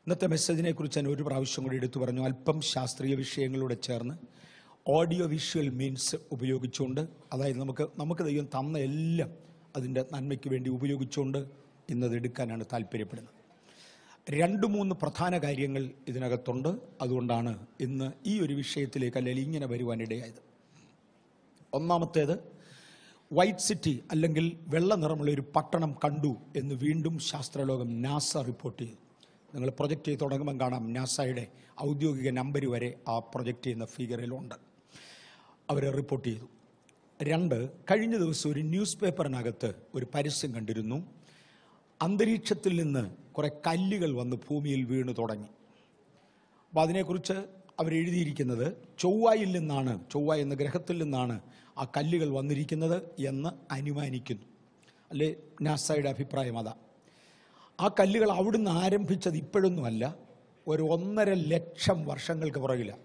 ഇന്നത്തെ മെസ്സേജിനെ കുറിച്ച് ഞാൻ ഒരു പ്രാവശ്യം കൂടി എടുത്തു പറഞ്ഞു. അല്പം ശാസ്ത്രീയ വിഷയങ്ങളോട് ചേർന്ന് ഓഡിയോ വിഷ്വൽ മീൻസ് ഉപയോഗിച്ചുകൊണ്ട്, അതായത് നമുക്ക് ദൈവം തന്ന എല്ലാം അതിൻ്റെ നന്മയ്ക്ക് വേണ്ടി ഉപയോഗിച്ചുകൊണ്ട് ഇന്നത് എടുക്കാനാണ് താല്പര്യപ്പെടുന്നത്. 2-3 പ്രധാന കാര്യങ്ങൾ ഇതിനകത്തുണ്ട്. അതുകൊണ്ടാണ് ഇന്ന് ഈ ഒരു വിഷയത്തിലേക്ക് അല്ലെങ്കിൽ ഇങ്ങനെ വരുവാനിടയായത്. ഒന്നാമത്തേത്, വൈറ്റ് സിറ്റി അല്ലെങ്കിൽ വെള്ള നിറമുള്ള ഒരു പട്ടണം കണ്ടു എന്ന് വീണ്ടും ശാസ്ത്രലോകം നാസ റിപ്പോർട്ട് ചെയ്തു. നിങ്ങൾ പ്രൊജക്റ്റ് ചെയ്ത് തുടങ്ങുമ്പം കാണാം, നാസയുടെ ഔദ്യോഗിക നമ്പർ വരെ ആ പ്രൊജക്റ്റ് ചെയ്യുന്ന ഫിഗറിലുണ്ട്. അവർ റിപ്പോർട്ട് ചെയ്തു. 2, കഴിഞ്ഞ ദിവസം ഒരു ന്യൂസ് പേപ്പറിനകത്ത് ഒരു പരസ്യം കണ്ടിരുന്നു. അന്തരീക്ഷത്തിൽ നിന്ന് കുറേ കല്ലുകൾ വന്ന് ഭൂമിയിൽ വീണു തുടങ്ങി. അപ്പോൾ അതിനെക്കുറിച്ച് അവരെഴുതിയിരിക്കുന്നത് ചൊവ്വ എന്ന ഗ്രഹത്തിൽ നിന്നാണ് ആ കല്ലുകൾ വന്നിരിക്കുന്നത് എന്ന് അനുമാനിക്കുന്നു. അല്ലേ, നാസയുടെ അഭിപ്രായം അതാ. ആ കല്ലുകൾ അവിടുന്ന് ആരംഭിച്ചത് ഇപ്പോഴൊന്നുമല്ല, ഒരു 1.5 ലക്ഷം വർഷങ്ങൾക്ക് പുറകിലാണ്.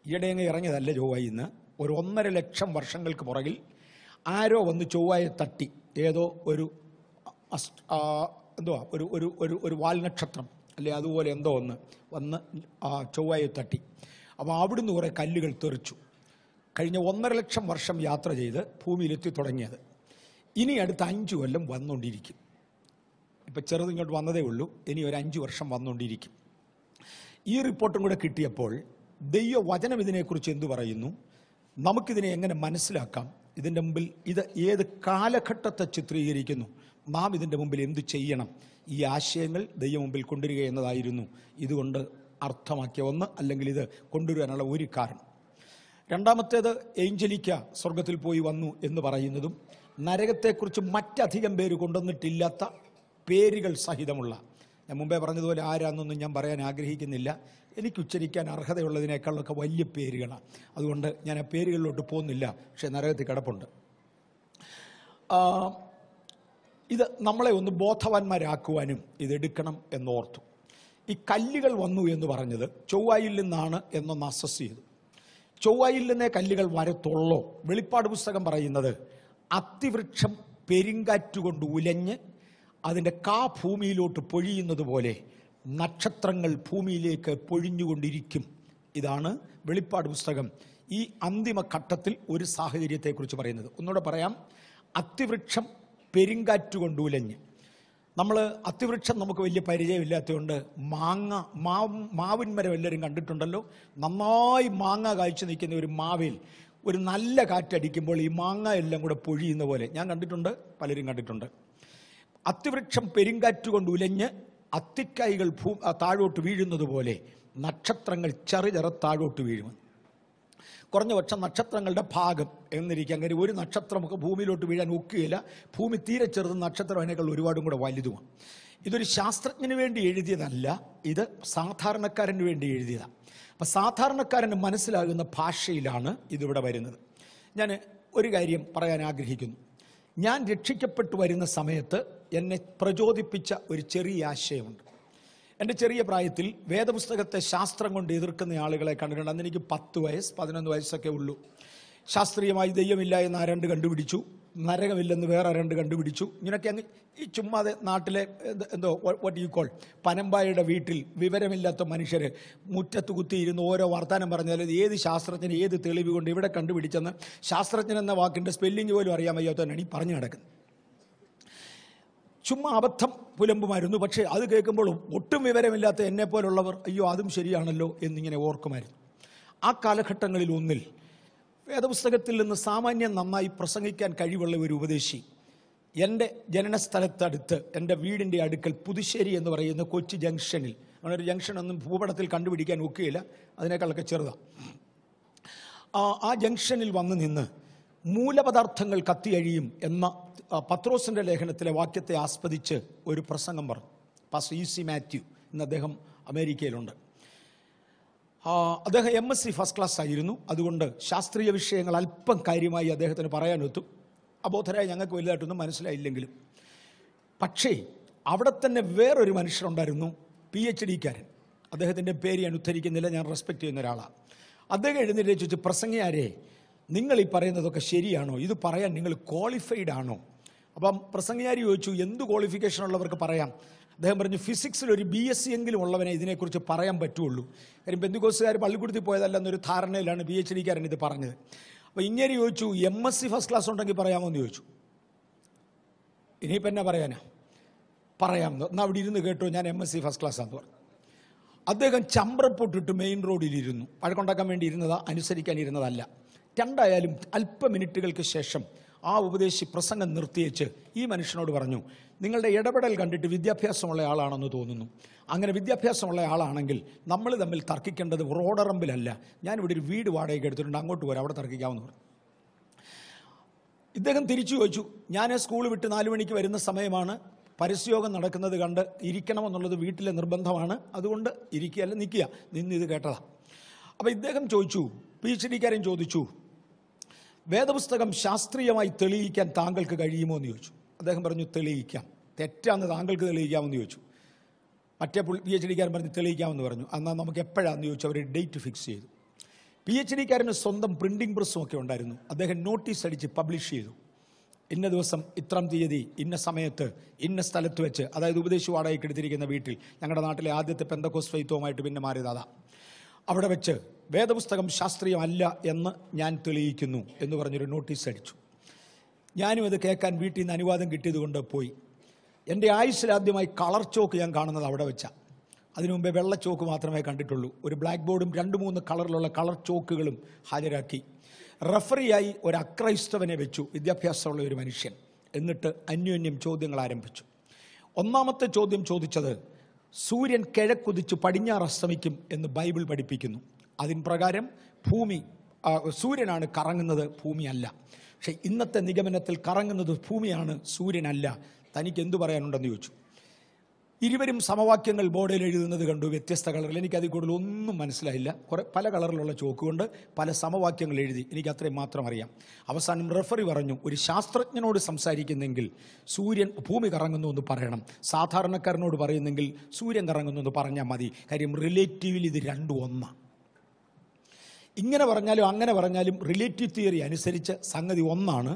ഈയിടെയങ്ങ് ഇറങ്ങിയതല്ല ചൊവ്വയിൽ നിന്ന്. ഒരു 1.5 ലക്ഷം വർഷങ്ങൾക്ക് പുറകിൽ ആരോ വന്ന് ചൊവ്വയെ തട്ടി. ഏതോ ഒരു ഒരു വാൽനക്ഷത്രം അല്ലെ അതുപോലെ എന്തോ ഒന്ന് വന്ന് ചൊവ്വയെ തട്ടി. അപ്പോൾ അവിടുന്ന് കുറേ കല്ലുകൾ തെറിച്ചു. കഴിഞ്ഞ 1.5 ലക്ഷം വർഷം യാത്ര ചെയ്ത് ഭൂമിയിലെത്തി തുടങ്ങിയത്. ഇനി അടുത്ത 5 കൊല്ലം വന്നുകൊണ്ടിരിക്കും. ഇപ്പം ചെറുത് ഇങ്ങോട്ട് വന്നതേ ഉള്ളൂ. ഇനി ഒരു 5 വർഷം വന്നുകൊണ്ടിരിക്കും. ഈ റിപ്പോർട്ടും കൂടെ കിട്ടിയപ്പോൾ ദൈവവചനം ഇതിനെക്കുറിച്ച് എന്തു പറയുന്നു, നമുക്കിതിനെ എങ്ങനെ മനസ്സിലാക്കാം, ഇതിൻ്റെ മുമ്പിൽ ഇത് ഏത് കാലഘട്ടത്തെ ചിത്രീകരിക്കുന്നു, നാം ഇതിൻ്റെ മുമ്പിൽ എന്തു ചെയ്യണം, ഈ ആശയങ്ങൾ ദൈവം മുമ്പിൽ കൊണ്ടുവരിക എന്നതായിരുന്നു ഇതുകൊണ്ട് അർത്ഥമാക്കിയ ഒന്ന്, അല്ലെങ്കിൽ ഇത് കൊണ്ടുവരാനുള്ള ഒരു കാരണം. രണ്ടാമത്തേത്, ഏഞ്ചലിക്ക സ്വർഗത്തിൽ പോയി വന്നു എന്ന് പറയുന്നതും നരകത്തെക്കുറിച്ച് മറ്റധികം പേര് കൊണ്ടുവന്നിട്ടില്ലാത്ത പേരുകൾ സഹിതമുള്ള, ഞാൻ മുമ്പേ പറഞ്ഞതുപോലെ ആരാന്നൊന്നും ഞാൻ പറയാൻ ആഗ്രഹിക്കുന്നില്ല. എനിക്ക് ഉച്ചരിക്കാൻ അർഹതയുള്ളതിനേക്കാളൊക്കെ വലിയ പേരുകളാണ്. അതുകൊണ്ട് ഞാൻ ആ പേരുകളിലോട്ട് പോകുന്നില്ല. പക്ഷേ നരകത്തിൽ കിടപ്പുണ്ട്. ഇത് നമ്മളെ ഒന്ന് ബോധവാന്മാരാക്കുവാനും ഇതെടുക്കണം എന്നോർത്തു. ഈ കല്ലുകൾ വന്നു എന്ന് പറഞ്ഞത് ചൊവ്വയിൽ നിന്നാണ് എന്നൊന്ന് അസസ് ചെയ്തു. ചൊവ്വയിൽ നിന്നേ കല്ലുകൾ വരത്തുള്ളോ? വെളിപ്പാട് പുസ്തകം പറയുന്നത് അത്തിവൃക്ഷം പെരുങ്കാറ്റുകൊണ്ട് ഉലഞ്ഞ് അതിൻ്റെ ഭൂമിയിലോട്ട് പൊഴിയുന്നത് പോലെ നക്ഷത്രങ്ങൾ ഭൂമിയിലേക്ക് പൊഴിഞ്ഞുകൊണ്ടിരിക്കും. ഇതാണ് വെളിപ്പാട് പുസ്തകം ഈ അന്തിമ ഘട്ടത്തിൽ ഒരു സാഹചര്യത്തെക്കുറിച്ച് പറയുന്നത്. ഒന്നുകൂടെ പറയാം, അത്തിവൃക്ഷം പെരുങ്കാറ്റുകൊണ്ട് ഉലഞ്ഞ്. നമ്മൾ അത്തിവൃക്ഷം നമുക്ക് വലിയ പരിചയമില്ലാത്തതുകൊണ്ട് മാവിൻ മരം എല്ലാവരും കണ്ടിട്ടുണ്ടല്ലോ. നന്നായി മാങ്ങ കായ്ച്ചു നിൽക്കുന്ന ഒരു മാവിൽ ഒരു നല്ല കാറ്റടിക്കുമ്പോൾ ഈ മാങ്ങ എല്ലാം കൂടെ പൊഴിയുന്ന പോലെ ഞാൻ കണ്ടിട്ടുണ്ട്, പലരും കണ്ടിട്ടുണ്ട്. അത്തിവൃക്ഷം പെരുങ്കാറ്റുകൊണ്ട് ഉലഞ്ഞ് അത്തിക്കായ്കൾ താഴോട്ട് വീഴുന്നത് പോലെ നക്ഷത്രങ്ങൾ ചെറു താഴോട്ട് വീഴും. കുറഞ്ഞ പക്ഷം നക്ഷത്രങ്ങളുടെ ഭാഗം എന്നിരിക്കാൻ കാര്യം ഒരു നക്ഷത്രമൊക്കെ ഭൂമിയിലോട്ട് വീഴാൻ ഒക്കുകയില്ല. ഭൂമി തീരെ ചെറുത്, നക്ഷത്രം അതിനേക്കാൾ ഒരുപാടും കൂടെ വലുതുമാണ്. ഇതൊരു ശാസ്ത്രജ്ഞന് വേണ്ടി എഴുതിയതല്ല, ഇത് സാധാരണക്കാരന് വേണ്ടി എഴുതിയതാണ്. അപ്പം സാധാരണക്കാരന് മനസ്സിലാകുന്ന ഭാഷയിലാണ് ഇതിവിടെ വരുന്നത്. ഞാൻ ഒരു കാര്യം പറയാൻ ആഗ്രഹിക്കുന്നു. ഞാൻ രക്ഷിക്കപ്പെട്ടു വരുന്ന സമയത്ത് എന്നെ പ്രചോദിപ്പിച്ച ഒരു ചെറിയ ആശയമുണ്ട്. എൻ്റെ ചെറിയ പ്രായത്തിൽ വേദപുസ്തകത്തെ ശാസ്ത്രം കൊണ്ട് എതിർക്കുന്ന ആളുകളെ കണ്ടിട്ടുണ്ട്. അന്ന് എനിക്ക് 10 വയസ്സ് 11 വയസ്സൊക്കെ ഉള്ളൂ. ശാസ്ത്രീയമായി ദൈവമില്ല എന്ന് ആരണ്ട് കണ്ടുപിടിച്ചു, നരകമില്ലെന്ന് വേറെ ആരണ്ട് കണ്ടുപിടിച്ചു. ഇങ്ങനെയൊക്കെ അങ്ങ് ഈ ചുമ്മാതെ നാട്ടിലെ എന്തോ വാട്ട് യു കോൾ പനമ്പായുടെ വീട്ടിൽ വിവരമില്ലാത്ത മനുഷ്യർ മുറ്റത്ത് കുത്തിയിരുന്ന് ഓരോ വർത്താനം പറഞ്ഞാൽ ഏത് ശാസ്ത്രജ്ഞൻ ഏത് തെളിവ് കൊണ്ട് ഇവിടെ കണ്ടുപിടിച്ചെന്ന് ശാസ്ത്രജ്ഞൻ എന്ന വാക്കിൻ്റെ സ്പെല്ലിംഗ് പോലും അറിയാൻ വയ്യാത്തവനാണ് ഈ പറഞ്ഞു നടക്കുന്നത്. ചുമ്മാ അബദ്ധം പുലമ്പുമായിരുന്നു. പക്ഷേ അത് കേൾക്കുമ്പോൾ ഒട്ടും വിവരമില്ലാത്ത എന്നെപ്പോലുള്ളവർ അയ്യോ അതും ശരിയാണല്ലോ എന്നിങ്ങനെ ഓർക്കുമായിരുന്നു. ആ കാലഘട്ടങ്ങളിൽ ഒന്നിൽ വേദപുസ്തകത്തിൽ നിന്ന് സാമാന്യം നന്നായി പ്രസംഗിക്കാൻ കഴിവുള്ള ഒരു ഉപദേശി എൻ്റെ ജനനസ്ഥലത്തടുത്ത് എൻ്റെ വീടിൻ്റെ അടുക്കൽ പുതുശ്ശേരി എന്ന് പറയുന്ന കൊച്ചി ജംഗ്ഷനിൽ, അങ്ങനെ ഒരു ജംഗ്ഷനൊന്നും ഭൂപടത്തിൽ കണ്ടുപിടിക്കാൻ ഒക്കുകയില്ല, അതിനേക്കാളൊക്കെ ചെറുതാണ്. ആ ജംഗ്ഷനിൽ വന്ന് നിന്ന് മൂലപദാർത്ഥങ്ങൾ കത്തിയഴിയും എന്ന പത്രോസിൻ്റെ ലേഖനത്തിലെ വാക്യത്തെ ആസ്പദിച്ച് ഒരു പ്രസംഗം പറഞ്ഞു. Pastor E.C. മാത്യു ഇന്ന് അദ്ദേഹം അമേരിക്കയിലുണ്ട്. അദ്ദേഹം MSc ഫസ്റ്റ് ക്ലാസ് ആയിരുന്നു. അതുകൊണ്ട് ശാസ്ത്രീയ വിഷയങ്ങൾ അല്പം കാര്യമായി അദ്ദേഹത്തിന് പറയാനൊത്തും. അബോധരായ ഞങ്ങൾക്ക് വലുതായിട്ടൊന്നും മനസ്സിലായില്ലെങ്കിലും. പക്ഷേ അവിടെ തന്നെ വേറൊരു മനുഷ്യരുണ്ടായിരുന്നു, PhD-കാരൻ. അദ്ദേഹത്തിൻ്റെ പേര് ഞാൻ ഉദ്ധരിക്കുന്നില്ല, ഞാൻ റെസ്പെക്റ്റ് ചെയ്യുന്ന ഒരാളാണ്. അദ്ദേഹം എഴുന്നേറ്റ് ചോദിച്ചു, പ്രസംഗിയാരെ നിങ്ങൾ ഈ പറയുന്നതൊക്കെ ശരിയാണോ? ഇത് പറയാൻ നിങ്ങൾ ക്വാളിഫൈഡ് ആണോ? അപ്പം പ്രസംഗിയാരി ചോദിച്ചു, എന്ത് ക്വാളിഫിക്കേഷൻ ഉള്ളവർക്ക് പറയാം? അദ്ദേഹം പറഞ്ഞു ഫിസിക്സിൽ ഒരു BSc എങ്കിലും ഉള്ളവനെ ഇതിനെക്കുറിച്ച് പറയാൻ പറ്റുള്ളൂ. കാര്യം പെന്തിക്കോസ്തുകാർ പള്ളിക്കൂടത്തിൽ പോയതല്ലെന്നൊരു ധാരണയിലാണ് PhD-കാരൻ ഇത് പറഞ്ഞത്. അപ്പോൾ ഇങ്ങനെ ചോദിച്ചു, MSc ഫസ്റ്റ് ക്ലാസ് ഉണ്ടെങ്കിൽ പറയാമോ എന്ന് ചോദിച്ചു. ഇനിയിപ്പോൾ എന്നാ പറയാനാ, പറയാമെന്ന്. എന്നാൽ അവിടെ ഇരുന്ന് കേട്ടോ, ഞാൻ MSc ഫസ്റ്റ് ക്ലാസ്സാന്ന് പറഞ്ഞു. അദ്ദേഹം ചമ്പ്രപ്പൊട്ടിട്ട് മെയിൻ റോഡിലിരുന്നു. വഴക്കുണ്ടാക്കാൻ വേണ്ടി ഇരുന്നതാ, അനുസരിക്കാനിരുന്നതല്ല. രണ്ടായാലും അല്പ മിനിറ്റുകൾക്ക് ശേഷം ആ ഉപദേശി പ്രസംഗം നിർത്തിയേച്ച് ഈ മനുഷ്യനോട് പറഞ്ഞു, നിങ്ങളുടെ ഇടപെടൽ കണ്ടിട്ട് വിദ്യാഭ്യാസമുള്ള ആളാണെന്ന് തോന്നുന്നു. അങ്ങനെ വിദ്യാഭ്യാസമുള്ള ആളാണെങ്കിൽ നമ്മൾ തമ്മിൽ തർക്കിക്കേണ്ടത് റോഡറമ്പിലല്ല, ഞാനിവിടെ ഒരു വീട് വാടകയ്ക്ക് എടുത്തിട്ടുണ്ട്, അങ്ങോട്ട് പോരാ, അവിടെ തർക്കിക്കാമെന്ന് പറഞ്ഞു. ഇദ്ദേഹം തിരിച്ചു ചോദിച്ചു, ഞാൻ സ്കൂൾ വിട്ട് 4 മണിക്ക് വരുന്ന സമയമാണ്, പരസ്യയോഗം നടക്കുന്നത് കണ്ട് ഇരിക്കണമെന്നുള്ളത് വീട്ടിലെ നിർബന്ധമാണ്, അതുകൊണ്ട് ഇരിക്കുകയല്ല നിൽക്കുക, ഇത് കേട്ടതാ. അപ്പോൾ ഇദ്ദേഹം ചോദിച്ചു, PhD-കാരൻ ചോദിച്ചു, വേദപുസ്തകം ശാസ്ത്രീയമായി തെളിയിക്കാൻ താങ്കൾക്ക് കഴിയുമോ എന്ന് ചോദിച്ചു. അദ്ദേഹം പറഞ്ഞു, തെളിയിക്കാം. തെറ്റാന്ന് താങ്കൾക്ക് തെളിയിക്കാമെന്ന് ചോദിച്ചു. മറ്റേ PhD-കാരൻ പറഞ്ഞു തെളിയിക്കാമെന്ന് പറഞ്ഞു. എന്നാൽ നമുക്ക് എപ്പോഴാണെന്ന് ചോദിച്ചു. അവർ ഡേറ്റ് ഫിക്സ് ചെയ്തു. PhD-കാരന് സ്വന്തം പ്രിന്റിംഗ് പ്രസ്സും ഒക്കെ ഉണ്ടായിരുന്നു. അദ്ദേഹം നോട്ടീസ് അടിച്ച് പബ്ലിഷ് ചെയ്തു, ഇന്ന ദിവസം ഇത്രാം തീയതി ഇന്ന സമയത്ത് ഇന്ന സ്ഥലത്ത് വെച്ച്, അതായത് ഉപദേശി വാടകയ്ക്ക് എടുത്തിരിക്കുന്ന വീട്ടിൽ, ഞങ്ങളുടെ നാട്ടിലെ ആദ്യത്തെ പെന്തക്കോസ്ത് ഫെയ്ത്തുമായിട്ട് പിന്നെ മാറിയതാ, അവിടെ വെച്ച് വേദപുസ്തകം ശാസ്ത്രീയമല്ല എന്ന് ഞാൻ തെളിയിക്കുന്നു എന്ന് പറഞ്ഞൊരു നോട്ടീസ് അടിച്ചു. ഞാനും അത് കേൾക്കാൻ വീട്ടിൽ നിന്ന് അനുവാദം കിട്ടിയത് കൊണ്ട് പോയി. എൻ്റെ ആയുസ്സിലാദ്യമായി കളർ ചോക്ക് ഞാൻ കാണുന്നത് അവിടെ വെച്ചാൽ. അതിനു മുമ്പേ വെള്ളച്ചോക്ക് മാത്രമേ കണ്ടിട്ടുള്ളൂ. ഒരു ബ്ലാക്ക് ബോർഡും 2-3 കളറിലുള്ള കളർ ചോക്കുകളും ഹാജരാക്കി. റഫറിയായി ഒരു അക്രൈസ്തവനെ വെച്ചു, വിദ്യാഭ്യാസമുള്ള ഒരു മനുഷ്യൻ. എന്നിട്ട് അന്യോന്യം ചോദ്യങ്ങൾ ആരംഭിച്ചു. ഒന്നാമത്തെ ചോദ്യം ചോദിച്ചത്, സൂര്യൻ കിഴക്കുതിച്ച് പടിഞ്ഞാറ് അസ്തമിക്കും എന്ന് ബൈബിൾ പഠിപ്പിക്കുന്നു. അതിൻ പ്രകാരം സൂര്യനാണ് കറങ്ങുന്നത്, ഭൂമിയല്ല. പക്ഷെ ഇന്നത്തെ നിഗമനത്തിൽ കറങ്ങുന്നത് ഭൂമിയാണ്, സൂര്യനല്ല. തനിക്ക് എന്തു പറയാനുണ്ടെന്ന് ചോദിച്ചു. ഇരുവരും സമവാക്യങ്ങൾ ബോർഡിൽ എഴുതുന്നത് കണ്ടു, വ്യത്യസ്ത കളറിൽ. എനിക്കതിൽ കൂടുതൽ ഒന്നും മനസ്സിലായില്ല. പല കളറിലുള്ള ചോക്ക് കൊണ്ട് പല സമവാക്യങ്ങൾ എഴുതി. എനിക്ക് അത്രയും മാത്രം അറിയാം. അവസാനം റഫറി പറഞ്ഞു, ഒരു ശാസ്ത്രജ്ഞനോട് സംസാരിക്കുന്നെങ്കിൽ ഭൂമി കറങ്ങുന്നു എന്ന് പറയണം, സാധാരണക്കാരനോട് പറയുന്നെങ്കിൽ സൂര്യൻ കറങ്ങുന്നു എന്ന് പറഞ്ഞാൽ മതി. കാര്യം റിലേറ്റീവിൽ ഇത് രണ്ടും ഒന്നാണ്. ഇങ്ങനെ പറഞ്ഞാലും അങ്ങനെ പറഞ്ഞാലും റിലേറ്റീവ് തിയറി അനുസരിച്ച് സംഗതി ഒന്നാണ്.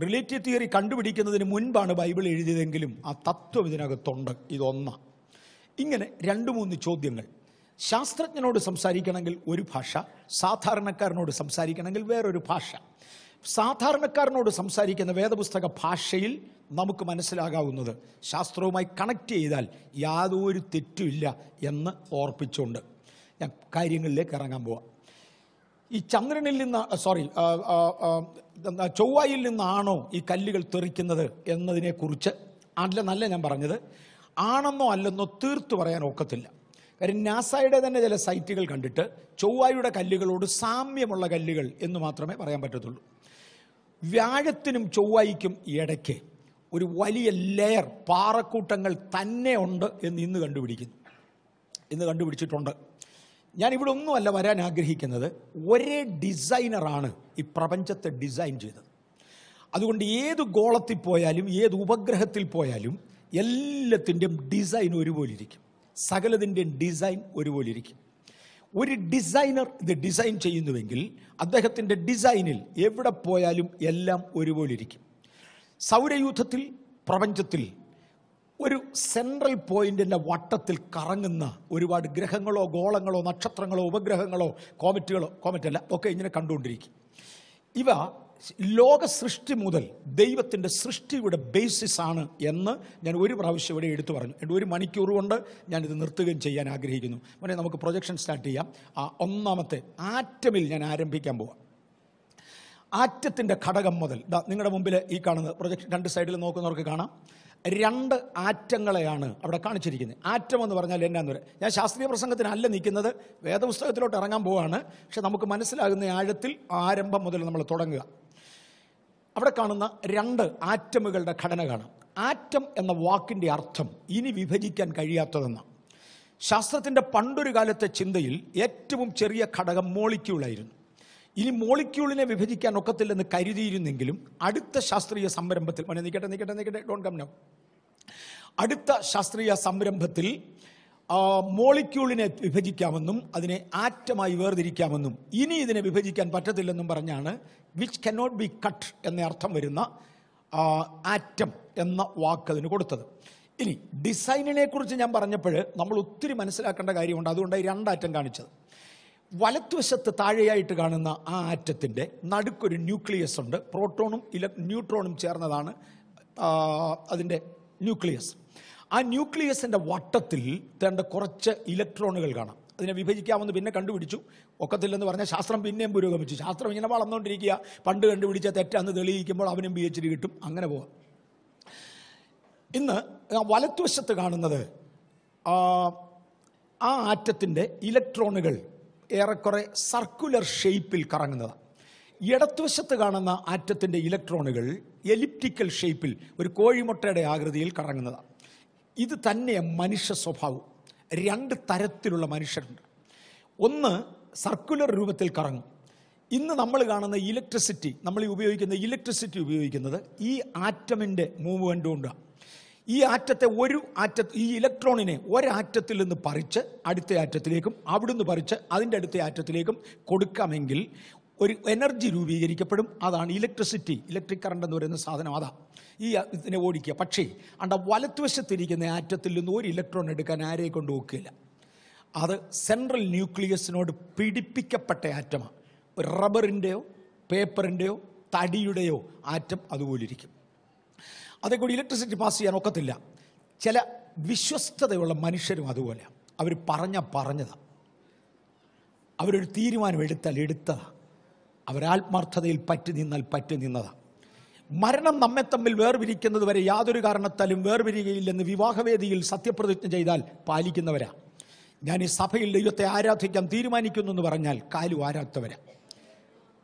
റിലേറ്റീവ് തിയറി കണ്ടുപിടിക്കുന്നതിന് മുൻപാണ് ബൈബിൾ എഴുതിയതെങ്കിലും ആ തത്വം ഇതിനകത്തുണ്ട്, ഇതൊന്നാണ്. ഇങ്ങനെ 2-3 ചോദ്യങ്ങൾ. ശാസ്ത്രജ്ഞനോട് സംസാരിക്കണമെങ്കിൽ ഒരു ഭാഷ, സാധാരണക്കാരനോട് സംസാരിക്കണമെങ്കിൽ വേറൊരു ഭാഷ. സാധാരണക്കാരനോട് സംസാരിക്കുന്ന വേദപുസ്തക ഭാഷയിൽ നമുക്ക് മനസ്സിലാകാവുന്നത് ശാസ്ത്രവുമായി കണക്ട് ചെയ്താൽ യാതൊരു തെറ്റുമില്ല എന്ന് ഓർപ്പിച്ചുകൊണ്ട് ഞാൻ കാര്യങ്ങളിലേക്ക് ഇറങ്ങാൻ പോവാം. ഈ ചന്ദ്രനിൽ നിന്ന് ചൊവ്വയിൽ നിന്നാണോ ഈ കല്ലുകൾ തെറിക്കുന്നത് എന്നതിനെക്കുറിച്ച് നല്ല ഞാൻ പറഞ്ഞത്. ആണെന്നോ അല്ലെന്നോ തീർത്തു പറയാൻ ഒക്കത്തില്ല. കാര്യം നാസയുടെ തന്നെ ചില സൈറ്റുകൾ കണ്ടിട്ട് ചൊവ്വയുടെ കല്ലുകളോട് സാമ്യമുള്ള കല്ലുകൾ എന്ന് മാത്രമേ പറയാൻ പറ്റത്തുള്ളൂ. വ്യാഴത്തിനും ചൊവ്വയ്ക്കും ഇടയ്ക്ക് ഒരു വലിയ ലെയർ പാറക്കൂട്ടങ്ങൾ തന്നെ ഉണ്ട് എന്ന് ഇന്ന് കണ്ടുപിടിച്ചിട്ടുണ്ട്. ഞാനിവിടെ ഒന്നുമല്ല വരാൻ ആഗ്രഹിക്കുന്നത്, ഒരേ ഡിസൈനറാണ് ഈ പ്രപഞ്ചത്തെ ഡിസൈൻ ചെയ്തത്. അതുകൊണ്ട് ഏത് ഗോളത്തിൽ പോയാലും ഏത് ഉപഗ്രഹത്തിൽ പോയാലും എല്ലാത്തിൻ്റെയും ഡിസൈൻ ഒരുപോലെ ഇരിക്കും. സകലതിൻ്റെയും ഡിസൈൻ ഒരുപോലെ ഇരിക്കും. ഒരു ഡിസൈനർ ഇത് ഡിസൈൻ ചെയ്യുന്നുവെങ്കിൽ അദ്ദേഹത്തിൻ്റെ ഡിസൈനിൽ എവിടെ പോയാലും എല്ലാം ഒരുപോലെ ഇരിക്കും. സൗരയൂഥത്തിൽ, പ്രപഞ്ചത്തിൽ ഒരു സെൻട്രൽ പോയിന്റിൻ്റെ വട്ടത്തിൽ കറങ്ങുന്ന ഒരുപാട് ഗ്രഹങ്ങളോ ഗോളങ്ങളോ നക്ഷത്രങ്ങളോ ഉപഗ്രഹങ്ങളോ കോമറ്റല്ല ഒക്കെ ഇങ്ങനെ കണ്ടുകൊണ്ടിരിക്കും. ഇവ ലോക സൃഷ്ടി മുതൽ ദൈവത്തിൻ്റെ സൃഷ്ടിയുടെ ബേസിസ് ആണ് എന്ന് ഞാൻ ഒരു പ്രാവശ്യം ഇവിടെ എടുത്തു പറഞ്ഞു. 1 മണിക്കൂർ കൊണ്ട് ഞാനിത് നിർത്തുകയും ചെയ്യാൻ ആഗ്രഹിക്കുന്നു. മോനെ, നമുക്ക് പ്രൊജക്ഷൻ സ്റ്റാർട്ട് ചെയ്യാം. ഒന്നാമത്തെ ആറ്റമിൽ ഞാൻ ആരംഭിക്കാൻ പോവാം. ആറ്റത്തിൻ്റെ ഘടകം മുതൽ നിങ്ങളുടെ മുമ്പിൽ ഈ കാണുന്ന പ്രൊജക്ഷൻ 2 സൈഡിൽ നോക്കുന്നവർക്ക് കാണാം. 2 ആറ്റങ്ങളെയാണ് അവിടെ കാണിച്ചിരിക്കുന്നത്. ആറ്റം എന്ന് പറഞ്ഞാൽ എന്നാന്ന് പറയാം. ഞാൻ ശാസ്ത്രീയ പ്രസംഗത്തിനല്ല നിൽക്കുന്നത്, വേദപുസ്തകത്തിലോട്ട് ഇറങ്ങാൻ പോവാണ്. പക്ഷെ നമുക്ക് മനസ്സിലാകുന്ന ആഴത്തിൽ ആരംഭം മുതൽ നമ്മൾ തുടങ്ങുക. അവിടെ കാണുന്ന 2 ആറ്റമുകളുടെ ഘടന കാണാം. ആറ്റം എന്ന വാക്കിൻ്റെ അർത്ഥം ഇനി വിഭജിക്കാൻ കഴിയാത്തതെന്നാണ്. ശാസ്ത്രത്തിൻ്റെ പണ്ടൊരു കാലത്തെ ചിന്തയിൽ ഏറ്റവും ചെറിയ ഘടകം മോളിക്യൂളായിരുന്നു. ഇനി മോളിക്യൂളിനെ വിഭജിക്കാൻ ഒക്കത്തില്ലെന്ന് കരുതിയിരുന്നെങ്കിലും അടുത്ത ശാസ്ത്രീയ സംരംഭത്തിൽ ഡോണ്ട് കം നൗ അടുത്ത ശാസ്ത്രീയ സംരംഭത്തിൽ മോളിക്യൂളിനെ വിഭജിക്കാമെന്നും അതിനെ ആറ്റമായി വേർതിരിക്കാമെന്നും ഇനി ഇതിനെ വിഭജിക്കാൻ പറ്റത്തില്ലെന്നും പറഞ്ഞാണ് വിച്ച് കനോട്ട് ബി കട്ട് എന്ന അർത്ഥം വരുന്ന ആറ്റം എന്ന വാക്ക് അതിന് കൊടുത്തത്. ഇനി ഡിസൈനിനെ കുറിച്ച് ഞാൻ പറഞ്ഞപ്പോൾ നമ്മൾ ഒത്തിരി മനസ്സിലാക്കേണ്ട കാര്യമുണ്ട്. അതുകൊണ്ടാണ് ഈ രണ്ടാറ്റം കാണിച്ചത്. വലത്തുവശത്ത് താഴെയായിട്ട് കാണുന്ന ആ ആറ്റത്തിൻ്റെ നടുക്കൊരു ന്യൂക്ലിയസ് ഉണ്ട്. പ്രോട്ടോണും ന്യൂട്രോണും ചേർന്നതാണ് അതിൻ്റെ ന്യൂക്ലിയസ്. ആ ന്യൂക്ലിയസിൻ്റെ വട്ടത്തിൽ തേണ്ട കുറച്ച് ഇലക്ട്രോണുകൾ കാണാം. അതിനെ വിഭജിക്കാമെന്ന് പിന്നെ കണ്ടുപിടിച്ചു. ഒക്കത്തില്ലെന്ന് പറഞ്ഞാൽ ശാസ്ത്രം പിന്നെയും പുരോഗമിച്ചു. ശാസ്ത്രം ഇങ്ങനെ വളർന്നുകൊണ്ടിരിക്കുക. പണ്ട് കണ്ടുപിടിച്ച തെറ്റാന്ന് തെളിയിക്കുമ്പോൾ അവനും PhD കിട്ടും. അങ്ങനെ പോവാം. ഇന്ന് വലത്തുവശത്ത് കാണുന്നത് ആ ആറ്റത്തിൻ്റെ ഇലക്ട്രോണുകൾ ഏറെക്കുറെ സർക്കുലർ ഷേപ്പിൽ കറങ്ങുന്നതാണ്. ഇടത്തുവശത്ത് കാണുന്ന ആറ്റത്തിൻ്റെ ഇലക്ട്രോണുകൾ എലിപ്റ്റിക്കൽ ഷേപ്പിൽ ഒരു കോഴിമുട്ടയുടെ ആകൃതിയിൽ കറങ്ങുന്നതാണ്. ഇത് തന്നെ മനുഷ്യ സ്വഭാവം. രണ്ട് തരത്തിലുള്ള മനുഷ്യരുണ്ട്. ഒന്ന് സർക്കുലർ രൂപത്തിൽ കറങ്ങും. ഇന്ന് നമ്മൾ കാണുന്ന ഇലക്ട്രിസിറ്റി, നമ്മൾ ഉപയോഗിക്കുന്ന ഇലക്ട്രിസിറ്റി ഉപയോഗിക്കുന്നത് ഈ ആറ്റമിൻ്റെ മൂവ്മെൻ്റ് കൊണ്ടാണ്. ഈ ആറ്റത്തെ ഈ ഇലക്ട്രോണിനെ ഒരാറ്റത്തിൽ നിന്ന് പറിച്ച് അടുത്ത ആറ്റത്തിലേക്കും അവിടുന്ന് പറിച്ച് അതിൻ്റെ അടുത്ത ആറ്റത്തിലേക്കും കൊടുക്കാമെങ്കിൽ ഒരു എനർജി രൂപീകരിക്കപ്പെടും. അതാണ് ഇലക്ട്രിസിറ്റി. ഇലക്ട്രിക് കറണ്ട് എന്ന് പറയുന്ന സാധനം അതാണ് ഈ ഇതിനെ ഓടിക്കുക. പക്ഷേ വലത്തുവശത്തിരിക്കുന്ന ആറ്റത്തിൽ നിന്ന് ഒരു ഇലക്ട്രോൺ എടുക്കാൻ ആരെയും കൊണ്ട് നോക്കില്ല. അത് സെൻട്രൽ ന്യൂക്ലിയസിനോട് പിടിപ്പിക്കപ്പെട്ട ആറ്റമാണ്. ഒരു റബ്ബറിൻ്റെയോ പേപ്പറിൻ്റെയോ തടിയുടെയോ ആറ്റം അതുപോലിരിക്കും. അതേക്കൂടി ഇലക്ട്രിസിറ്റി പാസ് ചെയ്യാൻ ഒക്കത്തില്ല. ചില വിശ്വസ്തതയുള്ള മനുഷ്യരും അതുപോലെ. അവർ പറഞ്ഞതാണ്. അവരൊരു തീരുമാനം എടുത്തതാണ്. അവരാത്മാർത്ഥതയിൽ പറ്റി നിന്നതാണ്. മരണം നമ്മെ തമ്മിൽ വേർപിരിക്കുന്നത് വരെ യാതൊരു കാരണത്താലും വേർപിരികയില്ലെന്ന് വിവാഹവേദിയിൽ സത്യപ്രതിജ്ഞ ചെയ്താൽ പാലിക്കുന്നവരാ. ഞാൻ ഈ സഭയിൽ ദൈവത്തെ ആരാധിക്കാൻ തീരുമാനിക്കുന്നു എന്ന് പറഞ്ഞാൽ കാലു ആരാധവരാ.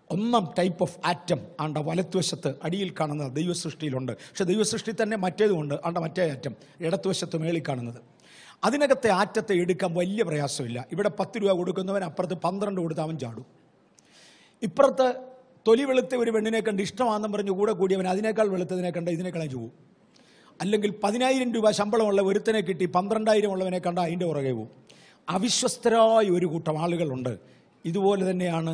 ഒന്നാം ടൈപ്പ് ഓഫ് ആറ്റം വലത്തുവശത്ത് അടിയിൽ കാണുന്നത് ദൈവസൃഷ്ടിയിലുണ്ട്. പക്ഷെ ദൈവസൃഷ്ടി തന്നെ മറ്റേതുമുണ്ട്. മറ്റേ ആറ്റം ഇടത്തുവശത്ത് മേളിൽ കാണുന്നത്. അതിനകത്തെ ആറ്റത്തെ എടുക്കാൻ വലിയ പ്രയാസമില്ല. ഇവിടെ 10 രൂപ കൊടുക്കുന്നവൻ അപ്പുറത്ത് 12 കൊടുത്ത് അവൻ ചാടും. ഇപ്പുറത്ത് തൊലി വെളുത്ത ഒരു പെണ്ണിനെ കണ്ട് ഇഷ്ടമാണെന്നും പറഞ്ഞ് കൂടെ കൂടിയവൻ അതിനേക്കാൾ വെളുത്തതിനെ കണ്ട് ഇതിനേക്കാൾ പോവും. അല്ലെങ്കിൽ 10,000 രൂപ ശമ്പളമുള്ള ഒരുത്തനെ കിട്ടി 12,000 ഉള്ളവനെ കണ്ട അതിൻ്റെ പുറകെ പോവും. അവിശ്വസ്തരായ ഒരു കൂട്ടം ആളുകളുണ്ട്. ഇതുപോലെ തന്നെയാണ്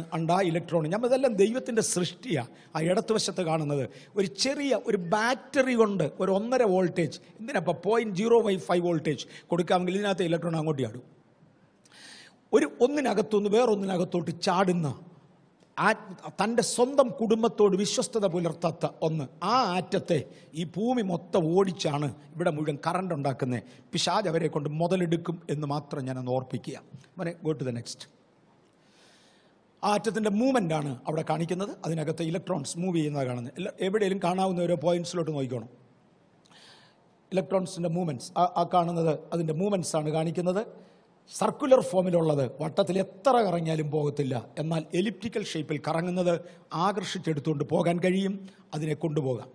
ഇലക്ട്രോൺ. ഇതെല്ലാം ദൈവത്തിൻ്റെ സൃഷ്ടിയാണ്. ആ ഇടത്തുവശത്ത് കാണുന്നത് ഒരു ചെറിയ ഒരു ബാറ്ററി കൊണ്ട് ഒരു 1.5 വോൾട്ടേജ്, എന്തിനാ 0.05 വോൾട്ടേജ് കൊടുക്കാമെങ്കിൽ ഇതിനകത്ത് ഇലക്ട്രോൺ അങ്ങോട്ട് ചാടും. ഒന്നിനകത്തുനിന്ന് വേറൊന്നിനകത്തോട്ട് ചാടുന്ന തൻ്റെ സ്വന്തം കുടുംബത്തോട് വിശ്വസ്തത പുലർത്താത്ത ഒന്ന്. ആ ആറ്റത്തെ ഈ ഭൂമി മൊത്തം ഓടിച്ചാണ് ഇവിടെ മുഴുവൻ കറണ്ട് ഉണ്ടാക്കുന്നത്. പിശാച് അവരെ കൊണ്ട് മുതലെടുക്കും എന്ന് മാത്രം ഞാനൊന്ന് ഓർപ്പിക്കുക. Go to the next. ആ ആറ്റത്തിൻ്റെ മൂവ്മെൻ്റ് ആണ് അവിടെ കാണിക്കുന്നത്. അതിനകത്ത് ഇലക്ട്രോൺസ് മൂവ് ചെയ്യുന്നത് കാണുന്നത്. എവിടെയെങ്കിലും കാണാവുന്ന ഓരോ പോയിന്റ്സിലോട്ട് നോക്കിക്കോണം. ഇലക്ട്രോൺസിൻ്റെ മൂവ്മെൻറ്റ്സ് ആ കാണുന്നത് അതിൻ്റെ മൂവ്മെൻറ്റ്സ് ആണ് കാണിക്കുന്നത്. സർക്കുലർ ഫോമിലുള്ളത് വട്ടത്തിൽ എത്ര കറങ്ങിയാലും പോകത്തില്ല. എന്നാൽ എലിപ്റ്റിക്കൽ ഷേപ്പിൽ കറങ്ങുന്നത് ആകർഷിച്ചെടുത്തുകൊണ്ട് പോകാൻ കഴിയും. അതിനെ കൊണ്ടുപോകാം.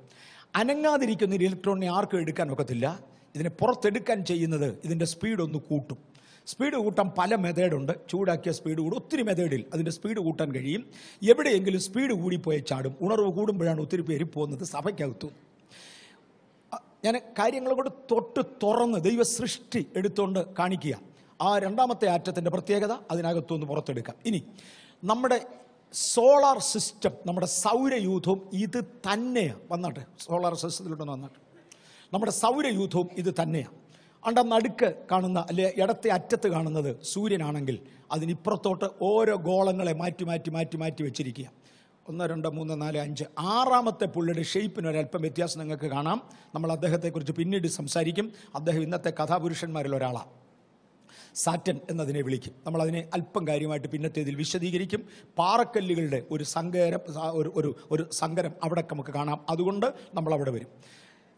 അനങ്ങാതിരിക്കുന്ന ഒരു ഇലക്ട്രോണിനെ ആർക്കും എടുക്കാൻ ഒക്കത്തില്ല. ഇതിനെ പുറത്തെടുക്കാൻ ചെയ്യുന്നത് ഇതിൻ്റെ സ്പീഡ് ഒന്ന് കൂട്ടും. സ്പീഡ് കൂട്ടാൻ പല മെത്തേഡുണ്ട്. ചൂടാക്കിയ സ്പീഡ് കൂടും. ഒത്തിരി മെത്തേഡിൽ അതിൻ്റെ സ്പീഡ് കൂട്ടാൻ കഴിയും. എവിടെയെങ്കിലും സ്പീഡ് കൂടിപ്പോയ ചാടും. ഉണർവ് കൂടുമ്പോഴാണ് ഒത്തിരി പേര് പോകുന്നത് സഭയ്ക്കകത്തും. ഞാൻ കാര്യങ്ങൾ കൊണ്ട് തൊട്ട് തുറന്ന് ദൈവ സൃഷ്ടി എടുത്തുകൊണ്ട് കാണിക്കുക. ആ രണ്ടാമത്തെ ആറ്റത്തിൻ്റെ പ്രത്യേകത അതിനകത്തുനിന്ന് പുറത്തെടുക്കാം. ഇനി നമ്മുടെ സോളാർ സിസ്റ്റം, നമ്മുടെ സൗരയൂഥവും ഇത് തന്നെയാണ്. വന്നാട്ടെ, സോളാർ സിസ്റ്റത്തിലോട്ടൊന്ന് വന്നാട്ടെ. നമ്മുടെ സൗരയൂഥവും ഇത് തന്നെയാണ്. നടുക്ക് കാണുന്ന അല്ലെ ഇടത്തെ അറ്റത്ത് കാണുന്നത് സൂര്യനാണെങ്കിൽ അതിനിപ്പുറത്തോട്ട് ഓരോ ഗോളങ്ങളെ മാറ്റി മാറ്റി മാറ്റി മാറ്റി വെച്ചിരിക്കുക. 1, 2, 3, 4, 5 ആറാമത്തെ പുള്ളിയുടെ ഷേപ്പിന് ഒരല്പം വ്യത്യാസം നിങ്ങൾക്ക് കാണാം. നമ്മൾ അദ്ദേഹത്തെക്കുറിച്ച് പിന്നീട് സംസാരിക്കും. അദ്ദേഹം ഇന്നത്തെ കഥാപുരുഷന്മാരിൽ ഒരാളാണ്. സാറ്റൻ എന്നതിനെ വിളിക്കും. നമ്മളതിനെ അല്പം കാര്യമായിട്ട് പിന്നത്തേതിൽ വിശദീകരിക്കും. പാറക്കല്ലുകളുടെ ഒരു സങ്കരം അവിടെ നമുക്ക് കാണാം. അതുകൊണ്ട് നമ്മളവിടെ വരും.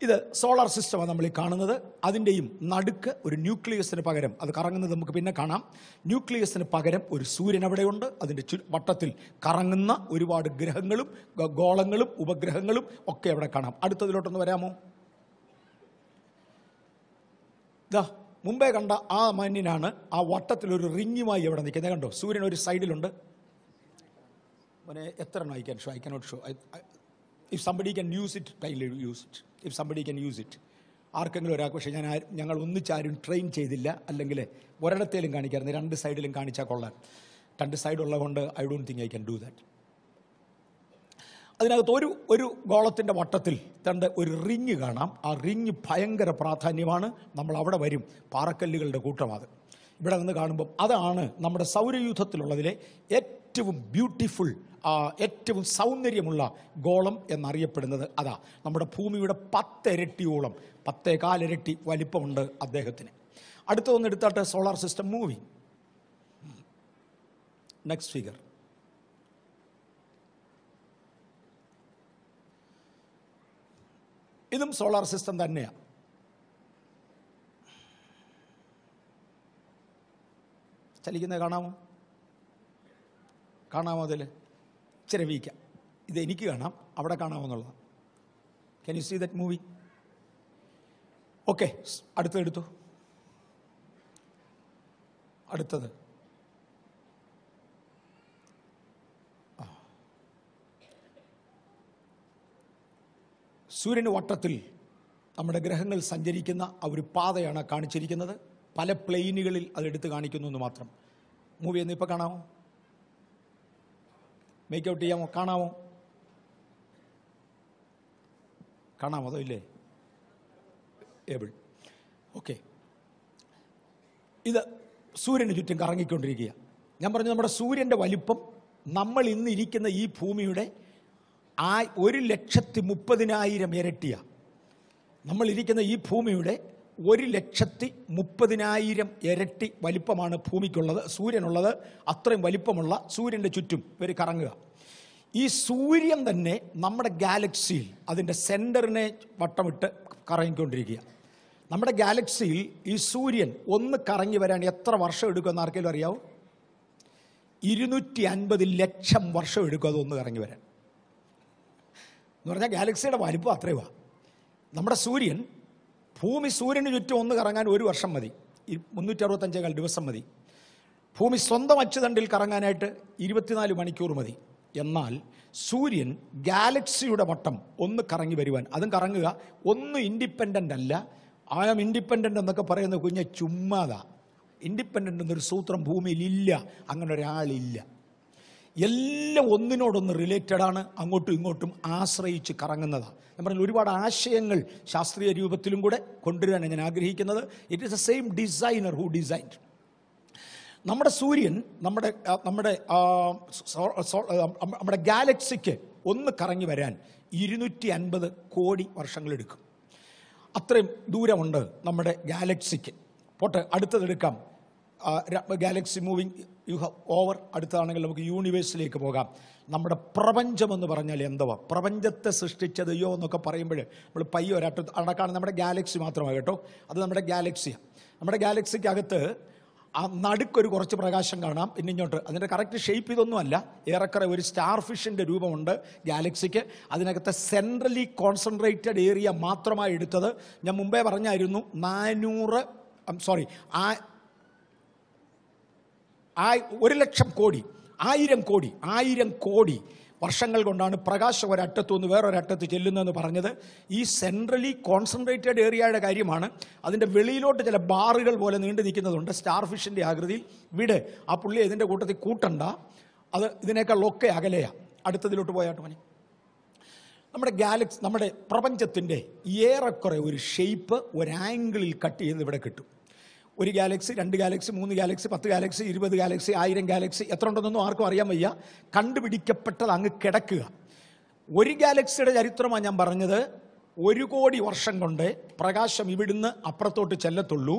ഇത് സോളാർ സിസ്റ്റമാണ് നമ്മൾ ഈ കാണുന്നത്. അതിൻ്റെയും നടുക്ക് ഒരു ന്യൂക്ലിയസിന് പകരം, അത് കറങ്ങുന്നത് നമുക്ക് പിന്നെ കാണാം, ന്യൂക്ലിയസിന് പകരം ഒരു സൂര്യൻ അവിടെയുണ്ട്. അതിൻ്റെ വട്ടത്തിൽ കറങ്ങുന്ന ഒരുപാട് ഗ്രഹങ്ങളും ഗോളങ്ങളും ഉപഗ്രഹങ്ങളും ഒക്കെ അവിടെ കാണാം. അടുത്തതിലോട്ടൊന്ന് വരാമോ? മുമ്പേ കണ്ട ആ മഞ്ഞിനാണ് ആ വട്ടത്തിലൊരു റിങ്ങുമായി അവിടെ നിൽക്കുന്നത്. കണ്ടോ? സൂര്യൻ ഒരു സൈഡിലുണ്ട്. എത്ര I can show, I cannot show. If somebody can use it, I will use it. If somebody can use it. ആർക്കെങ്കിലും ഒരാൾക്ക്. പക്ഷേ ഞങ്ങൾ ഒന്നിച്ചാരും ട്രെയിൻ ചെയ്തില്ല. അല്ലെങ്കിൽ ഒരിടത്തേലും കാണിക്കാറുണ്ട്. 2 സൈഡിലും കാണിച്ചാൽ കൊള്ളാൻ. 2 സൈഡുള്ളത് കൊണ്ട് I don't think I can do that. അതിനകത്ത് ഒരു ഗോളത്തിൻ്റെ വട്ടത്തിൽ തൻ്റെ ഒരു റിങ് കാണാം. ആ റിങ് ഭയങ്കര പ്രാധാന്യമാണ്. നമ്മൾ അവിടെ വരും. പാറക്കല്ലുകളുടെ കൂട്ടം അത് ഇവിടെ നിന്ന് കാണുമ്പം അതാണ് നമ്മുടെ സൗരയൂഥത്തിലുള്ളതിലെ ഏറ്റവും ബ്യൂട്ടിഫുൾ, ഏറ്റവും സൗന്ദര്യമുള്ള ഗോളം എന്നറിയപ്പെടുന്നത് അതാ. നമ്മുടെ ഭൂമിയുടെ 10 ഇരട്ടിയോളം, 10.25 ഇരട്ടി വലിപ്പമുണ്ട് അദ്ദേഹത്തിന്. അടുത്തൊന്ന് എടുത്താട്ടെ, solar system moving. Next figure. ഇതും സോളാർ സിസ്റ്റം തന്നെയാണ്. ചലിക്കുന്നത് കാണാമോ? അതിൽ ഇച്ചിരി വീക്കാം. ഇത് എനിക്ക് കാണാം, അവിടെ കാണാമോ എന്നുള്ളതാണ്. Can you see that movie? Okay, അടുത്തത്. സൂര്യന് വട്ടത്തിൽ നമ്മുടെ ഗ്രഹങ്ങൾ സഞ്ചരിക്കുന്ന ആ ഒരു പാതയാണ് കാണിച്ചിരിക്കുന്നത്. പല പ്ലെയിനുകളിൽ അതെടുത്ത് കാണിക്കുന്നു എന്ന് മാത്രം. മൂവി എന്ന് ഇപ്പോൾ കാണാമോ? മേക്ക് ഔട്ട് ചെയ്യാമോ? കാണാമോ അതോ ഇല്ലേ? ഏബിൾ. ഓക്കെ, ഇത് സൂര്യന് ചുറ്റും കറങ്ങിക്കൊണ്ടിരിക്കുക. ഞാൻ പറഞ്ഞു, നമ്മുടെ സൂര്യൻ്റെ വലിപ്പം നമ്മൾ ഇന്ന് ഇരിക്കുന്ന ഈ ഭൂമിയുടെ 1,30,000 ഇരട്ടിയാണ്. നമ്മളിരിക്കുന്ന ഈ ഭൂമിയുടെ 1,30,000 ഇരട്ടി വലിപ്പമാണ് ഭൂമിക്കുള്ളത്, സൂര്യനുള്ളത്. അത്രയും വലിപ്പമുള്ള സൂര്യൻ്റെ ചുറ്റും ഇവർ കറങ്ങുക. ഈ സൂര്യൻ തന്നെ നമ്മുടെ ഗാലക്സിയിൽ അതിൻ്റെ സെൻറ്ററിനെ വട്ടമിട്ട് കറങ്ങിക്കൊണ്ടിരിക്കുക. നമ്മുടെ ഗാലക്സിയിൽ ഈ സൂര്യൻ ഒന്ന് കറങ്ങി വരാൻ എത്ര വർഷം എടുക്കുമെന്ന് ആർക്കെങ്കിലും അറിയാവോ? 250 ലക്ഷം വർഷം എടുക്കും അതൊന്ന് കറങ്ങി വരാൻ. എന്ന് പറഞ്ഞാൽ ഗാലക്സിയുടെ വലിപ്പം അത്രയുമാണ്. നമ്മുടെ ഭൂമി സൂര്യന് ചുറ്റും ഒന്ന് കറങ്ങാൻ 1 വർഷം മതി, 365 ദിവസം മതി. ഭൂമി സ്വന്തം അച്ചുതണ്ടിൽ കറങ്ങാനായിട്ട് 24 മണിക്കൂർ മതി. എന്നാൽ സൂര്യൻ ഗാലക്സിയുടെ വട്ടം ഒന്ന് കറങ്ങി വരുവാൻ, അതും കറങ്ങുക, ഒന്ന് ഇൻഡിപെൻഡൻ്റ് അല്ല. ഐ ആം ഇൻഡിപെൻഡൻ്റ് എന്നൊക്കെ പറയുന്ന കുഞ്ഞ് ചുമ്മാതാ. ഇൻഡിപെൻഡൻ്റ് എന്നൊരു സൂത്രം ഭൂമിയിലില്ല, അങ്ങനെ ഒരാളില്ല. എല്ലാം ഒന്നിനോടൊന്ന് റിലേറ്റഡാണ്, അങ്ങോട്ടും ഇങ്ങോട്ടും ആശ്രയിച്ച് കറങ്ങുന്നതാണ്. ഞാൻ പറഞ്ഞ ഒരുപാട് ആശയങ്ങൾ ശാസ്ത്രീയ രൂപത്തിലും കൂടെ കൊണ്ടുവരാനാണ് ഞാൻ ആഗ്രഹിക്കുന്നത്. It is A same designer who designed. നമ്മുടെ സൂര്യൻ നമ്മുടെ ഗാലക്സിക്ക് ഒന്ന് കറങ്ങി വരാൻ 250 കോടി വർഷങ്ങളെടുക്കും. അത്രയും ദൂരമുണ്ട് നമ്മുടെ ഗാലക്സിക്ക്. പോട്ടെ, അടുത്തതെടുക്കാം. Galaxy moving you have over. അടുത്തതാണെങ്കിൽ നമുക്ക് യൂണിവേഴ്സിലേക്ക് പോകാം. നമ്മുടെ പ്രപഞ്ചമെന്ന് പറഞ്ഞാൽ എന്തുവാ? പ്രപഞ്ചത്തെ സൃഷ്ടിച്ചത് യോ എന്നൊക്കെ പറയുമ്പോൾ നമ്മൾ പയ്യോ അടക്കാണ് നമ്മുടെ ഗാലക്സി മാത്രമാണ് കേട്ടോ. അത് നമ്മുടെ ഗാലക്സിയാണ്. നമ്മുടെ ഗാലക്സിക്കകത്ത് ആ നടുക്കൊരു കുറച്ച് പ്രകാശം കാണാം. പിന്നെ ഇങ്ങോട്ട് അതിൻ്റെ കറക്റ്റ് ഷേപ്പ് ഇതൊന്നുമല്ല, ഏറെക്കുറെ ഒരു സ്റ്റാർ ഫിഷിൻ്റെ രൂപമുണ്ട് ഗാലക്സിക്ക്. അതിനകത്ത് സെൻട്രലി കോൺസെൻട്രേറ്റഡ് ഏരിയ മാത്രമായി എടുത്തത് ഞാൻ മുമ്പേ പറഞ്ഞായിരുന്നു. 1,00,000 കോടി വർഷങ്ങൾ കൊണ്ടാണ് പ്രകാശം ഒരറ്റത്തു നിന്ന് വേറൊരറ്റത്ത് ചെല്ലുന്നതെന്ന് പറഞ്ഞത്. ഈ സെൻട്രലി കോൺസെൻട്രേറ്റഡ് ഏരിയയുടെ കാര്യമാണ്. അതിൻ്റെ വെളിയിലോട്ട് ചില ബാറുകൾ പോലെ നീണ്ടു നിൽക്കുന്നതുണ്ട് സ്റ്റാർ ഫിഷിൻ്റെ ആകൃതിയിൽ. വിട്, ആ പുള്ളി ഇതിൻ്റെ കൂട്ടത്തിൽ കൂട്ടണ്ട, അത് ഇതിനേക്കാളൊക്കെ അകലെയാണ്. അടുത്തതിലോട്ട് പോയാട്ട് മതി. നമ്മുടെ പ്രപഞ്ചത്തിൻ്റെ ഏറെക്കുറെ ഒരു ഷേപ്പ് ഒരു ആംഗിളിൽ കട്ട് ചെയ്ത് ഇവിടെ കിട്ടും. 1 Galaxy, 2 Galaxy, 3 Galaxy, 10 Galaxy, 20 Galaxy, 1000 Galaxy, എത്ര ഉണ്ടെന്നൊന്നും ആർക്കും അറിയാൻ വയ്യ. കണ്ടുപിടിക്കപ്പെട്ടത് അങ്ങ് കിടക്കുക. 1 ഗാലക്സിയുടെ ചരിത്രമാണ് ഞാൻ പറഞ്ഞത്. 1 കോടി വർഷം കൊണ്ട് പ്രകാശം ഇവിടുന്ന് അപ്പുറത്തോട്ട് ചെല്ലത്തുള്ളൂ.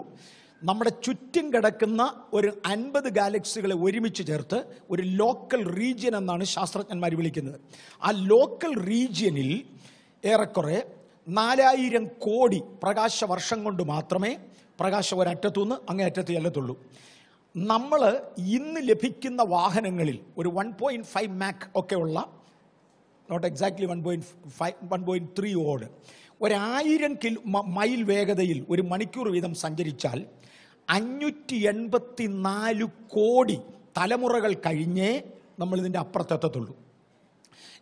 നമ്മുടെ ചുറ്റും കിടക്കുന്ന ഒരു 50 ഗാലക്സികളെ ഒരുമിച്ച് ചേർത്ത് ഒരു ലോക്കൽ റീജിയൻ എന്നാണ് ശാസ്ത്രജ്ഞന്മാർ വിളിക്കുന്നത്. ആ ലോക്കൽ റീജിയനിൽ ഏറെക്കുറെ 4000 കോടി പ്രകാശ വർഷം കൊണ്ട് മാത്രമേ പ്രകാശം ഒരറ്റത്തുനിന്ന് അങ്ങേയറ്റത്ത് ചെല്ലത്തുള്ളൂ. നമ്മൾ ഇന്ന് ലഭിക്കുന്ന വാഹനങ്ങളിൽ ഒരു 1.5 മാക്ക് ഒക്കെ ഉള്ള, നോട്ട് എക്സാക്ട്ലി 1.3 ഓട്, 1000 മൈൽ വേഗതയിൽ 1 മണിക്കൂർ വീതം സഞ്ചരിച്ചാൽ 584 കോടി തലമുറകൾ കഴിഞ്ഞേ നമ്മളിതിൻ്റെ അപ്പുറത്തെത്തത്തുള്ളൂ.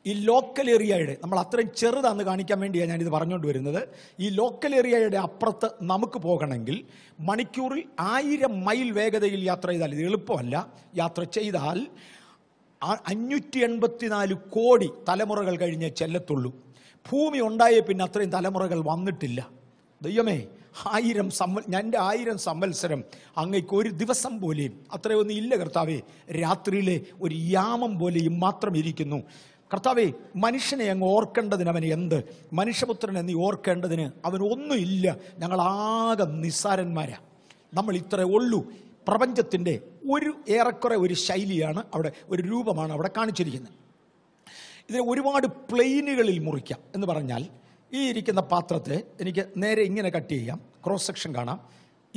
ഈ ലോക്കൽ ഏരിയയുടെ, നമ്മൾ അത്രയും ചെറുതാന്ന് കാണിക്കാൻ വേണ്ടിയാണ് ഞാനിത് പറഞ്ഞുകൊണ്ട് വരുന്നത്. ഈ ലോക്കൽ ഏരിയയുടെ അപ്പുറത്ത് നമുക്ക് പോകണമെങ്കിൽ മണിക്കൂറിൽ 1000 മൈൽ വേഗതയിൽ യാത്ര ചെയ്താൽ, ഇത് എളുപ്പമല്ല, യാത്ര ചെയ്താൽ 584 കോടി തലമുറകൾ കഴിഞ്ഞേ ചെല്ലത്തുള്ളൂ. ഭൂമി ഉണ്ടായേ പിന്നെ അത്രയും തലമുറകൾ വന്നിട്ടില്ല. ദൈവമേ, എൻ്റെ 1000 സംവത്സരം അങ്ങേക്ക് ഒരു ദിവസം പോലെയും അത്രയൊന്നും ഇല്ല കർത്താവേ. രാത്രിയിലെ ഒരു യാമം പോലെയും മാത്രം ഇരിക്കുന്നു കർത്താവേ. മനുഷ്യനെ അങ്ങ് ഓർക്കേണ്ടതിന് അവന് എന്ത്? മനുഷ്യപുത്രനെ നീ ഓർക്കേണ്ടതിന് അവനൊന്നുമില്ല. ഞങ്ങളാകെ നിസ്സാരന്മാരാ. നമ്മൾ ഇത്രേ ഉള്ളൂ. പ്രപഞ്ചത്തിൻ്റെ ഏറെക്കുറെ ഒരു ശൈലിയാണ് അവിടെ, ഒരു രൂപമാണ് അവിടെ കാണിച്ചിരിക്കുന്നത്. ഇതിനെ ഒരുപാട് പ്ലെയിനുകളിൽ മുറിക്കാം എന്ന് പറഞ്ഞാൽ, ഈ ഇരിക്കുന്ന പാത്രത്തെ എനിക്ക് നേരെ ഇങ്ങനെ കട്ട് ചെയ്യാം, ക്രോസ് സെക്ഷൻ കാണാം,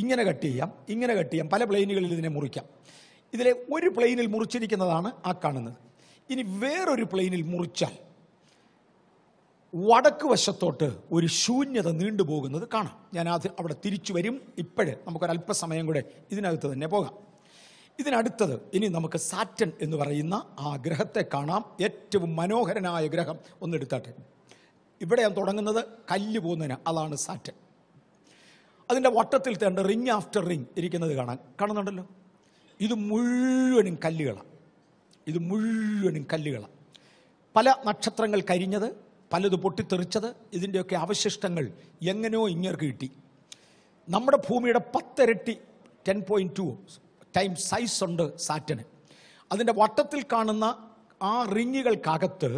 ഇങ്ങനെ കട്ട് ചെയ്യാം, ഇങ്ങനെ കട്ട് ചെയ്യാം, പല പ്ലെയിനുകളിൽ ഇതിനെ മുറിക്കാം. ഇതിലെ ഒരു പ്ലെയിനിൽ മുറിച്ചിരിക്കുന്നതാണ് ആ കാണുന്നത്. ഇനി വേറൊരു പ്ലെയിനിൽ മുറിച്ചാൽ വടക്ക് വശത്തോട്ട് ഒരു ശൂന്യത നീണ്ടുപോകുന്നത് കാണാം. ഞാൻ അവിടെ തിരിച്ചു വരും. ഇപ്പോഴേ നമുക്കൊരല്പസമയം കൂടെ ഇതിനകത്ത് തന്നെ പോകാം. ഇതിനടുത്തത് ഇനി നമുക്ക് സാറ്റൻ എന്ന് പറയുന്ന ആ ഗ്രഹത്തെ കാണാം. ഏറ്റവും മനോഹരനായ ഗ്രഹം ഒന്നെടുത്താട്ടെ. ഇവിടെ ഞാൻ തുടങ്ങുന്നത് കല്ല് പോകുന്നതിന്, അതാണ് സാറ്റൻ. അതിൻ്റെ വട്ടത്തിൽ തേണ്ട റിങ് ആഫ്റ്റർ റിങ് ഇരിക്കുന്നത് കാണുന്നുണ്ടല്ലോ. ഇത് മുഴുവനും കല്ലുകളാണ്. ഇത് മുഴുവനും കല്ലുകളാണ്. പല നക്ഷത്രങ്ങൾ കരിഞ്ഞത്, പലത് പൊട്ടിത്തെറിച്ചത്, ഇതിൻ്റെയൊക്കെ അവശിഷ്ടങ്ങൾ എങ്ങനെയോ ഇങ്ങേർക്ക് കിട്ടി. നമ്മുടെ ഭൂമിയുടെ 10 ഇരട്ടി 10.2 ടൈം സൈസ് ഉണ്ട് സാറ്റന്. അതിൻ്റെ വട്ടത്തിൽ കാണുന്ന ആ റിങ്ങുകൾക്കകത്ത്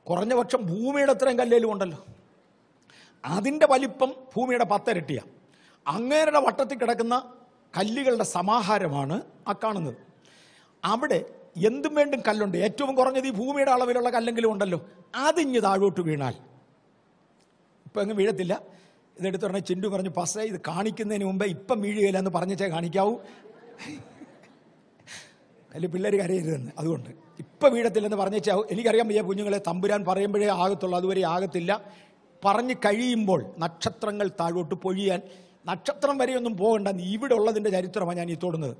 കുറഞ്ഞ പക്ഷം ഭൂമിയുടെ അത്രയും കല്ലേലും ഉണ്ടല്ലോ. അതിൻ്റെ വലിപ്പം ഭൂമിയുടെ 10 ഇരട്ടിയാണ്. അങ്ങേരുടെ വട്ടത്തിൽ കിടക്കുന്ന കല്ലുകളുടെ സമാഹാരമാണ് ആ കാണുന്നത്. അവിടെ എന്തും വേണ്ടും കല്ലുണ്ട്. ഏറ്റവും കുറഞ്ഞത് ഈ ഭൂമിയുടെ അളവിലുള്ള കല്ലെങ്കിലും ഉണ്ടല്ലോ. അതിഞ്ഞ് താഴോട്ട് വീണാൽ ഇപ്പം അങ്ങ് വീഴത്തില്ല. ഇതെടുത്ത് പറഞ്ഞാൽ ചിണ്ടു പറഞ്ഞു, പസേ ഇത് കാണിക്കുന്നതിന് മുമ്പേ ഇപ്പം വീഴുകയില്ല എന്ന് പറഞ്ഞേ കാണിക്കാവൂ. അതിൽ പിള്ളേർ കരയരുതെന്ന്. അതുകൊണ്ട് ഇപ്പം വീഴത്തില്ലെന്ന് പറഞ്ഞേച്ചാവും. എനിക്കറിയാം വയ്യ കുഞ്ഞുങ്ങളെ, തമ്പുരാൻ പറയുമ്പോഴേ ആകത്തുള്ളൂ, അതുവരെ ആകത്തില്ല. പറഞ്ഞ് കഴിയുമ്പോൾ നക്ഷത്രങ്ങൾ താഴോട്ട് പൊഴിയാൻ, നക്ഷത്രം വരെയൊന്നും പോകണ്ട, ഇവിടെ ഉള്ളതിൻ്റെ ചരിത്രമാണ് ഞാൻ ഈ തൊടുന്നത്.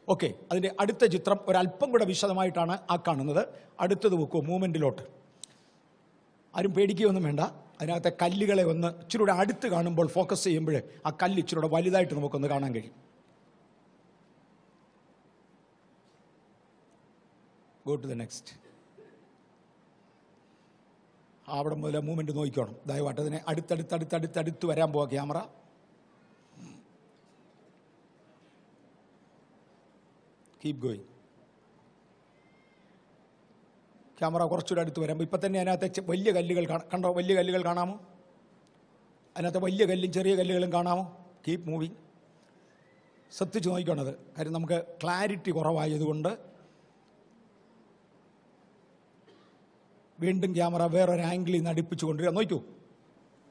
ഓക്കെ, അതിൻ്റെ അടുത്ത ചിത്രം ഒരല്പം കൂടെ വിശദമായിട്ടാണ് ആ കാണുന്നത്. അടുത്തത് വെക്കുമോ മൂവ്മെൻറ്റിലോട്ട്. ആരും പേടിക്കുകയൊന്നും വേണ്ട. അതിനകത്തെ കല്ലുകളെ ഒന്ന് ഇച്ചിരി കൂടെ അടുത്ത് കാണുമ്പോൾ, ഫോക്കസ് ചെയ്യുമ്പോൾ ആ കല്ല് ഇച്ചിരി കൂടെ വലുതായിട്ട് നമുക്കൊന്ന് കാണാൻ കഴിയും. Go to the next. അവിടെ മുതൽ മൂവ്മെൻറ്റ് നോക്കിക്കോണം ദയവായിട്ട്. അതിനെ അടുത്തടുത്ത് വരാൻ പോവാ ക്യാമറ. Keep going. ക്യാമറ കുറച്ചുകൂടെ അടുത്ത് വരുമ്പോൾ ഇപ്പം തന്നെ അതിനകത്തെ വലിയ കല്ലുകൾ കണ്ടോ? വലിയ കല്ലുകൾ കാണാമോ? അതിനകത്ത് വലിയ കല്ലും ചെറിയ കല്ലുകളും കാണാമോ? Keep moving. ശ്രദ്ധിച്ച് നോക്കിക്കോണത്. കാര്യം നമുക്ക് ക്ലാരിറ്റി കുറവായതുകൊണ്ട് വീണ്ടും ക്യാമറ വേറൊരു ആംഗിളിൽ നിന്ന് അടുപ്പിച്ച് കൊണ്ടുവരിക. നോക്കൂ,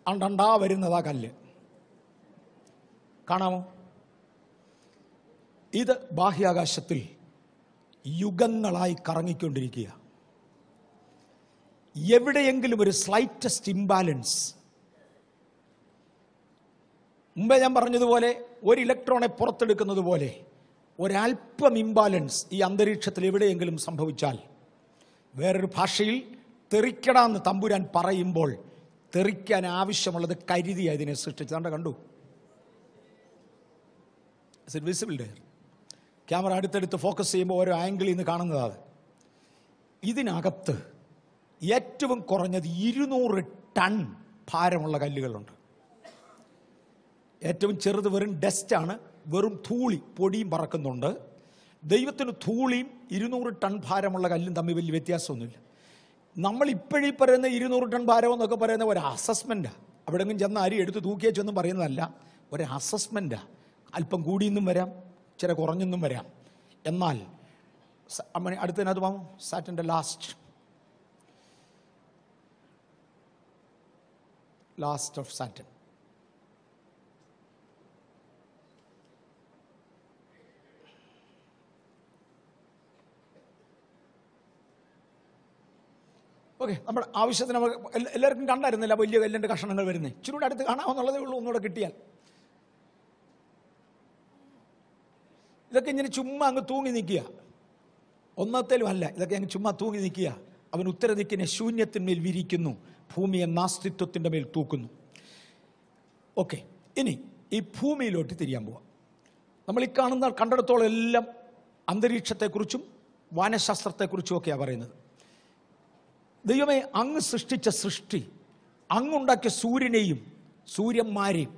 അണ്ടണ്ടാ വരുന്നതാ കല്ല്. കാണാമോ? ഇത് ബാഹ്യാകാശത്തിൽ യുഗങ്ങളായി കറങ്ങിക്കൊണ്ടിരിക്കുക. എവിടെയെങ്കിലും ഒരു സ്ലൈറ്റസ്റ്റ് ഇംബാലൻസ്, മുമ്പേ ഞാൻ പറഞ്ഞതുപോലെ ഒരു ഇലക്ട്രോണെ പുറത്തെടുക്കുന്നത് പോലെ ഒരല്പം ഇംബാലൻസ് ഈ അന്തരീക്ഷത്തിൽ എവിടെയെങ്കിലും സംഭവിച്ചാൽ, വേറൊരു ഭാഷയിൽ തെറിക്കടാന്ന് തമ്പുരാൻ പറയുമ്പോൾ തെറിക്കാൻ ആവശ്യമുള്ളത് കരുതി അതിനെ സൃഷ്ടിച്ചതാണ്ട്. കണ്ടു? Is it visible dare? Camera അടുത്തടുത്ത് ഫോക്കസ് ചെയ്യുമ്പോൾ ഓരോ ആംഗിളിൽ നിന്ന് കാണുന്നതാണ്. ഇതിനകത്ത് ഏറ്റവും കുറഞ്ഞത് 200 ടൺ ഭാരമുള്ള കല്ലുകളുണ്ട്. ഏറ്റവും ചെറുത് വെറും ഡസ്റ്റാണ്, വെറും ധൂളി, പൊടിയും പറക്കുന്നുണ്ട്. ദൈവത്തിന് ധൂളിയും 200 ടൺ ഭാരമുള്ള കല്ലും തമ്മിൽ വലിയ വ്യത്യാസമൊന്നുമില്ല. നമ്മൾ ഇപ്പോഴീ പറയുന്ന 200 ടൺ ഭാരം എന്നൊക്കെ പറയുന്ന ഒരു അസസ്മെൻറ്റാണ്. അവിടെങ്കിലും ചെന്ന് അരി എടുത്ത് തൂക്കിയേച്ചൊന്നും പറയുന്നതല്ല, ഒരു അസസ്മെൻറ്റാണ്. അല്പം കൂടിയെന്നും വരാം, ചില കുറഞ്ഞെന്നും വരാം. എന്നാൽ അടുത്തതിനകത്ത് പോകാം. സാറ്റൻ്റെ ലാസ്റ്റ് ഓഫ് സാറ്റൻ. ഓക്കെ, നമ്മുടെ ആവശ്യത്തിന് നമുക്ക് എല്ലാവർക്കും കണ്ടായിരുന്നില്ല വലിയ കല്ലിൻ്റെ കഷണങ്ങൾ വരുന്നത്. ഇച്ചിരി അടുത്ത് കാണാമെന്നുള്ളതേ ഉള്ളൂ, ഒന്നുകൂടെ കിട്ടിയാൽ. ഇതൊക്കെ ഇങ്ങനെ ചുമ്മാ അങ്ങ് തൂങ്ങി നിൽക്കുക, ഒന്നത്തേലും അല്ല. ഇതൊക്കെ അങ്ങ് ചുമ്മാ തൂങ്ങി നിൽക്കുക. അവൻ ഉത്തരദിക്കിനെ ശൂന്യത്തിന്മേൽ വിരിക്കുന്നു, ഭൂമിയെ നാസ്തിത്വത്തിൻ്റെ മേൽ തൂക്കുന്നു. ഓക്കെ, ഇനി ഈ ഭൂമിയിലോട്ട് തിരിയാൻ പോവാം. നമ്മൾ ഈ കണ്ടിടത്തോളം എല്ലാം അന്തരീക്ഷത്തെക്കുറിച്ചും വാനശാസ്ത്രത്തെക്കുറിച്ചുമൊക്കെയാണ് പറയുന്നത്. ദൈവമേ, അങ്ങ് സൃഷ്ടിച്ച സൃഷ്ടി, അങ്ങുണ്ടാക്കിയ സൂര്യനെയും സൂര്യന്മാരെയും,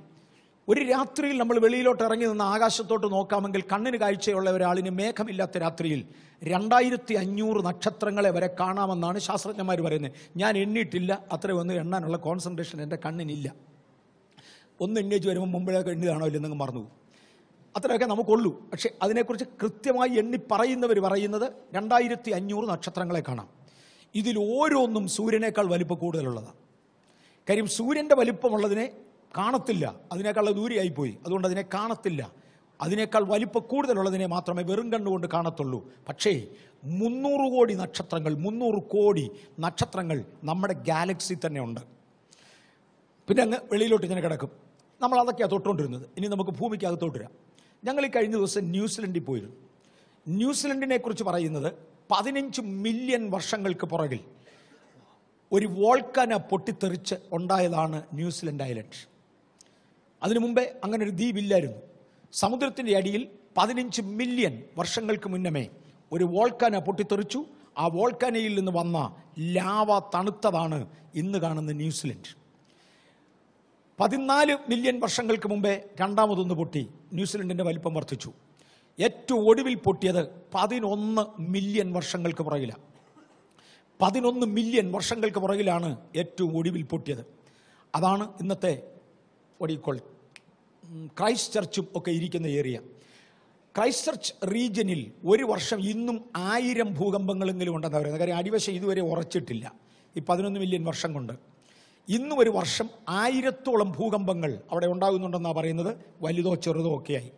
ഒരു രാത്രിയിൽ നമ്മൾ വെളിയിലോട്ട് ഇറങ്ങി നിന്ന് ആകാശത്തോട്ട് നോക്കാമെങ്കിൽ കണ്ണിന് കാഴ്ചയുള്ള ഒരാളിന് മേഘമില്ലാത്ത രാത്രിയിൽ 2500 നക്ഷത്രങ്ങളെ വരെ കാണാമെന്നാണ് ശാസ്ത്രജ്ഞന്മാർ പറയുന്നത്. ഞാൻ എണ്ണിയിട്ടില്ല, അത്രയൊന്നും എണ്ണാനുള്ള കോൺസെൻട്രേഷൻ എൻ്റെ കണ്ണിനില്ല. ഒന്ന് എണ്ണിച്ച് വരുമ്പോൾ മുമ്പിലേക്ക് എണ്ണിയതാണോ ഇല്ലെന്നങ്ങ് മറന്നു പോകും. അത്രയൊക്കെ നമുക്കുള്ളൂ. പക്ഷെ അതിനെക്കുറിച്ച് കൃത്യമായി എണ്ണി പറയുന്നവർ പറയുന്നത് 2500 നക്ഷത്രങ്ങളെ കാണാം. ഇതിൽ ഓരോന്നും സൂര്യനേക്കാൾ വലിപ്പം കൂടുതലുള്ളതാണ്. കാര്യം സൂര്യൻ്റെ വലിപ്പമുള്ളതിനെ കാണത്തില്ല, അതിനേക്കാൾ ദൂരെയായിപ്പോയി, അതുകൊണ്ട് അതിനെ കാണത്തില്ല. അതിനേക്കാൾ വലിപ്പം കൂടുതലുള്ളതിനെ മാത്രമേ വെറും കണ്ടുകൊണ്ട് കാണത്തുള്ളൂ. പക്ഷേ 300 കോടി നക്ഷത്രങ്ങൾ, 300 കോടി നക്ഷത്രങ്ങൾ നമ്മുടെ ഗാലക്സി തന്നെ ഉണ്ട്. പിന്നെ അങ്ങ് വെളിയിലോട്ട് ഇങ്ങനെ കിടക്കും. നമ്മൾ അതൊക്കെയാണ് തൊട്ടുകൊണ്ടിരുന്നത്. ഇനി നമുക്ക് ഭൂമിക്കകത്തോട്ട് വരാം. ഞങ്ങൾ ഈ കഴിഞ്ഞ ദിവസം ന്യൂസിലൻഡിൽ പോയിരുന്നു. ന്യൂസിലൻഡിനെ കുറിച്ച് പറയുന്നത് 15 മില്യൺ വർഷങ്ങൾക്ക് പുറകിൽ ഒരു വോൾക്കാന പൊട്ടിത്തെറിച്ച് ഉണ്ടായതാണ് ന്യൂസിലൻഡ് ഐലൻഡ്. അതിനു മുമ്പേ അങ്ങനെ ഒരു ദ്വീപില്ലായിരുന്നു. സമുദ്രത്തിൻ്റെ അടിയിൽ 15 മില്യൺ വർഷങ്ങൾക്ക് മുന്നമേ ഒരു വോൾക്കാന പൊട്ടിത്തെറിച്ചു. ആ വോൾക്കാനയിൽ നിന്ന് വന്ന ലാവ തണുത്തതാണ് ഇന്ന് കാണുന്ന ന്യൂസിലൻഡ്. 14 മില്യൺ വർഷങ്ങൾക്ക് മുമ്പേ രണ്ടാമതൊന്ന് പൊട്ടി. ന്യൂസിലൻഡിൻ്റെ വലിപ്പം വർദ്ധിച്ചു. ഏറ്റവും ഒടുവിൽ പൊട്ടിയത് 11 മില്യൺ വർഷങ്ങൾക്ക് പുറകിലാണ്. 11 മില്യൺ വർഷങ്ങൾക്ക് പുറകിലാണ് ഏറ്റവും ഒടുവിൽ പൊട്ടിയത്. അതാണ് ഇന്നത്തെ ക്രൈസ്റ്റ് ചർച്ചും ഒക്കെ ഇരിക്കുന്ന ഏരിയ. ക്രൈസ്റ്റ് ചർച്ച് റീജിയനിൽ ഒരു വർഷം ഇന്നും 1000 ഭൂകമ്പങ്ങളെങ്കിലും ഉണ്ടെന്ന് പറയുന്നത്. കാര്യം അടിവശം ഇതുവരെ ഉറച്ചിട്ടില്ല. ഈ 11 മില്യൺ വർഷം കൊണ്ട് ഇന്നും ഒരു വർഷം 1000-ഓളം ഭൂകമ്പങ്ങൾ അവിടെ ഉണ്ടാകുന്നുണ്ടെന്നാണ് പറയുന്നത്. വലുതോ ചെറുതോ ഒക്കെയായി.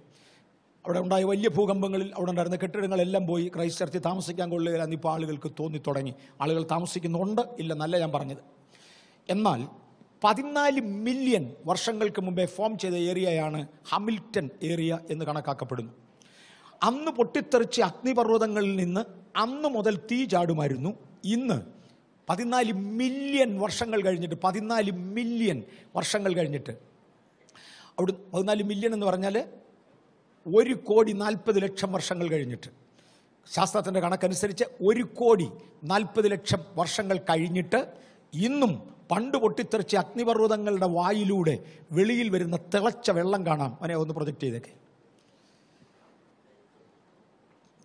അവിടെ ഉണ്ടായ വലിയ ഭൂകമ്പങ്ങളിൽ അവിടെ ഉണ്ടായിരുന്ന കെട്ടിടങ്ങളെല്ലാം പോയി. ക്രൈസ്റ്റ് ചർച്ചിൽ താമസിക്കാൻ കൊള്ളുകയില്ലെന്ന് ഇപ്പോൾ ആളുകൾക്ക് തോന്നിത്തുടങ്ങി. ആളുകൾ താമസിക്കുന്നുണ്ട്, ഇല്ലെന്നല്ല ഞാൻ പറഞ്ഞത്. എന്നാൽ 14 മില്യൺ വർഷങ്ങൾക്ക് മുമ്പേ ഫോം ചെയ്ത ഏരിയയാണ് ഹാമിൽട്ടൺ ഏരിയ എന്ന് കണക്കാക്കപ്പെടുന്നു. അന്ന് പൊട്ടിത്തെറിച്ച അഗ്നിപർവ്വതങ്ങളിൽ നിന്ന് അന്ന് മുതൽ തീ ചാടുമായിരുന്നു. ഇന്ന് 14 മില്യൺ വർഷങ്ങൾ കഴിഞ്ഞിട്ട് 14 മില്യൺ വർഷങ്ങൾ കഴിഞ്ഞിട്ട് അവിടെ 14 മില്യൺ എന്ന് പറഞ്ഞാൽ 1,40,00,000 വർഷങ്ങൾ കഴിഞ്ഞിട്ട്, ശാസ്ത്രത്തിൻ്റെ കണക്കനുസരിച്ച് 1,40,00,000 വർഷങ്ങൾ കഴിഞ്ഞിട്ട് ഇന്നും പണ്ട് പൊട്ടിത്തെറിച്ച അഗ്നിപർവ്വതങ്ങളുടെ വായിലൂടെ വെളിയിൽ വരുന്ന തിളച്ച വെള്ളം കാണാം. അവനെ ഒന്ന് പ്രൊജക്റ്റ് ചെയ്തേക്കെ.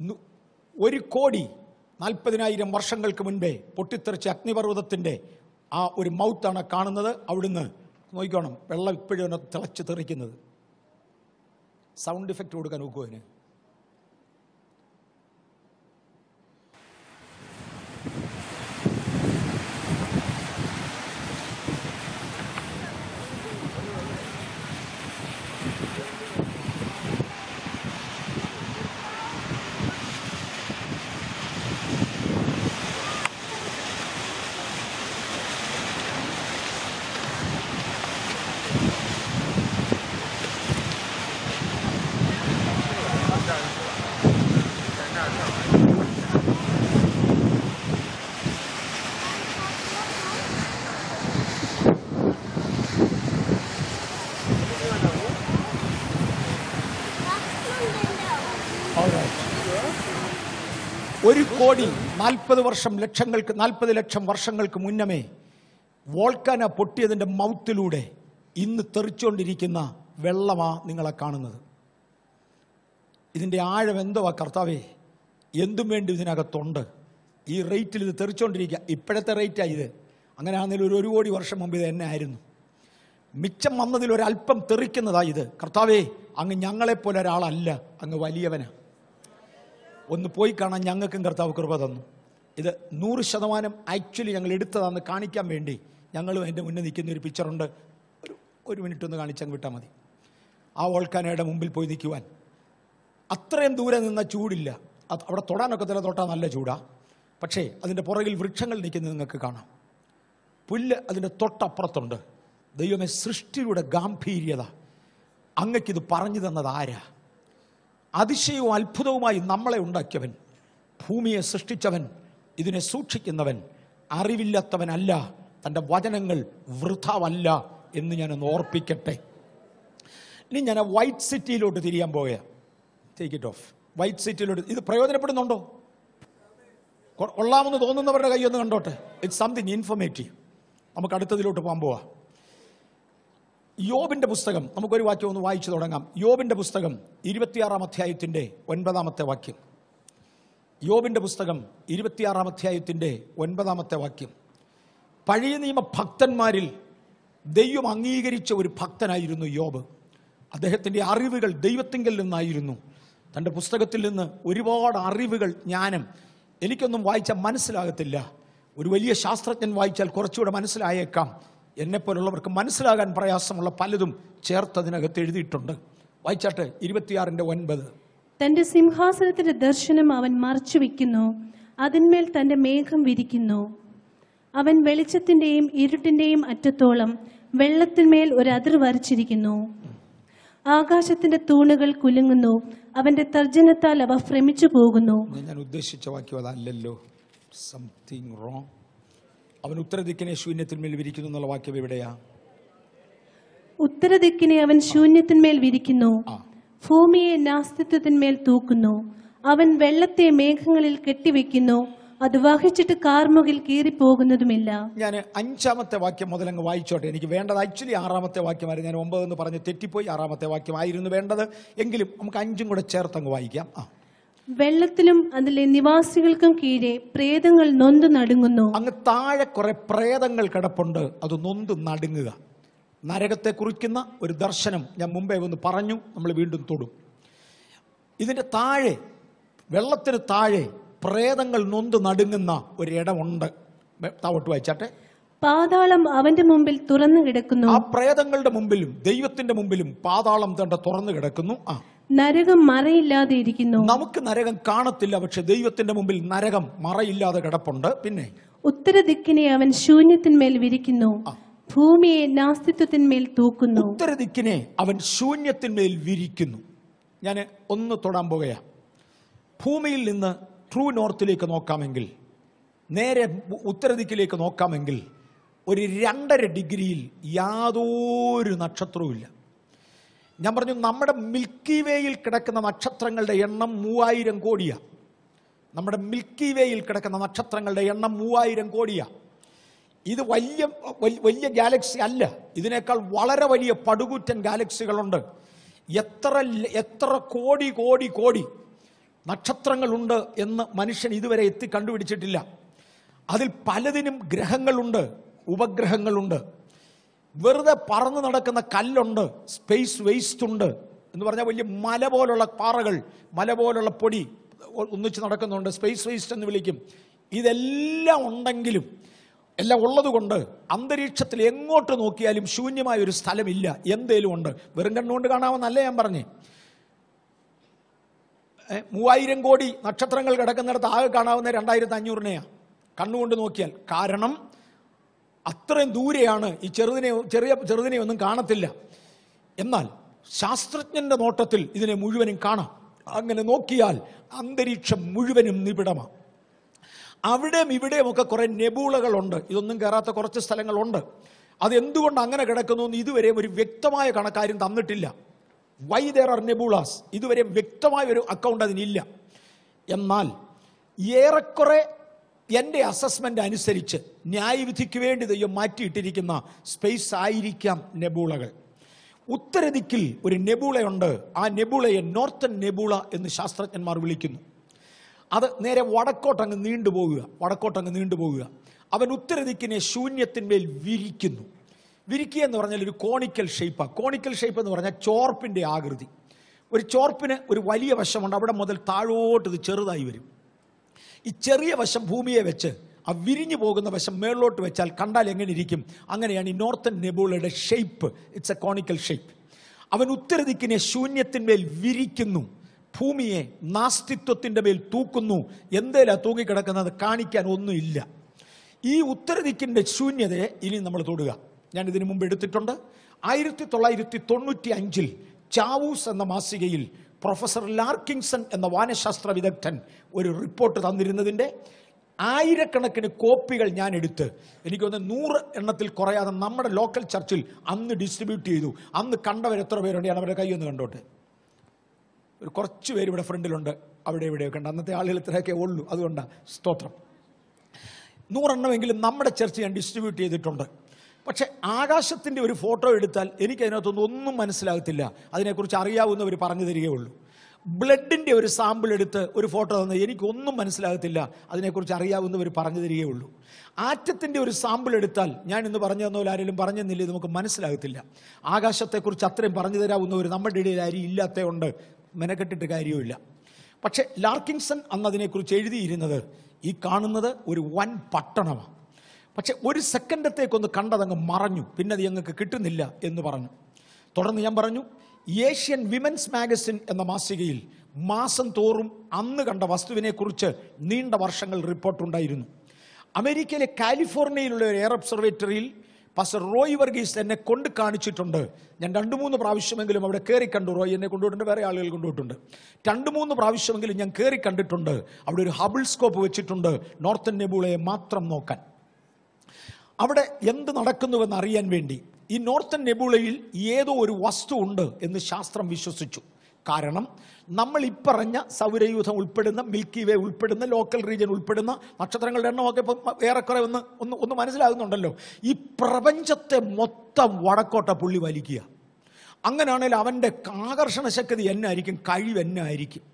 1,40,000 വർഷങ്ങൾക്ക് മുൻപേ പൊട്ടിത്തെറിച്ച അഗ്നിപർവ്വതത്തിൻ്റെ ആ ഒരു മൗത്താണ് കാണുന്നത്. അവിടുന്ന് നോക്കിക്കോണം, വെള്ളം ഇപ്പോഴും തിളച്ച് തെറിക്കുന്നത്. സൗണ്ട് ഇഫക്റ്റ് കൊടുക്കാൻ നോക്കുമോ അതിന്? ഒരു കോടി 40 ലക്ഷം വർഷങ്ങൾക്ക് മുന്നമേ വോൾക്കാന പൊട്ടിയതിൻ്റെ മൗത്തിലൂടെ ഇന്ന് തെറിച്ചുകൊണ്ടിരിക്കുന്ന വെള്ളമാ നിങ്ങളെ കാണുന്നത്. ഇതിൻ്റെ ആഴം എന്തോ കർത്താവേ, എന്തും വേണ്ടി ഇതിനകത്തുണ്ട്. ഈ റേറ്റിൽ ഇത് തെറിച്ചുകൊണ്ടിരിക്കുക. ഇപ്പോഴത്തെ റേറ്റാണ് ഇത്. അങ്ങനെ ആണെങ്കിലും 1 കോടി വർഷം മുമ്പ് ഇത് തന്നെ ആയിരുന്നു. മിച്ചം വന്നതിൽ ഒരല്പം തെറിക്കുന്നതാ ഇത്. കർത്താവേ, അങ്ങ് ഞങ്ങളെപ്പോലെ ഒരാളല്ല, അങ്ങ് വലിയവനാണ്. ഒന്ന് പോയി കാണാൻ ഞങ്ങൾക്കും കർത്താവ് കൃപ തന്നു. ഇത് 100% ആക്ച്വലി ഞങ്ങൾ എടുത്തതാന്ന് കാണിക്കാൻ വേണ്ടി ഞങ്ങളും എൻ്റെ മുന്നിൽ നിൽക്കുന്ന ഒരു പിക്ചറുണ്ട്. ഒരു മിനിറ്റ് ഒന്ന് കാണിച്ചങ്ങ് വിട്ടാൽ മതി. ആ വോൾക്കാനയുടെ മുമ്പിൽ പോയി നിൽക്കുവാൻ അത്രയും ദൂരെ നിന്ന ചൂടില്ല. അവിടെ തൊടാനൊക്കെ തൊട്ടാൽ നല്ല ചൂടാണ്. പക്ഷേ അതിൻ്റെ പുറകിൽ വൃക്ഷങ്ങൾ നിൽക്കുന്നത് നിങ്ങൾക്ക് കാണാം. പുല്ല് അതിൻ്റെ തൊട്ടപ്പുറത്തുണ്ട്. ദൈവമേ, സൃഷ്ടിയുടെ ഗാംഭീര്യത അങ്ങക്കിത് പറഞ്ഞു തന്നത് ആരാ? അതിശയവും അത്ഭുതവുമായി നമ്മളെ ഉണ്ടാക്കിയവൻ, ഭൂമിയെ സൃഷ്ടിച്ചവൻ, ഇതിനെ സൂക്ഷിക്കുന്നവൻ അറിവില്ലാത്തവനല്ല. തൻ്റെ വചനങ്ങൾ വൃഥാവല്ല എന്ന് ഞാനൊന്ന് ഓർപ്പിക്കട്ടെ. ഇനി ഞാൻ വൈറ്റ് സിറ്റിയിലോട്ട് തിരിയാൻ പോവുക. Take it off. വൈറ്റ് സിറ്റിയിലോട്ട് ഇത് പ്രയോജനപ്പെടുന്നുണ്ടോ? കൊള്ളാമെന്ന് തോന്നുന്നവരുടെ കൈയൊന്ന് കണ്ടോട്ടെ. It's something informative. നമുക്ക് അടുത്തതിലോട്ട് പോകാൻ പോവാ. യോബിന്റെ പുസ്തകം നമുക്കൊരു വാക്യം ഒന്ന് വായിച്ചു തുടങ്ങാം. യോബിന്റെ പുസ്തകം 26 അധ്യായത്തിന്റെ 9 വാക്യം. യോബിന്റെ പുസ്തകം 26 അധ്യായത്തിന്റെ 9 വാക്യം. പഴയ നിയമ ഭക്തന്മാരിൽ ദൈവം അംഗീകരിച്ച ഒരു ഭക്തനായിരുന്നു യോബ്. അദ്ദേഹത്തിൻ്റെ അറിവുകൾ ദൈവത്തിങ്കൽ നിന്നായിരുന്നു. തൻ്റെ പുസ്തകത്തിൽ നിന്ന് ഒരുപാട് അറിവുകൾ, ജ്ഞാനം എനിക്കൊന്നും വായിച്ചാൽ മനസ്സിലാകത്തില്ല. ഒരു വലിയ ശാസ്ത്രജ്ഞൻ വായിച്ചാൽ കുറച്ചുകൂടെ മനസ്സിലായേക്കാം. എന്നെപ്പോലുള്ളവർക്ക് മനസ്സിലാകാൻ പ്രയാസമുള്ള പലതും ചേർത്തതിനകത്ത് എഴുതിയിട്ടുണ്ട്. വായിച്ചാട്ടെ 26:9. തന്റെ സിംഹാസനത്തിന്റെ ദർശനം അവൻ മറച്ചു വയ്ക്കുന്നു, അതിന്മേൽ തന്റെ മേഘം വിരിക്കുന്നു. അവൻ വെളിച്ചത്തിന്റെയും ഇരുട്ടിന്റെയും അറ്റത്തോളം വെള്ളത്തിന്മേൽ ഒരു അതിർ വരച്ചിരിക്കുന്നു. ആകാശത്തിന്റെ തൂണുകൾ കുലുങ്ങുന്നു, അവന്റെ തർജ്ജനത്താൽ അവ ഭ്രമിച്ചു പോകുന്നു. ഞാൻ ഉദ്ദേശിച്ച വാക്യം അതല്ലല്ലോ. Something wrong. അവൻ ഉത്തരദിക്കിനെ ശൂന്യത്തിന്മേൽ വിരിക്കുന്നു എന്നുള്ള വാക്യം എവിടെയാ? ഉത്തരദിക്കിനെ അവൻ ശൂന്യത്തിന്മേൽ വിരിക്കുന്നു, ഭൂമിയെ നാസ്തിത്വത്തിന്മേൽ തൂക്കുന്നു. അവൻ വെള്ളത്തെ മേഘങ്ങളിൽ കെട്ടിവെക്കുന്നു, അത് വഹിച്ചിട്ട് കാർമുകിൽ കീറിപ്പോകുന്നതുമില്ല. ഞാൻ 5 വാക്യം മുതലങ്ങ് വായിച്ചോട്ടെ. എനിക്ക് വേണ്ടത് ആക്ച്വലി 6 വാക്യമായിരുന്നു. ഞാൻ 9 എന്ന് പറഞ്ഞ് തെറ്റിപ്പോയി. 6 വാക്യമായിരുന്നു വേണ്ടത്. എങ്കിലും നമുക്ക് 5 കൂടെ ചേർത്തങ്ങ് വായിക്കാം. വെള്ളത്തിലും അതിലെ നിവാസികൾക്കും കീഴെ പ്രേതങ്ങൾ നൊന്തു നടുങ്ങുന്നു. അങ്ങ് താഴെ കുറെ പ്രേതങ്ങൾ കിടപ്പുണ്ട്, അത് നൊന്ത് നടുങ്ങുക. നരകത്തെ കുറിക്കുന്ന ഒരു ദർശനം ഞാൻ മുമ്പേ ഒന്ന് പറഞ്ഞു, നമ്മൾ വീണ്ടും തൊടും. ഇതിന്റെ താഴെ, വെള്ളത്തിന് താഴെ പ്രേതങ്ങൾ നൊന്ത് നടുങ്ങുന്ന ഒരിടമുണ്ട്. താവോട്ട് വായിച്ചാട്ടെ. പാതാളം അവന്റെ മുമ്പിൽ തുറന്നു കിടക്കുന്നു. ആ പ്രേതങ്ങളുടെ മുമ്പിലും ദൈവത്തിന്റെ മുമ്പിലും പാതാളം തന്റെ തുറന്നു കിടക്കുന്നു. നരകം മറയില്ലാതെ ഇരിക്കുന്നു. നമുക്ക് നരകം കാണത്തില്ല, പക്ഷെ ദൈവത്തിന്റെ മുമ്പിൽ നരകം മറയില്ലാതെ കിടപ്പുണ്ട്. പിന്നെ ഉത്തരദിക്കിനെ അവൻ ശൂന്യത്തിന്മേൽ വിരിക്കുന്നു, ഭൂമിയെ നാസ്തിത്വത്തിന്മേൽ തൂക്കുന്നു. ഉത്തരദിക്കിനെ അവൻ ശൂന്യത്തിന്മേൽ വിരിക്കുന്നു. ഞാൻ ഒന്ന് തൊടാൻ പോകുകയാ. ഭൂമിയിൽ നിന്ന് ട്രൂ നോർത്തിലേക്ക് നോക്കാമെങ്കിൽ, നേരെ ഉത്തരദിക്കിലേക്ക് നോക്കാമെങ്കിൽ, ഒരു 2.5 ഡിഗ്രിയിൽ യാതൊരു നക്ഷത്രവുമില്ല. ഞാൻ പറഞ്ഞു, നമ്മുടെ മിൽക്കി വേയിൽ കിടക്കുന്ന നക്ഷത്രങ്ങളുടെ എണ്ണം 3000 കോടിയാണ്. നമ്മുടെ മിൽക്കി വേയിൽ കിടക്കുന്ന നക്ഷത്രങ്ങളുടെ എണ്ണം 3000 കോടിയാണ്. ഇത് വലിയ ഗാലക്സി അല്ല. ഇതിനേക്കാൾ വളരെ വലിയ പടുകൂറ്റൻ ഗാലക്സികളുണ്ട്. എത്ര കോടി കോടി കോടി നക്ഷത്രങ്ങളുണ്ട് എന്ന് മനുഷ്യൻ ഇതുവരെ കണ്ടുപിടിച്ചിട്ടില്ല. അതിൽ പലതിനും ഗ്രഹങ്ങളുണ്ട്, ഉപഗ്രഹങ്ങളുണ്ട്. വെറുതെ പറന്ന് നടക്കുന്ന കല്ലുണ്ട്, സ്പേസ് വേസ്റ്റ് ഉണ്ട് എന്ന് പറഞ്ഞാൽ വലിയ മല പോലുള്ള പാറകൾ, മല പോലുള്ള പൊടി ഒന്നിച്ച് നടക്കുന്നുണ്ട്, സ്പേസ് വേസ്റ്റ് എന്ന് വിളിക്കും. ഇതെല്ലാം ഉണ്ടെങ്കിലും, എല്ലാം ഉള്ളതുകൊണ്ട് അന്തരീക്ഷത്തിൽ എങ്ങോട്ട് നോക്കിയാലും ശൂന്യമായ ഒരു സ്ഥലമില്ല. എന്തേലും ഉണ്ട്. വെറും കണ്ണുകൊണ്ട് കാണാമെന്നല്ല ഞാൻ പറഞ്ഞേ. 3000 കോടി നക്ഷത്രങ്ങൾ കിടക്കുന്നിടത്ത് ആകെ കാണാവുന്ന 2500-നെയാണ് കണ്ണുകൊണ്ട് നോക്കിയാൽ. കാരണം അത്രയും ദൂരെയാണ്. ഈ ചെറുതിനെ ഒന്നും കാണത്തില്ല. എന്നാൽ ശാസ്ത്രജ്ഞന്റെ നോട്ടത്തിൽ ഇതിനെ മുഴുവനും കാണാം. അങ്ങനെ നോക്കിയാൽ അന്തരീക്ഷം മുഴുവനും നിബിഡമാണ്. അവിടെയും ഇവിടെയും ഒക്കെ കുറെ നെബൂളകളുണ്ട്. ഇതൊന്നും കയറാത്ത കുറച്ച് സ്ഥലങ്ങളുണ്ട്. അതെന്തുകൊണ്ട് അങ്ങനെ കിടക്കുന്നു എന്ന് ഇതുവരെ ഒരു വ്യക്തമായ കണക്കാരും തന്നിട്ടില്ല. വൈ ദെയർ ആർ നെബൂളാസ്, ഇതുവരെ വ്യക്തമായ ഒരു അക്കൗണ്ട് അതിനില്ല. എന്നാൽ ഏറെക്കുറെ എൻ്റെ അസസ്മെന്റ് അനുസരിച്ച് ന്യായവിധിക്ക് വേണ്ടി ദൈവം മാറ്റിയിട്ടിരിക്കുന്ന സ്പേസ് ആയിരിക്കാം നെബൂളകൾ. ഉത്തരദിക്കിൽ ഒരു നെബൂളയുണ്ട്. ആ നെബൂളയെ നോർത്തേൺ നെബൂള എന്ന് ശാസ്ത്രജ്ഞന്മാർ വിളിക്കുന്നു. അത് നേരെ വടക്കോട്ടങ്ങ് നീണ്ടുപോകുക. അവൻ ഉത്തരദിക്കിനെ ശൂന്യത്തിന്മേൽ വിരിക്കുന്നു. വിരിക്കുക എന്ന് പറഞ്ഞാൽ ഒരു കോണിക്കൽ ഷേപ്പാണ്. കോണിക്കൽ ഷേപ്പ് എന്ന് പറഞ്ഞാൽ ചോർപ്പിൻ്റെ ആകൃതി. ഒരു ചോർപ്പിന് ഒരു വലിയ വശമുണ്ട്, അവിടെ മുതൽ താഴോട്ട് ഇത് ചെറുതായി വരും. ഈ ചെറിയ വശം ഭൂമിയെ വെച്ച് ആ വിരിഞ്ഞു പോകുന്ന വശം മേളിലോട്ട് വെച്ചാൽ കണ്ടാൽ എങ്ങനെ ഇരിക്കും, അങ്ങനെയാണ് ഈ നോർത്തേൺ നെബൂളയുടെ shape. It's a conical shape. അവൻ ഉത്തരദിക്കിനെ ശൂന്യത്തിന്മേൽ വിരിക്കുന്നു, ഭൂമിയെ നാസ്തിത്വത്തിൻ്റെ മേൽ തൂക്കുന്നു. എന്തേലാ തൂങ്ങിക്കിടക്കുന്നത്? കാണിക്കാൻ ഒന്നുമില്ല. ഈ ഉത്തരദിക്കിൻ്റെ ശൂന്യതയെ ഇനി നമ്മൾ തൊടുക. ഞാൻ ഇതിനു മുമ്പ് എടുത്തിട്ടുണ്ട്. 1995 ചാവൂസ് എന്ന മാസികയിൽ പ്രൊഫസർ ലാർക്കിൻസൺ എന്ന വാനശാസ്ത്ര വിദഗ്ധൻ ഒരു റിപ്പോർട്ട് തന്നിരുന്നതിൻ്റെ 1000കണക്കിന് കോപ്പികൾ ഞാൻ എടുത്ത്, എനിക്കൊന്ന് 100 എണ്ണത്തിൽ കുറയാതെ നമ്മുടെ ലോക്കൽ ചർച്ചിൽ അന്ന് ഡിസ്ട്രിബ്യൂട്ട് ചെയ്തു. അന്ന് കണ്ടവർ എത്ര പേരുണ്ട്? ഞാൻ അവരുടെ കൈ ഒന്ന് കണ്ടോട്ടെ. ഒരു കുറച്ച് പേര് ഇവിടെ ഫ്രണ്ടിലുണ്ട്, അവിടെ ഇവിടെയൊക്കെ ഉണ്ട്. അന്നത്തെ ആളുകൾ ഇത്രയൊക്കെ ഉള്ളൂ, അതുകൊണ്ടാണ്. സ്തോത്രം. 100 നമ്മുടെ ചർച്ച് ഞാൻ ഡിസ്ട്രിബ്യൂട്ട് ചെയ്തിട്ടുണ്ട്. പക്ഷെ ആകാശത്തിൻ്റെ ഒരു ഫോട്ടോ എടുത്താൽ എനിക്കതിനകത്തൊന്നും ഒന്നും മനസ്സിലാകത്തില്ല. അതിനെക്കുറിച്ച് അറിയാവുന്നവർ പറഞ്ഞു തരികയുള്ളൂ. ബ്ലഡിൻ്റെ ഒരു സാമ്പിൾ എടുത്ത് ഒരു ഫോട്ടോ തന്നാൽ എനിക്കൊന്നും മനസ്സിലാകത്തില്ല. അതിനെക്കുറിച്ച് അറിയാവുന്നവർ പറഞ്ഞു തരികയുള്ളൂ. ആറ്റത്തിൻ്റെ ഒരു സാമ്പിൾ എടുത്താൽ ഞാൻ ഇന്ന് പറഞ്ഞു തന്ന പോലെ ആരെങ്കിലും പറഞ്ഞു തന്നില്ലേ നമുക്ക് മനസ്സിലാകത്തില്ല. ആകാശത്തെക്കുറിച്ച് അത്രയും പറഞ്ഞു തരാവുന്നവർ നമ്മുടെ ഇടയിൽ ആരും ഇല്ലാത്തതുകൊണ്ട് മെനക്കെട്ടിട്ട് കാര്യവുമില്ല. പക്ഷെ ലാർക്കിൻസൺ അന്ന് അതിനെക്കുറിച്ച് എഴുതിയിരുന്നത് ഈ കാണുന്നത് ഒരു വൻ പട്ടണമാണ്. പക്ഷെ ഒരു സെക്കൻഡത്തേക്കൊന്ന് കണ്ടതങ്ങ് മറഞ്ഞു, പിന്നെ അത് ഞങ്ങൾക്ക് കിട്ടുന്നില്ല എന്ന് പറഞ്ഞു. തുടർന്ന് ഞാൻ പറഞ്ഞു, ഏഷ്യൻ വിമൻസ് മാഗസിൻ എന്ന മാസികയിൽ മാസം തോറും അന്ന് കണ്ട വസ്തുവിനെക്കുറിച്ച് നീണ്ട വർഷങ്ങൾ റിപ്പോർട്ടുണ്ടായിരുന്നു. അമേരിക്കയിലെ കാലിഫോർണിയയിലുള്ള ഒരു എയർ ഒബ്സർവേറ്ററിയിൽ പാസ്റ്റർ റോയ് വർഗീസ് എന്നെ കൊണ്ട് കാണിച്ചിട്ടുണ്ട്. ഞാൻ 2-3 പ്രാവശ്യമെങ്കിലും അവിടെ കയറി കണ്ടു. റോയ് എന്നെ കൊണ്ടുപോയിട്ടുണ്ട്, വേറെ ആളുകൾ കൊണ്ടുപോയിട്ടുണ്ട്. 2-3 പ്രാവശ്യമെങ്കിലും ഞാൻ കയറി കണ്ടിട്ടുണ്ട്. അവിടെ ഒരു ഹബിൾ സ്കോപ്പ് വെച്ചിട്ടുണ്ട് നോർത്തേൺ നെബുളയെ മാത്രം നോക്കാൻ. അവിടെ എന്ത് നടക്കുന്നുവെന്ന് അറിയാൻ വേണ്ടി ഈ നോർത്തേൺ നെബുളയിൽ ഏതോ ഒരു വസ്തു ഉണ്ട് എന്ന് ശാസ്ത്രം വിശ്വസിച്ചു. കാരണം നമ്മൾ ഇപ്പറഞ്ഞ സൗരയൂഥം ഉൾപ്പെടുന്ന, മിൽക്കി വേ ഉൾപ്പെടുന്ന, ലോക്കൽ റീജിയൻ ഉൾപ്പെടുന്ന നക്ഷത്രങ്ങളുടെ എണ്ണമൊക്കെ ഇപ്പം ഏറെക്കുറെ ഒന്ന് മനസ്സിലാകുന്നുണ്ടല്ലോ. ഈ പ്രപഞ്ചത്തെ മൊത്തം വടക്കോട്ട പുള്ളി വലിക്കുക. അങ്ങനെയാണെങ്കിൽ അവൻ്റെ ആകർഷണ ശക്തി എന്നായിരിക്കും, കഴിവ് എന്നായിരിക്കും.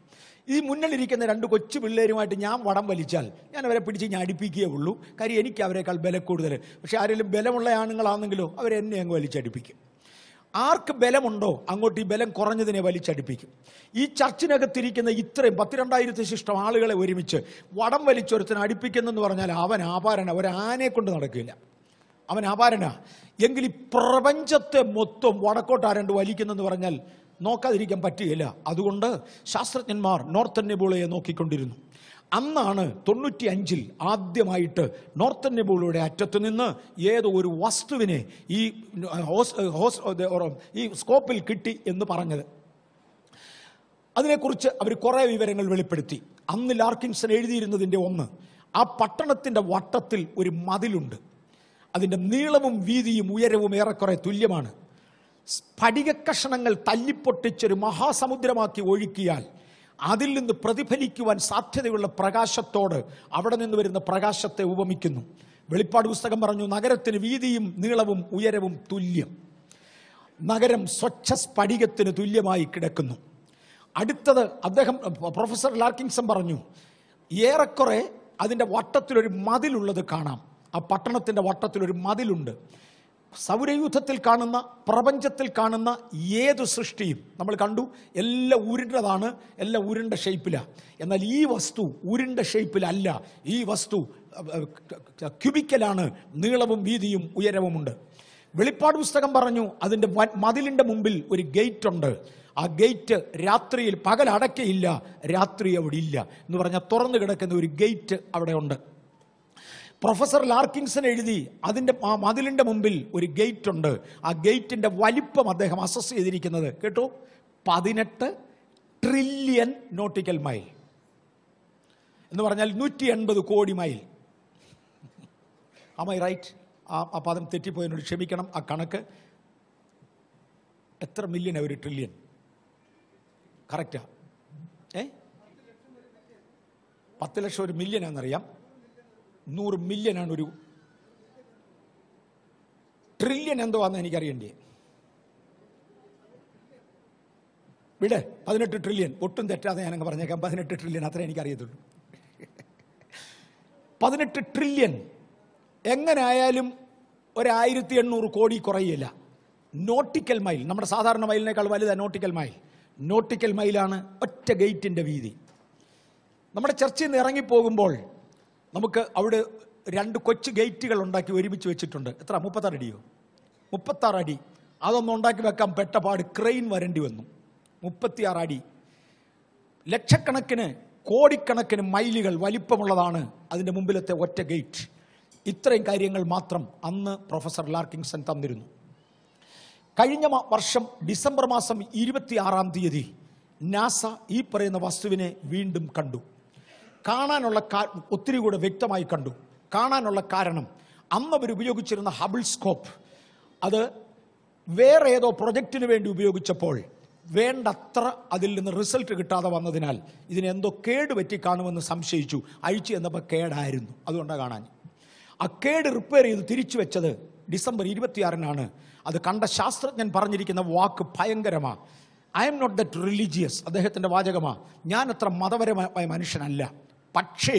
ഈ മുന്നിലിരിക്കുന്ന 2 കൊച്ചു പിള്ളേരുമായിട്ട് ഞാൻ വടം വലിച്ചാൽ ഞാൻ അവരെ പിടിച്ച് ഞാൻ അടുപ്പിക്കുകയേ ഉള്ളൂ. കാര്യം എനിക്ക് അവരെക്കാൾ ബലം കൂടുതൽ. പക്ഷെ ആരെങ്കിലും ബലമുള്ള ആണുങ്ങളാണെങ്കിലോ അവരെന്നെ അങ്ങ് വലിച്ചടുപ്പിക്കും. ആർക്ക് ബലമുണ്ടോ അങ്ങോട്ട് ഈ ബലം കുറഞ്ഞതിനെ വലിച്ചടുപ്പിക്കും. ഈ ചർച്ചിനകത്തിരിക്കുന്ന ഇത്രയും 12,000 ശിഷ്ടം ആളുകളെ ഒരുമിച്ച് വടം വലിച്ചൊരുത്തിന് അടുപ്പിക്കുന്നെന്ന് പറഞ്ഞാൽ അവൻ ആപാരന, ഒരാനെ കൊണ്ട് നടക്കില്ല, അവൻ ആപാരനാ. എങ്കിൽ ഈ പ്രപഞ്ചത്തെ മൊത്തം വടക്കോട്ട് ആരണ്ട് വലിക്കുന്നെന്ന് പറഞ്ഞാൽ നോക്കാതിരിക്കാൻ പറ്റുകയില്ല. അതുകൊണ്ട് ശാസ്ത്രജ്ഞന്മാർ നോർത്തേൺ നെബുളയെ നോക്കിക്കൊണ്ടിരുന്നു. അന്നാണ് 95 ആദ്യമായിട്ട് നോർത്തേൺ നെബുളയുടെ അറ്റത്ത് നിന്ന് ഏതോ ഒരു വസ്തുവിനെ ഈ സ്കോപ്പിൽ കിട്ടി എന്ന് പറഞ്ഞത്. അതിനെക്കുറിച്ച് അവർ കുറേ വിവരങ്ങൾ വെളിപ്പെടുത്തി. അന്ന് ലാർക്കിൻസൺ എഴുതിയിരുന്നതിൻ്റെ ഒന്ന്, ആ പട്ടണത്തിൻ്റെ വട്ടത്തിൽ ഒരു മതിലുണ്ട്. അതിൻ്റെ നീളവും വീതിയും ഉയരവും ഏറെക്കുറെ തുല്യമാണ്. സ്ഫടികക്കഷണങ്ങൾ തല്ലിപ്പൊട്ടിച്ചൊരു മഹാസമുദ്രമാക്കി ഒഴുക്കിയാൽ അതിൽ നിന്ന് പ്രതിഫലിക്കുവാൻ സാധ്യതയുള്ള പ്രകാശത്തോട് അവിടെ നിന്ന് വരുന്ന പ്രകാശത്തെ ഉപമിക്കുന്നു. വെളിപ്പാട് പുസ്തകം പറഞ്ഞു, നഗരത്തിന് വീതിയും നീളവും ഉയരവും തുല്യം. നഗരം സ്വച്ഛ സ്ഫടികത്തിന് തുല്യമായി കിടക്കുന്നു. അടുത്തത് പ്രൊഫസർ ലാർക്കിൻസൺ പറഞ്ഞു, ഏറെക്കുറെ അതിൻ്റെ വട്ടത്തിലൊരു മതിലുള്ളത് കാണാം. ആ പട്ടണത്തിൻ്റെ വട്ടത്തിലൊരു മതിലുണ്ട്. സൗരയൂഥത്തിൽ കാണുന്ന, പ്രപഞ്ചത്തിൽ കാണുന്ന ഏതു സൃഷ്ടിയും നമ്മൾ കണ്ടു, എല്ലാം ഉരുണ്ടതാണ്, എല്ലാം ഉരുണ്ട ഷേപ്പിലാണ്. എന്നാൽ ഈ വസ്തു ഉരുണ്ട ഷേപ്പിലല്ല, ഈ വസ്തു ക്യൂബിക്കലാണ്, നീളവും വീതിയും ഉയരവുമുണ്ട്. വെളിപ്പാട് പുസ്തകം പറഞ്ഞു, അതിൻ്റെ മതിലിൻ്റെ മുമ്പിൽ ഒരു ഗേറ്റ് ഉണ്ട്. ആ ഗേറ്റ് രാത്രിയിൽ, പകൽ അടയ്ക്കയില്ല, രാത്രി അവിടെ ഇല്ല എന്ന് പറഞ്ഞാൽ തുറന്നു കിടക്കുന്ന ഒരു ഗേറ്റ് അവിടെ ഉണ്ട്. പ്രൊഫസർ ലാർക്കിൻസൺ എഴുതി, അതിൻ്റെ ആ മതിലിൻ്റെ മുമ്പിൽ ഒരു ഗേറ്റ് ഉണ്ട്. ആ ഗേറ്റിൻ്റെ വലിപ്പം അദ്ദേഹം അസസ് ചെയ്തിരിക്കുന്നത് കേട്ടോ, 18 ട്രില്യൺ നോട്ടിക്കൽ മൈൽ എന്ന് പറഞ്ഞാൽ 180 കോടി മൈൽ. Am I right? ആ പദം തെറ്റിപ്പോയതിനോട് ക്ഷമിക്കണം. ആ കണക്ക് എത്ര മില്യനാണ് ഒരു ട്രില്യൺ? കറക്റ്റാ? 10 ലക്ഷം ഒരു മില്യനാണെന്നറിയാം. 100 മില്യനാണ് ഒരു ട്രില്യൺ. എന്തോ ആണെന്ന് എനിക്കറിയണ്ടേ? വിടെ 18 ട്രില്യൺ. ഒട്ടും തെറ്റാതെ ഞാനങ്ങ് പറഞ്ഞേക്കാം, 18 ട്രില്യൺ അത്രേ എനിക്കറിയത്തുള്ളൂ. 18 ട്രില്യൺ എങ്ങനെ ആയാലും 1800 കോടി കുറയില്ല. നോട്ടിക്കൽ മൈൽ, നമ്മുടെ സാധാരണ മൈലിനേക്കാൾ വലുതാണ് നോട്ടിക്കൽ മൈൽ. നോട്ടിക്കൽ മൈലാണ് ഒറ്റ ഗേറ്റിൻ്റെ വീതി. നമ്മുടെ ചർച്ചയിൽ നിന്ന് ഇറങ്ങിപ്പോകുമ്പോൾ നമുക്ക് അവിടെ 2 കൊച്ചു ഗേറ്റുകൾ ഉണ്ടാക്കി ഒരുമിച്ച് വെച്ചിട്ടുണ്ട്. എത്ര? 36 അടിയോ? 36 അടി. അതൊന്നും ഉണ്ടാക്കി വെക്കാൻ പെട്ടപാട് ക്രെയിൻ വരേണ്ടി വന്നു. 36 അടി. ലക്ഷക്കണക്കിന് കോടിക്കണക്കിന് മൈലുകൾ വലിപ്പമുള്ളതാണ് അതിൻ്റെ മുമ്പിലത്തെ ഒറ്റ ഗേറ്റ്. ഇത്രയും കാര്യങ്ങൾ മാത്രം അന്ന് പ്രൊഫസർ ലാർക്കിൻസൺ തന്നിരുന്നു. കഴിഞ്ഞ വർഷം ഡിസംബർ മാസം 26-ാം തീയതി നാസ ഈ പറയുന്ന വസ്തുവിനെ വീണ്ടും കണ്ടു. കാണാനുള്ള ഒത്തിരി കൂടെ വ്യക്തമായി കണ്ടു. കാണാനുള്ള കാരണം, അന്ന് അവർ ഉപയോഗിച്ചിരുന്ന ഹബിൾ സ്കോപ്പ് അത് വേറെ ഏതോ പ്രൊജക്റ്റിന് വേണ്ടി ഉപയോഗിച്ചപ്പോൾ വേണ്ടത്ര അതിൽ നിന്ന് റിസൾട്ട് കിട്ടാതെ വന്നതിനാൽ ഇതിനെന്തോ കേട് പറ്റി കാണുമെന്ന് സംശയിച്ചു. അഴിച്ചു എന്നപ്പോൾ കേടായിരുന്നു, അതുകൊണ്ടാണ് കാണാൻ. ആ കേട് റിപ്പയർ ചെയ്ത് തിരിച്ചു വെച്ചത് ഡിസംബർ 26-നാണ്. അത് കണ്ട ശാസ്ത്രജ്ഞൻ പറഞ്ഞിരിക്കുന്ന വാക്ക് ഭയങ്കരമാണ്. I am not that religious, അദ്ദേഹത്തിൻ്റെ വാചകമാണ്. ഞാൻ അത്ര മതപരമായ മനുഷ്യനല്ല, പക്ഷേ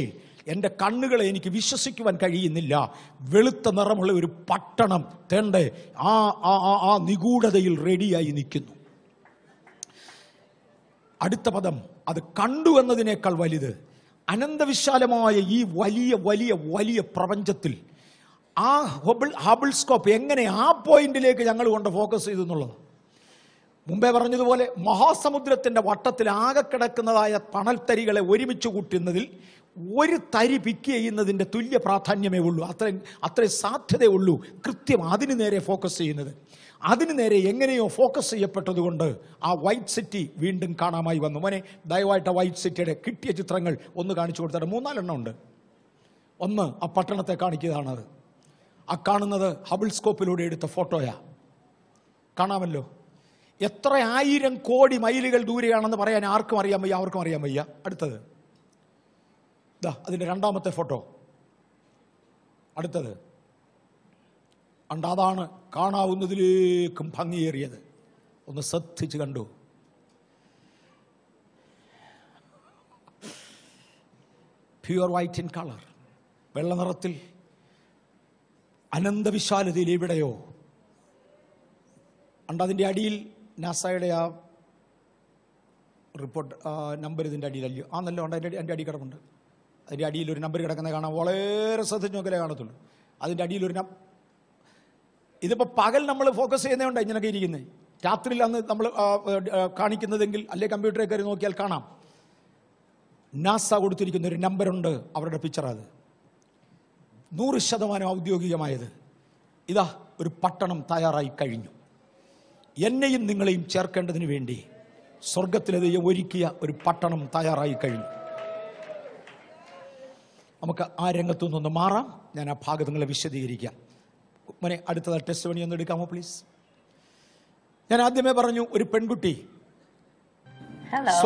എൻ്റെ കണ്ണുകളെ എനിക്ക് വിശ്വസിക്കുവാൻ കഴിയുന്നില്ല. വെളുത്ത നിറമുള്ള ഒരു പട്ടണം തേണ്ടേ ആ നിഗൂഢതയിൽ റെഡിയായി നിൽക്കുന്നു. അടുത്ത പദം, അത് കണ്ടു എന്നതിനേക്കാൾ വലുത്. അനന്തവിശാലമായ ഈ വലിയ വലിയ വലിയ പ്രപഞ്ചത്തിൽ ആ ഹബിൾ സ്കോപ്പ് എങ്ങനെ ആ പോയിന്റിലേക്ക് ഞങ്ങൾ കൊണ്ട് ഫോക്കസ് ചെയ്തു എന്നുള്ളത്. മുമ്പേ പറഞ്ഞതുപോലെ മഹാസമുദ്രത്തിൻ്റെ വട്ടത്തിൽ ആകെ കിടക്കുന്നതായ തണൽത്തരികളെ ഒരുമിച്ച് കൂട്ടുന്നതിൽ ഒരു തരി പിക്ക് ചെയ്യുന്നതിൻ്റെ തുല്യ പ്രാധാന്യമേ ഉള്ളൂ, അത്രയും സാധ്യതയുള്ളൂ. കൃത്യം അതിന് നേരെ ഫോക്കസ് ചെയ്യുന്നത്, അതിന് നേരെ എങ്ങനെയോ ഫോക്കസ് ചെയ്യപ്പെട്ടതുകൊണ്ട് ആ വൈറ്റ് സിറ്റി വീണ്ടും കാണാമായി വന്നു. മോനെ ദയവായിട്ട് വൈറ്റ് സിറ്റിയുടെ കിട്ടിയ ചിത്രങ്ങൾ ഒന്ന് കാണിച്ചു കൊടുത്തിട്ട് 3-4 എണ്ണം ഉണ്ട്. ഒന്ന് ആ പട്ടണത്തെ കാണിക്കുന്നതാണത്. ആ കാണുന്നത് ഹബിൾ സ്കോപ്പിലൂടെ എടുത്ത ഫോട്ടോയാ, കാണാമല്ലോ. എത്ര 1000 കോടി മൈലുകൾ ദൂരെയാണെന്ന് പറയാൻ ആർക്കും അറിയാൻ വയ്യ, അവർക്കും അറിയാൻ വയ്യ. അടുത്തത് ഇതാ അതിൻ്റെ 2ാമത്തെ ഫോട്ടോ. അടുത്തത് അതാണ് കാണാവുന്നതിലേക്കും ഭംഗിയേറിയത്. ഒന്ന് ശ്രദ്ധിച്ച് കണ്ടു. പ്യുവർ വൈറ്റ് ഇൻ കളർ, വെള്ള നിറത്തിൽ അനന്തവിശാലതയിൽ എവിടെയോ. അതിൻ്റെ അടിയിൽ നാസയുടെ ആ റിപ്പോർട്ട് നമ്പർ ഇതിൻ്റെ അടിയിലല്ലോ, ആണല്ലോ, അതിൻ്റെ അടി കിടപ്പുണ്ട്. അതിൻ്റെ അടിയിൽ ഒരു നമ്പർ കിടക്കുന്നത് കാണാൻ വളരെ ശ്രദ്ധിച്ച് നോക്കലേ കാണത്തുള്ളൂ. അതിൻ്റെ അടിയിലൊരു ഇതിപ്പോൾ പകൽ നമ്മൾ ഫോക്കസ് ചെയ്യുന്നതുകൊണ്ട് ഇങ്ങനെയൊക്കെ ഇരിക്കുന്നത്. രാത്രിയിലാണ് നമ്മൾ കാണിക്കുന്നതെങ്കിൽ അല്ലെ കമ്പ്യൂട്ടറിൽ കയറി നോക്കിയാൽ കാണാം. നാസ കൊടുത്തിരിക്കുന്ന ഒരു നമ്പറുണ്ട്, അവരുടെ പിക്ചറാണ്. 100% ഔദ്യോഗികമായത്. ഇതാ ഒരു പട്ടണം തയ്യാറായി കഴിഞ്ഞു. എന്നെയും നിങ്ങളെയും ചേർക്കേണ്ടതിന് വേണ്ടി സ്വർഗത്തിലെ ദൈവം ഒരുക്കിയ ഒരു പട്ടണം തയ്യാറായി കഴിഞ്ഞു. നമുക്ക് ആ രംഗത്തു നിന്നൊന്ന് മാറാം. ഞാൻ ആ ഭാഗങ്ങളെ വിശദീകരിക്കാം. മോനെ അടുത്തത് ടെസ്റ്റിമണി ഒന്ന് എടുക്കാമോ പ്ലീസ്? ഞാൻ ആദ്യമേ പറഞ്ഞു ഒരു പെൺകുട്ടി. Hello,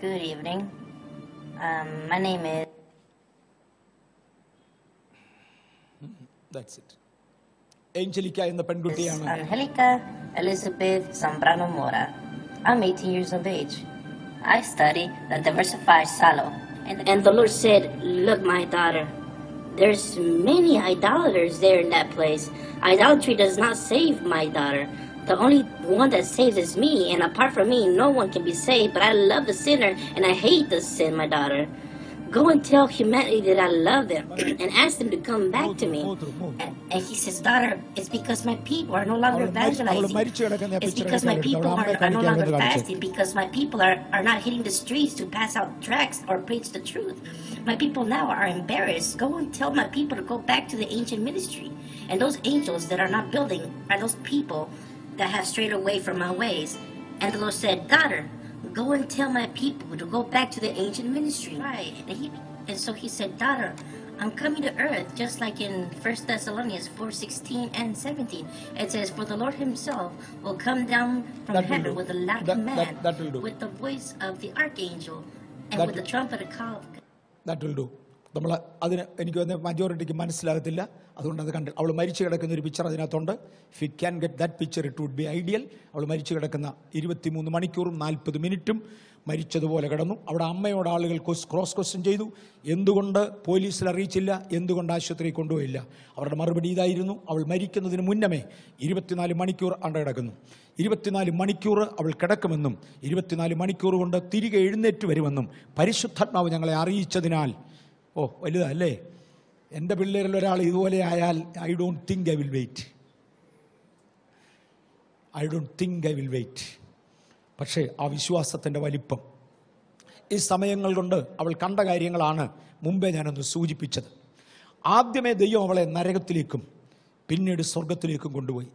good evening. My name is... That's it. Angelica എന്ന പെൺകുട്ടിയാണ്. Angelica Elizabeth Zambrano Mora. I'm 18 years of age. I study the Diversified Salo. And the Lord said, "Look, my daughter, there's many idolaters there in that place. Idolatry does not save, my daughter. The only one that saves is me, and apart from me, no one can be saved. But I love the sinner, and I hate the sin, my daughter. Go and tell humanity that I love them, and ask them to come back to me." And he says, "Daughter, it's because my people are no longer evangelizing. It's because my people are no longer fasting, because my people are not hitting the streets to pass out tracts or preach the truth. My people now are embarrassed. Go and tell my people to go back to the ancient ministry. And those angels that are not building are those people that have strayed away from my ways." And the Lord said, "Daughter, go and tell my people to go back to the ancient ministry." Right. And so he said, "Daughter, I'm coming to earth," just like in 1 Thessalonians 4:16 and 17. It says, "For the Lord himself will come down from heaven with a loud command, with the voice of the archangel, and with the trumpet of God." That will do. നമ്മൾ അതിന് എനിക്ക് മജോറിറ്റിക്ക് മനസ്സിലാകത്തില്ല, അതുകൊണ്ട് അത് കണ്ട് അവൾ മരിച്ചു കിടക്കുന്ന ഒരു പിക്ചർ അതിനകത്തുണ്ട്. If you can get that picture it would be ideal. അവൾ മരിച്ചു കിടക്കുന്ന 23 മണിക്കൂറും 40 മിനിറ്റും മരിച്ചതുപോലെ കിടന്നു. അവിടെ അമ്മയോട് ആളുകൾ ക്രോസ് ക്വസ്റ്റ്യൻ ചെയ്തു, എന്തുകൊണ്ട് പോലീസിൽ അറിയിച്ചില്ല, എന്തുകൊണ്ട് ആശുപത്രിയിൽ കൊണ്ടുപോയില്ല. അവരുടെ മറുപടി ഇതായിരുന്നു, അവൾ മരിക്കുന്നതിന് മുന്നമേ 24 മണിക്കൂർ അണ്ട കിടക്കുന്നു. 24 മണിക്കൂർ അവൾ കിടക്കുമെന്നും 24 മണിക്കൂർ കൊണ്ട് തിരികെ എഴുന്നേറ്റ് വരുമെന്നും പരിശുദ്ധാത്മാവ് ഞങ്ങളെ അറിയിച്ചതിനാൽ. ഓ വലുതല്ലേ? എൻ്റെ പിള്ളേരിൽ ഒരാൾ ഇതുപോലെ ആയാൽ I don't think I will wait. പക്ഷേ ആ വിശ്വാസത്തിൻ്റെ വലിപ്പം ഈ സമയങ്ങൾ കൊണ്ട് അവൾ കണ്ട കാര്യങ്ങളാണ് മുമ്പേ ഞാനൊന്ന് സൂചിപ്പിച്ചത്. ആദ്യമേ ദൈവം അവളെ നരകത്തിലേക്കും പിന്നീട് സ്വർഗത്തിലേക്കും കൊണ്ടുപോയി.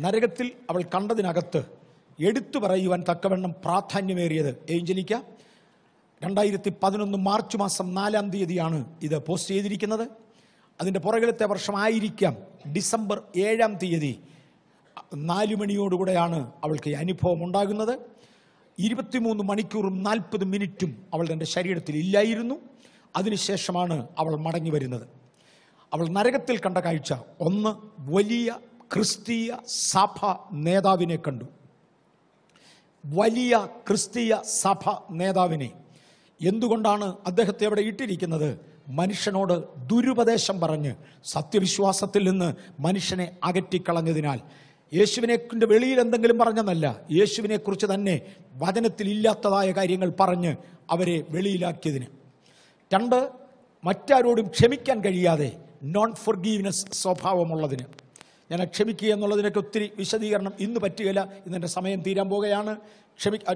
നരകത്തിൽ അവൾ കണ്ടതിനകത്ത് എടുത്തു പറയുവാൻ തക്കവണ്ണം പ്രാധാന്യമേറിയത് ഏഞ്ചലിക്ക 2011 മാർച്ച് മാസം 4-ാം തീയതിയാണ് ഇത് പോസ്റ്റ് ചെയ്തിരിക്കുന്നത്. അതിൻ്റെ പുറകിലത്തെ വർഷമായിരിക്കാം ഡിസംബർ 7-ാം തീയതി 4 മണിയോടുകൂടെയാണ് അവൾക്ക് ഈ അനുഭവം ഉണ്ടാകുന്നത്. 23 മണിക്കൂറും 40 മിനിറ്റും അവൾ തൻ്റെ ശരീരത്തിൽ ഇല്ലായിരുന്നു. അതിനുശേഷമാണ് അവൾ മടങ്ങി വരുന്നത്. അവൾ നരകത്തിൽ കണ്ട കാഴ്ച ഒന്ന്, വലിയ ക്രിസ്തീയ സഭ നേതാവിനെ കണ്ടു. വലിയ ക്രിസ്തീയ സഭ നേതാവിനെ. എന്തുകൊണ്ടാണ് അദ്ദേഹത്തെ അവിടെ ഇട്ടിരിക്കുന്നത്? മനുഷ്യനോട് ദുരുപദേശം പറഞ്ഞ് സത്യവിശ്വാസത്തിൽ നിന്ന് മനുഷ്യനെ അകറ്റിക്കളഞ്ഞതിനാൽ. യേശുവിനെ കൊണ്ട് വെളിയിൽ എന്തെങ്കിലും പറഞ്ഞെന്നല്ല, യേശുവിനെ കുറിച്ച് തന്നെ വചനത്തിൽ ഇല്ലാത്തതായ കാര്യങ്ങൾ പറഞ്ഞ് അവരെ വെളിയിലാക്കിയതിന്. 2, മറ്റാരോടും ക്ഷമിക്കാൻ കഴിയാതെ നോൺ ഫോർഗീവ്നെസ് സ്വഭാവമുള്ളതിന്. ഞാൻ ക്ഷമിക്കുക എന്നുള്ളതിനൊക്കെ ഒത്തിരി വിശദീകരണം ഇന്ന് പറ്റുകയില്ല, ഇന്നെൻ്റെ സമയം തീരാൻ പോകുകയാണ്.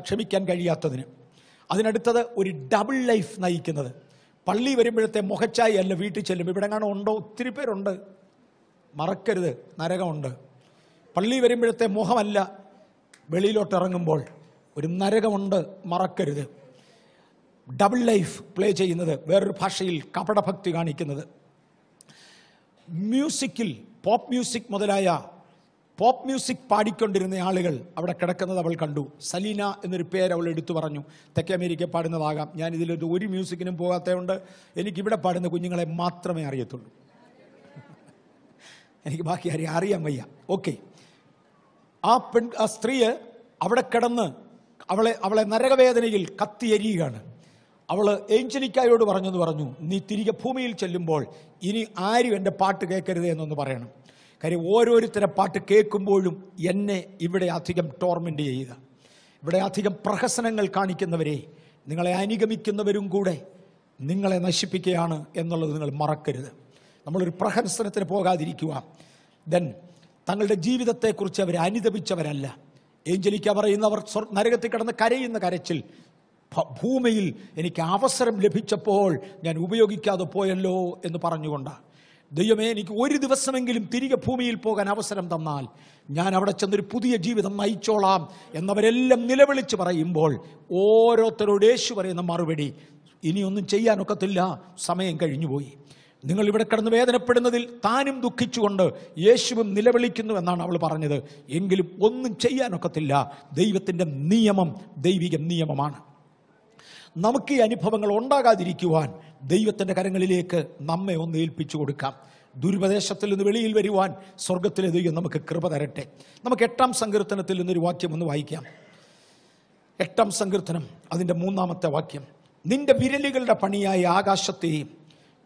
ക്ഷമിക്കാൻ കഴിയാത്തതിന്. അതിനടുത്തത് ഒരു ഡബിൾ ലൈഫ് നയിക്കുന്നത്. പള്ളി വരുമ്പോഴത്തെ മുഖച്ചായി അല്ല വീട്ടിൽ ചെല്ലുമ്പോൾ. ഇവിടെ കാണാൻ ഉണ്ടോ? ഒത്തിരി പേരുണ്ട്. മറക്കരുത്, നരകമുണ്ട്. പള്ളി വരുമ്പോഴത്തെ മുഖമല്ല വെളിയിലോട്ട് ഇറങ്ങുമ്പോൾ ഒരു നരകമുണ്ട്, മറക്കരുത്. ഡബിൾ ലൈഫ് പ്ലേ ചെയ്യുന്നത്, വേറൊരു ഭാഷയിൽ കപടഭക്തി കാണിക്കുന്നത്. മ്യൂസിക്കിൽ പോപ്പ് മ്യൂസിക് മുതലായ പോപ്പ് മ്യൂസിക് പാടിക്കൊണ്ടിരുന്ന ആളുകൾ അവിടെ കിടക്കുന്നത് അവൾ കണ്ടു. സലീന എന്നൊരു പേര് അവൾ എടുത്തു പറഞ്ഞു. തെക്കേ അമേരിക്ക പാടുന്നതാകാം. ഞാൻ ഒരു മ്യൂസിക്കിനും പോകാത്തതുകൊണ്ട് എനിക്കിവിടെ പാടുന്ന കുഞ്ഞുങ്ങളെ മാത്രമേ അറിയത്തുള്ളൂ. എനിക്ക് ബാക്കി ആരെയും അറിയാൻ വയ്യ. ഓക്കെ, ആ സ്ത്രീ അവിടെ കിടന്ന് അവളെ നരകവേദനയിൽ കത്തിയെരിയുകയാണ്. അവൾ ഏഞ്ചലിക്കായോട് പറഞ്ഞു, നീ തിരികെ ഭൂമിയിൽ ചെല്ലുമ്പോൾ ഇനി ആരും എൻ്റെ പാട്ട് കേൾക്കരുത് എന്നൊന്ന് പറയണം. കാര്യം ഓരോരുത്തരെ പാട്ട് കേൾക്കുമ്പോഴും എന്നെ ഇവിടെ അധികം ടോർമെൻ്റ് ചെയ്യുക, ഇവിടെ അധികം പ്രഹസനങ്ങൾ കാണിക്കുന്നവരെ, നിങ്ങളെ അനുഗമിക്കുന്നവരും കൂടെ നിങ്ങളെ നശിപ്പിക്കുകയാണ് എന്നുള്ളത് നിങ്ങൾ മറക്കരുത്. നമ്മളൊരു പ്രഹസനത്തിന് പോകാതിരിക്കുക. ദെൻ തങ്ങളുടെ ജീവിതത്തെക്കുറിച്ച് അവർ അനുദപിച്ചവരല്ല. ഏഞ്ചലിക്ക പറയുന്നവർ നരകത്തിൽ കിടന്ന് കരയുന്ന കരച്ചിൽ, ഭൂമിയിൽ എനിക്ക് അവസരം ലഭിച്ചപ്പോൾ ഞാൻ ഉപയോഗിക്കാതെ പോയല്ലോ എന്ന് പറഞ്ഞുകൊണ്ടാണ്. ദൈവമേ, എനിക്ക് ഒരു ദിവസമെങ്കിലും തിരികെ ഭൂമിയിൽ പോകാൻ അവസരം തന്നാൽ ഞാൻ അവിടെ ചെന്നൊരു പുതിയ ജീവിതം നയിച്ചോളാം എന്നവരെല്ലാം നിലവിളിച്ച് പറയുമ്പോൾ ഓരോരുത്തരോട് യേശു പറയുന്ന മറുപടി, ഇനിയൊന്നും ചെയ്യാനൊക്കത്തില്ല, സമയം കഴിഞ്ഞുപോയി. നിങ്ങൾ ഇവിടെ കിടന്ന് വേദനപ്പെടുന്നതിൽ താനും ദുഃഖിച്ചുകൊണ്ട് യേശുവും നിലവിളിക്കുന്നു എന്നാണ് അവൾ പറഞ്ഞത്. എങ്കിലും ഒന്നും ചെയ്യാനൊക്കത്തില്ല. ദൈവത്തിൻ്റെ നിയമം ദൈവിക നിയമമാണ്. നമുക്ക് ഈ അനുഭവങ്ങൾ ഉണ്ടാകാതിരിക്കുവാൻ ദൈവത്തിൻ്റെ കരങ്ങളിലേക്ക് നമ്മെ ഒന്ന് ഏൽപ്പിച്ചു കൊടുക്കാം. ദുരുപദേശത്തിൽ നിന്ന് വെളിയിൽ വരുവാൻ സ്വർഗത്തിലെ ദൈവം നമുക്ക് കൃപ തരട്ടെ. നമുക്ക് 8-ാം സങ്കീർത്തനത്തിൽ നിന്നൊരു വാക്യം ഒന്ന് വായിക്കാം. 8-ാം സങ്കീർത്തനം അതിൻ്റെ 3-ാമത്തെ വാക്യം. നിന്റെ വിരലുകളുടെ പണിയായ ആകാശത്തെയും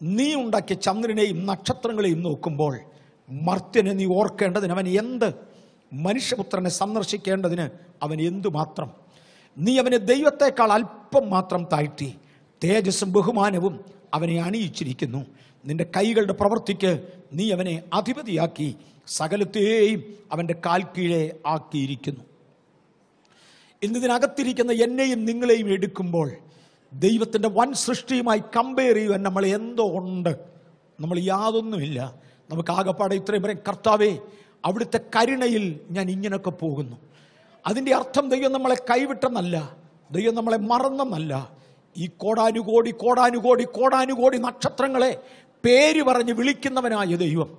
നീ ഉണ്ടാക്കിയ ചന്ദ്രനെയും നക്ഷത്രങ്ങളെയും നോക്കുമ്പോൾ മർത്യനെ നീ ഓർക്കേണ്ടതിന് അവൻ എന്ത്? മനുഷ്യപുത്രനെ സന്ദർശിക്കേണ്ടതിന് അവൻ എന്തുമാത്രം? നീ അവനെ ദൈവത്തെക്കാൾ അല്പം മാത്രം താഴ്ത്തി, തേജസ്സും ബഹുമാനവും അവനെ അണിയിച്ചിരിക്കുന്നു. നിന്റെ കൈകളുടെ പ്രവൃത്തിക്ക് നീ അവനെ അധിപതിയാക്കി, സകലത്തെയും അവൻ്റെ കാൽ കീഴെ ആക്കിയിരിക്കുന്നു. ഇന്നതിനകത്തിരിക്കുന്ന എന്നെയും നിങ്ങളെയും എടുക്കുമ്പോൾ ദൈവത്തിൻ്റെ വൻ സൃഷ്ടിയുമായി കമ്പയർ ചെയ്യുവാൻ നമ്മൾ എന്തോ ഉണ്ട്? നമ്മൾ യാതൊന്നുമില്ല. നമുക്ക് ആകെപ്പാടെ ഇത്രയും പറയും, കർത്താവേ അവിടുത്തെ കരുണയിൽ ഞാൻ ഇങ്ങനൊക്കെ പോകുന്നു. അതിൻ്റെ അർത്ഥം ദൈവം നമ്മളെ കൈവിട്ടെന്നല്ല, ദൈവം നമ്മളെ മറന്നെന്നല്ല. ഈ കോടാനുകോടി കോടാനുകോടി കോടാനുകോടി നക്ഷത്രങ്ങളെ പേര് പറഞ്ഞ് വിളിക്കുന്നവനായ ദൈവം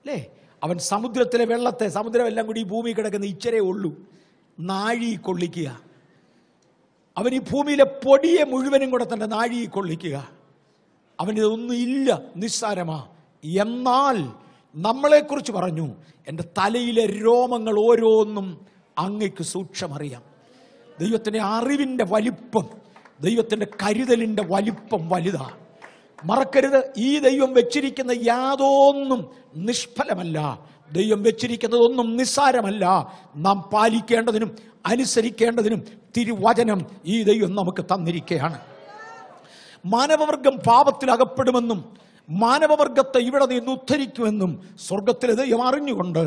അല്ലേ? അവൻ സമുദ്രത്തിലെ വെള്ളത്തെ, സമുദ്രമെല്ലാം കൂടി ഈ ഭൂമി കിടക്കുന്ന ഇച്ചരേ ഉള്ളൂ, നാഴി കൊള്ളിക്കുക. അവൻ ഈ ഭൂമിയിലെ പൊടിയെ മുഴുവനും കൂടെ തന്നെ നാഴി കൊള്ളിക്കുക. അവനിതൊന്നും ഇല്ല, നിസ്സാരമാ. എന്നാൽ നമ്മളെക്കുറിച്ച് പറഞ്ഞു, എൻ്റെ തലയിലെ രോമങ്ങൾ ഓരോന്നും അങ്ങയ്ക്ക് സൂക്ഷ്മറിയാം. ദൈവത്തിൻ്റെ അറിവിൻ്റെ വലിപ്പം, ദൈവത്തിൻ്റെ കരുതലിൻ്റെ വലിപ്പം വലുതാ. മറക്കരുത്, ഈ ദൈവം വെച്ചിരിക്കുന്ന യാതൊന്നും നിഷ്ഫലമല്ല. ദൈവം വെച്ചിരിക്കുന്നതൊന്നും നിസ്സാരമല്ല. നാം പാലിക്കേണ്ടതിനും അനുസരിക്കേണ്ടതിനും തിരുവചനം ഈ ദൈവം നമുക്ക് തന്നിരിക്കുകയാണ്. മാനവവർഗം പാപത്തിൽ അകപ്പെടുമെന്നും മാനവവർഗത്തെ ഇവിടെ നിന്ന് ഉദ്ധരിക്കുമെന്നും സ്വർഗത്തിലെ ദൈവം അറിഞ്ഞുകൊണ്ട്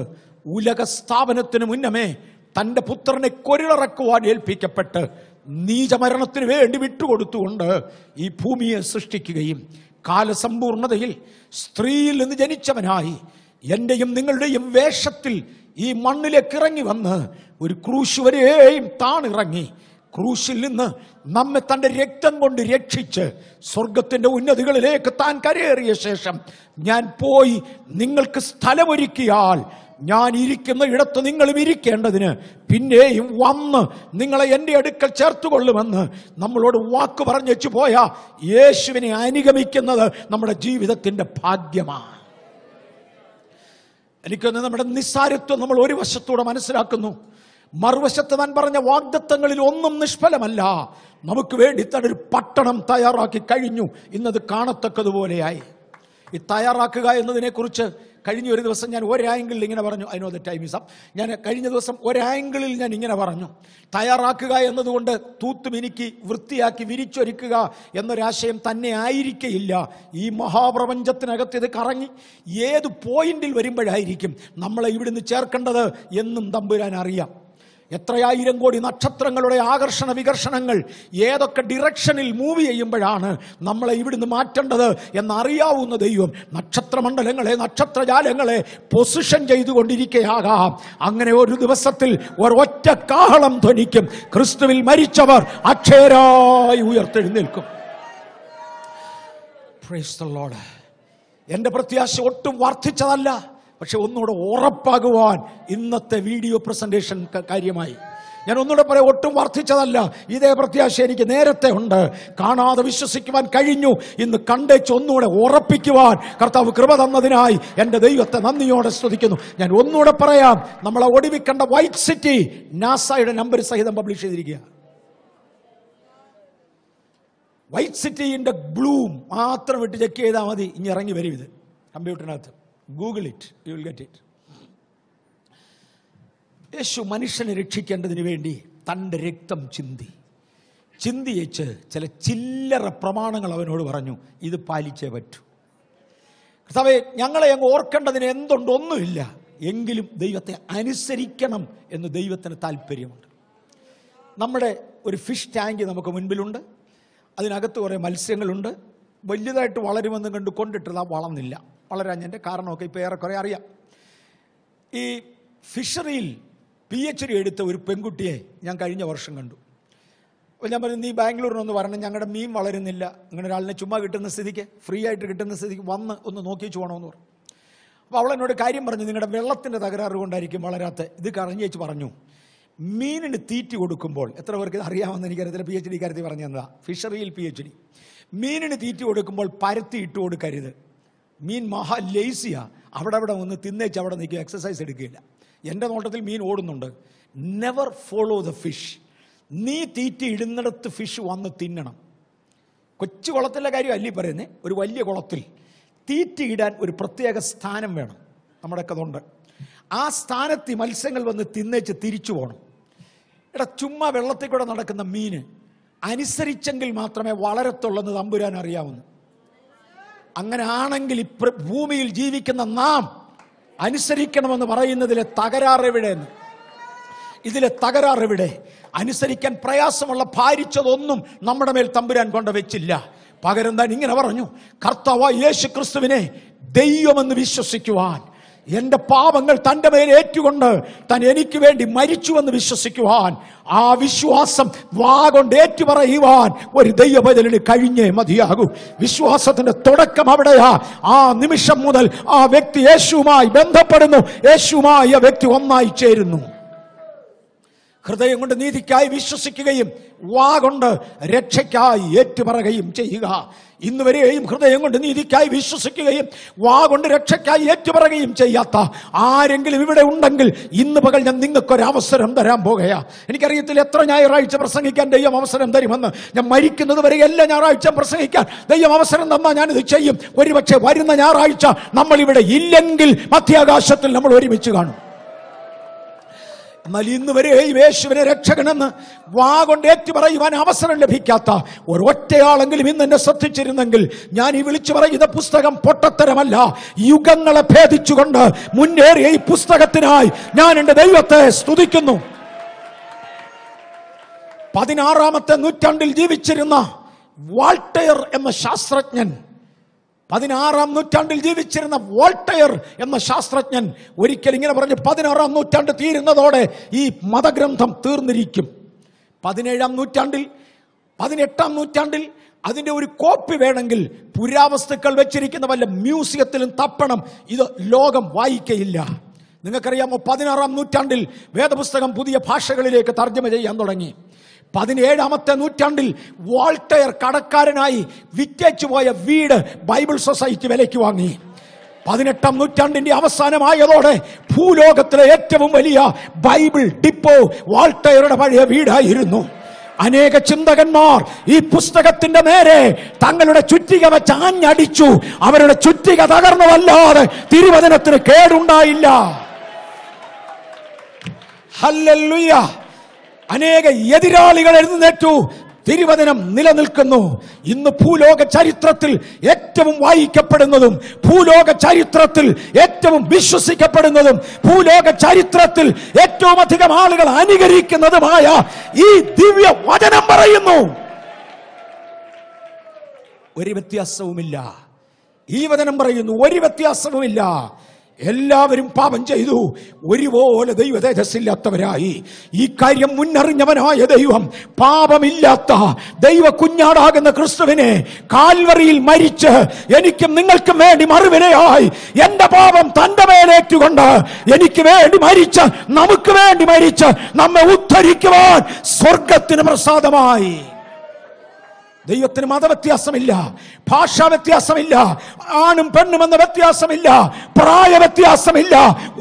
ഉലക സ്ഥാപനത്തിന് മുന്നമേ തൻ്റെ പുത്രനെ കൊരിളിറക്കുവാൻ ഏൽപ്പിക്കപ്പെട്ട് നീചമരണത്തിന് വേണ്ടി വിട്ടുകൊടുത്തുകൊണ്ട് ഈ ഭൂമിയെ സൃഷ്ടിക്കുകയും കാലസമ്പൂർണതയിൽ സ്ത്രീയിൽ നിന്ന് ജനിച്ചവനായി എൻ്റെയും നിങ്ങളുടെയും വേഷത്തിൽ ഈ മണ്ണിലേക്ക് ഇറങ്ങി വന്ന് ഒരു ക്രൂശ് വരെയും താണിറങ്ങി ക്രൂശിൽ നിന്ന് നമ്മെ തൻ്റെ രക്തം കൊണ്ട് രക്ഷിച്ച് സ്വർഗത്തിൻ്റെ ഉന്നതികളിലേക്ക് താൻ കരയേറിയ ശേഷം ഞാൻ പോയി നിങ്ങൾക്ക് സ്ഥലമൊരുക്കിയാൽ ഞാൻ ഇരിക്കുന്ന ഇടത്ത് നിങ്ങളും ഇരിക്കേണ്ടതിന് പിന്നെയും വന്ന് നിങ്ങളെ എൻ്റെ അടുക്കൽ ചേർത്തുകൊള്ളുമെന്ന് നമ്മളോട് വാക്ക് പറഞ്ഞു പോയ യേശുവിനെ അനുഗമിക്കുന്നത് നമ്മുടെ ജീവിതത്തിന്റെ ഭാഗ്യമാണ്. എനിക്കൊന്ന് നമ്മുടെ നിസ്സാരത്വം നമ്മൾ ഒരു വശത്തൂടെ മനസ്സിലാക്കുന്നു. മറുവശത്ത് താൻ പറഞ്ഞ വാഗ്ദത്തങ്ങളിൽ ഒന്നും നിഷ്ഫലമല്ല. നമുക്ക് വേണ്ടി താൻ ഒരു പട്ടണം തയ്യാറാക്കി കഴിഞ്ഞു. ഇന്നത് കാണത്തക്കതുപോലെയായി. ഈ തയ്യാറാക്കുക എന്നതിനെ കുറിച്ച് കഴിഞ്ഞ ഒരു ദിവസം ഞാൻ ഒരാംഗിളിൽ ഇങ്ങനെ പറഞ്ഞു. I know the time is up. ഞാൻ കഴിഞ്ഞ ദിവസം ഒരാംഗിളിൽ ഞാൻ ഇങ്ങനെ പറഞ്ഞു, തയ്യാറാക്കുക എന്നതുകൊണ്ട് തൂത്തുമിനുക്കി വൃത്തിയാക്കി വിരിച്ചൊരുക്കുക എന്നൊരാശയം തന്നെ ആയിരിക്കയില്ല. ഈ മഹാപ്രപഞ്ചത്തിനകത്ത് ഇത് കറങ്ങി ഏത് പോയിന്റിൽ വരുമ്പോഴായിരിക്കും നമ്മളെ ഇവിടുന്ന് ചേർക്കേണ്ടത് എന്നും തമ്പുരാൻ അറിയാം. എത്രയായിരം കോടി നക്ഷത്രങ്ങളുടെ ആകർഷണ വികർഷണങ്ങൾ ഏതൊക്കെ ഡിറക്ഷനിൽ മൂവ് ചെയ്യുമ്പോഴാണ് നമ്മളെ ഇവിടുന്ന് മാറ്റേണ്ടത് എന്നറിയാവുന്ന ദൈവം നക്ഷത്രമണ്ഡലങ്ങളെ, നക്ഷത്രജാലങ്ങളെ പൊസിഷൻ ചെയ്തുകൊണ്ടിരിക്കുകയാകാം. അങ്ങനെ ഒരു ദിവസത്തിൽ ഒരൊറ്റ കാഹളം ധ്വനിക്കും. ക്രിസ്തുവിൽ മരിച്ചവർ അക്ഷയരായി ഉയർത്തെഴുന്നേൽക്കും. Praise the lord. എന്റെ പ്രത്യാശ ഒട്ടും വർദ്ധിച്ചതല്ല, പക്ഷെ ഒന്നുകൂടെ ഉറപ്പാകുവാൻ ഇന്നത്തെ വീഡിയോ പ്രസന്റേഷൻ കാര്യമായി. ഞാൻ ഒന്നുകൂടെ പറയാം, ഒട്ടും വർദ്ധിച്ചതല്ല. ഇതേ പ്രത്യാശ എനിക്ക് നേരത്തെ ഉണ്ട്. കാണാതെ വിശ്വസിക്കുവാൻ കഴിഞ്ഞു. ഇന്ന് കണ്ടേച്ച് ഒന്നുകൂടെ ഉറപ്പിക്കുവാൻ കർത്താവ് കൃപ തന്നതിനായി എൻ്റെ ദൈവത്തെ നന്ദിയോടെ സ്തുതിക്കുന്നു. ഞാൻ ഒന്നുകൂടെ പറയാം, നമ്മളെ ഒടുവിക്കണ്ട വൈറ്റ് സിറ്റി നാസയുടെ നമ്പർ സഹിതം പബ്ലിഷ് ചെയ്തിരിക്കുക. വൈറ്റ് സിറ്റിന്റെ ബ്ലൂം മാത്രം വിട്ട് ചെക്ക് ചെയ്താൽ മതി. ഇനി ഇറങ്ങി വരും ഇത് കമ്പ്യൂട്ടറിനകത്ത്. Google it, you will get it. യേശു മനുഷ്യനെ രക്ഷിക്കേണ്ടതിന് വേണ്ടി തൻ്റെ രക്തം ചിന്തിയേച്ച് ചില ചില്ലറ പ്രമാണങ്ങൾ അവനോട് പറഞ്ഞു, ഇത് പാലിച്ചേ പറ്റൂ. കർത്താവേ, ഞങ്ങളെ അങ്ങ് ഓർക്കേണ്ടതിന് എന്തുണ്ട്? ഒന്നുമില്ല. എങ്കിലും ദൈവത്തെ അനുസരിക്കണം എന്ന് ദൈവത്തിന് താല്പര്യമുണ്ട്. നമ്മുടെ ഒരു ഫിഷ് ടാങ്ക് നമുക്ക് മുൻപിലുണ്ട്. അതിനകത്ത് കുറേ മത്സ്യങ്ങളുണ്ട്. വലിയതായിട്ട് വളരുമെന്ന് കണ്ട് കൊണ്ടിട്ടത് വളർന്നില്ല. വളരാഞ്ഞതിൻ്റെ കാരണമൊക്കെ ഇപ്പോൾ ഏറെക്കുറെ അറിയാം. ഈ ഫിഷറിയിൽ PhD എടുത്ത ഒരു പെൺകുട്ടിയെ ഞാൻ കഴിഞ്ഞ വർഷം കണ്ടു. അപ്പോൾ ഞാൻ പറഞ്ഞു, നീ ബാംഗ്ലൂരിനൊന്ന് വരണം, ഞങ്ങളുടെ മീൻ വളരുന്നില്ല. അങ്ങനെ ഒരാളിനെ ചുമ്മാ കിട്ടുന്ന സ്ഥിതിക്ക്, ഫ്രീ ആയിട്ട് കിട്ടുന്ന സ്ഥിതിക്ക് വന്ന് ഒന്ന് നോക്കിച്ചു പോകണമെന്ന് പറഞ്ഞു. അപ്പോൾ അവൾ എന്നോട് കാര്യം പറഞ്ഞു, നിങ്ങളുടെ വെള്ളത്തിൻ്റെ തകരാറ് കൊണ്ടായിരിക്കും വളരാത്ത. ഇത് കറങ്ങി വെച്ച് പറഞ്ഞു, മീനിന് തീറ്റി കൊടുക്കുമ്പോൾ, എത്ര പേർക്ക് ഇത് അറിയാമെന്ന് എനിക്കറിയത്തില്ല, PhD കാര്യത്തിൽ പറഞ്ഞു തന്നതാ, ഫിഷറിയിൽ PhD. മീനിന് തീറ്റി കൊടുക്കുമ്പോൾ പരത്തി ഇട്ട് കൊടുക്കരുത്. മീൻ മഹാ ലേസിയാ, അവിടെ ഒന്ന് തിന്നേച്ച് അവിടെ നിൽക്കുക, എക്സസൈസ് എടുക്കുകയില്ല. എൻ്റെ നോട്ടത്തിൽ മീൻ ഓടുന്നുണ്ട്. Never follow the fish. നീ തീറ്റി ഇടുന്നിടത്ത് ഫിഷ് വന്ന് തിന്നണം. കൊച്ചു കുളത്തിലെ കാര്യം അല്ലി പറയുന്നേ. ഒരു വലിയ കുളത്തിൽ തീറ്റി ഇടാൻ ഒരു പ്രത്യേക സ്ഥാനം വേണം. നമ്മുടെയൊക്കെ അതുണ്ട്. ആ സ്ഥാനത്ത് മത്സ്യങ്ങൾ വന്ന് തിന്നേച്ച് തിരിച്ചു പോകണം. എടാ, ചുമ്മാ വെള്ളത്തിൽ കൂടെ നടക്കുന്ന മീന് അനുസരിച്ചെങ്കിൽ മാത്രമേ വളരത്തുള്ളെന്ന് തമ്പുരാൻ അറിയാവുന്നു. അങ്ങനെ ആണെങ്കിൽ ഭൂമിയിൽ ജീവിക്കുന്ന നാം അനുസരിക്കണമെന്ന് പറയുന്നതിലെ തകരാറെവിടെയെന്ന്, ഇതിലെ തകരാറെവിടെ? അനുസരിക്കാൻ പ്രയാസമുള്ള ഭാരിച്ചതൊന്നും നമ്മുടെ മേൽ തമ്പുരാൻ കൊണ്ട് വെച്ചില്ല. പകരം താൻ ഇങ്ങനെ പറഞ്ഞു, കർത്താവായ യേശു ക്രിസ്തുവിനെ ദൈവമെന്ന് വിശ്വസിക്കുവാൻ, എന്റെ പാപങ്ങൾ തൻ്റെ മേൽ ഏറ്റുകൊണ്ട് താൻ എനിക്ക് വേണ്ടി മരിച്ചുവെന്ന് വിശ്വസിക്കുവാൻ, ആ വിശ്വാസം വാഗൊണ്ട് ഏറ്റുപറയുവാൻ ഒരു ദൈവപൈതലിന് കഴിഞ്ഞേ മതിയാകൂ. വിശ്വാസത്തിന്റെ തുടക്കം അവിടെയാ. ആ നിമിഷം മുതൽ ആ വ്യക്തി യേശുവുമായി ബന്ധപ്പെടുന്നു. യേശുവുമായി ആ വ്യക്തി ഒന്നായി ചേരുന്നു. ഹൃദയം കൊണ്ട് നീതിക്കായി വിശ്വസിക്കുകയും വാഗൊണ്ട് രക്ഷയ്ക്കായി ഏറ്റുപറയുകയും ചെയ്യുക. ഇന്ന് വരെയും ഹൃദയം കൊണ്ട് നീതിക്കായി വിശ്വസിക്കുകയും വാഗൊണ്ട് രക്ഷയ്ക്കായി ഏറ്റുപറയുകയും ചെയ്യാത്ത ആരെങ്കിലും ഇവിടെ ഉണ്ടെങ്കിൽ ഇന്ന് പകൽ ഞാൻ നിങ്ങൾക്കൊരവസരം തരാൻ പോകുകയാ. എനിക്കറിയത്തില്ല എത്ര ഞായറാഴ്ച പ്രസംഗിക്കാൻ ദൈവം അവസരം തരുമെന്ന്. ഞാൻ മരിക്കുന്നത് വരെ എല്ലാ ഞായറാഴ്ച പ്രസംഗിക്കാൻ ദൈവം അവസരം തന്നാൽ ഞാനിത് ചെയ്യും. ഒരുപക്ഷെ വരുന്ന ഞായറാഴ്ച നമ്മൾ ഇവിടെ ഇല്ലെങ്കിൽ മധ്യാകാശത്തിൽ നമ്മൾ ഒരുമിച്ച് കാണും. എന്നാൽ ഇന്ന് വരെ യേശുവിനെ രക്ഷകനെന്ന് വാഗൊണ്ട് ഏറ്റുപറയുവാൻ അവസരം ലഭിക്കാത്ത ഒരൊറ്റയാളെങ്കിലും ഇന്ന് എന്നെ ശ്രദ്ധിച്ചിരുന്നെങ്കിൽ ഞാൻ ഈ വിളിച്ചു പറയുന്ന പുസ്തകം പൊട്ടത്തരമല്ല. യുഗങ്ങളെ ഭേദിച്ചുകൊണ്ട് മുന്നേറിയ ഈ പുസ്തകത്തിനായി ഞാൻ എൻ്റെ ദൈവത്തെ സ്തുതിക്കുന്നു. 16ാമത്തെ നൂറ്റാണ്ടിൽ ജീവിച്ചിരുന്ന വോൾട്ടയർ എന്ന ശാസ്ത്രജ്ഞൻ, 16ാം നൂറ്റാണ്ടിൽ ജീവിച്ചിരുന്ന വോൾട്ടയർ എന്ന ശാസ്ത്രജ്ഞൻ ഒരിക്കൽ ഇങ്ങനെ പറഞ്ഞു, 16ാം നൂറ്റാണ്ട് തീരുന്നതോടെ ഈ മതഗ്രന്ഥം തീർന്നിരിക്കും. 17ാം നൂറ്റാണ്ടിൽ 18ാം നൂറ്റാണ്ടിൽ അതിൻ്റെ ഒരു കോപ്പി വേണമെങ്കിൽ പുരാവസ്തുക്കൾ വെച്ചിരിക്കുന്ന വല്ല മ്യൂസിയത്തിലും തപ്പണം. ഇത് ലോകം വായിക്കയില്ല. നിങ്ങൾക്കറിയാമോ, 16-ാം നൂറ്റാണ്ടിൽ വേദപുസ്തകം പുതിയ ഭാഷകളിലേക്ക് തർജ്ജമ ചെയ്യാൻ തുടങ്ങി. 17-ാമത്തെ നൂറ്റാണ്ടിൽ വോൾട്ടയർ കടക്കാരനായി വിറ്റേച്ചു പോയ വീട് ബൈബിൾ സൊസൈറ്റി വിലയ്ക്ക് വാങ്ങി. 18-ാം നൂറ്റാണ്ടിന്റെ അവസാനമായതോടെ ഭൂലോകത്തിലെ ഏറ്റവും വലിയ ബൈബിൾ ഡിപ്പോ വോൾട്ടയറുടെ പഴയ വീടായിരുന്നു. അനേക ചിന്തകന്മാർ ഈ പുസ്തകത്തിന്റെ നേരെ തങ്ങളുടെ ചുറ്റിക വെച്ച് ആഞ്ഞടിച്ചു. അവരുടെ ചുറ്റിക തകർന്നതല്ലാതെ തിരുവചനത്തിന് കേടുണ്ടായില്ല. ഹല്ലേലൂയ. അനേക എതിരാളികൾ എഴുന്നേറ്റു. തിരുവചനം നിലനിൽക്കുന്നു. ഇന്ന് ഭൂലോക ചരിത്രത്തിൽ ഏറ്റവും വായിക്കപ്പെടുന്നതും ഭൂലോക ചരിത്രത്തിൽ ഏറ്റവും വിശ്വസിക്കപ്പെടുന്നതും ഭൂലോക ചരിത്രത്തിൽ ഏറ്റവും അധികം ആളുകൾ അനുകരിക്കുന്നതുമായ ഈ ദിവ്യ വചനം പറയുന്നു, ഒരു വ്യത്യാസവുമില്ല. ഈ വചനം പറയുന്നു, ഒരു വ്യത്യാസവുമില്ല. എല്ലാവരും പാപം ചെയ്തു, ഒരുപോലെ ദൈവ തേജസ്സില്ലാത്തവരായി. ഈ കാര്യം മുന്നറിഞ്ഞവനായ ദൈവം പാപമില്ലാത്ത ദൈവ കുഞ്ഞാടാകുന്ന ക്രിസ്തുവിനെ കാൽവറിയിൽ മരിച്ച് എനിക്കും നിങ്ങൾക്കും വേണ്ടി മറുവിലയായി എന്റെ പാപം തന്റെ മേലേറ്റുകൊണ്ട് എനിക്ക് വേണ്ടി മരിച്ച് നമുക്ക് വേണ്ടി മരിച്ച് നമ്മെ ഉദ്ധരിക്കുവാൻ സ്വർഗത്തിന് പ്രസാദമായി. ദൈവത്തിന് മതവ്യത്യാസമില്ല, ഭാഷാ വ്യത്യാസമില്ല, ആണും പെണ്ണും എന്ന വ്യത്യാസമില്ല, പ്രായ വ്യത്യാസമില്ല.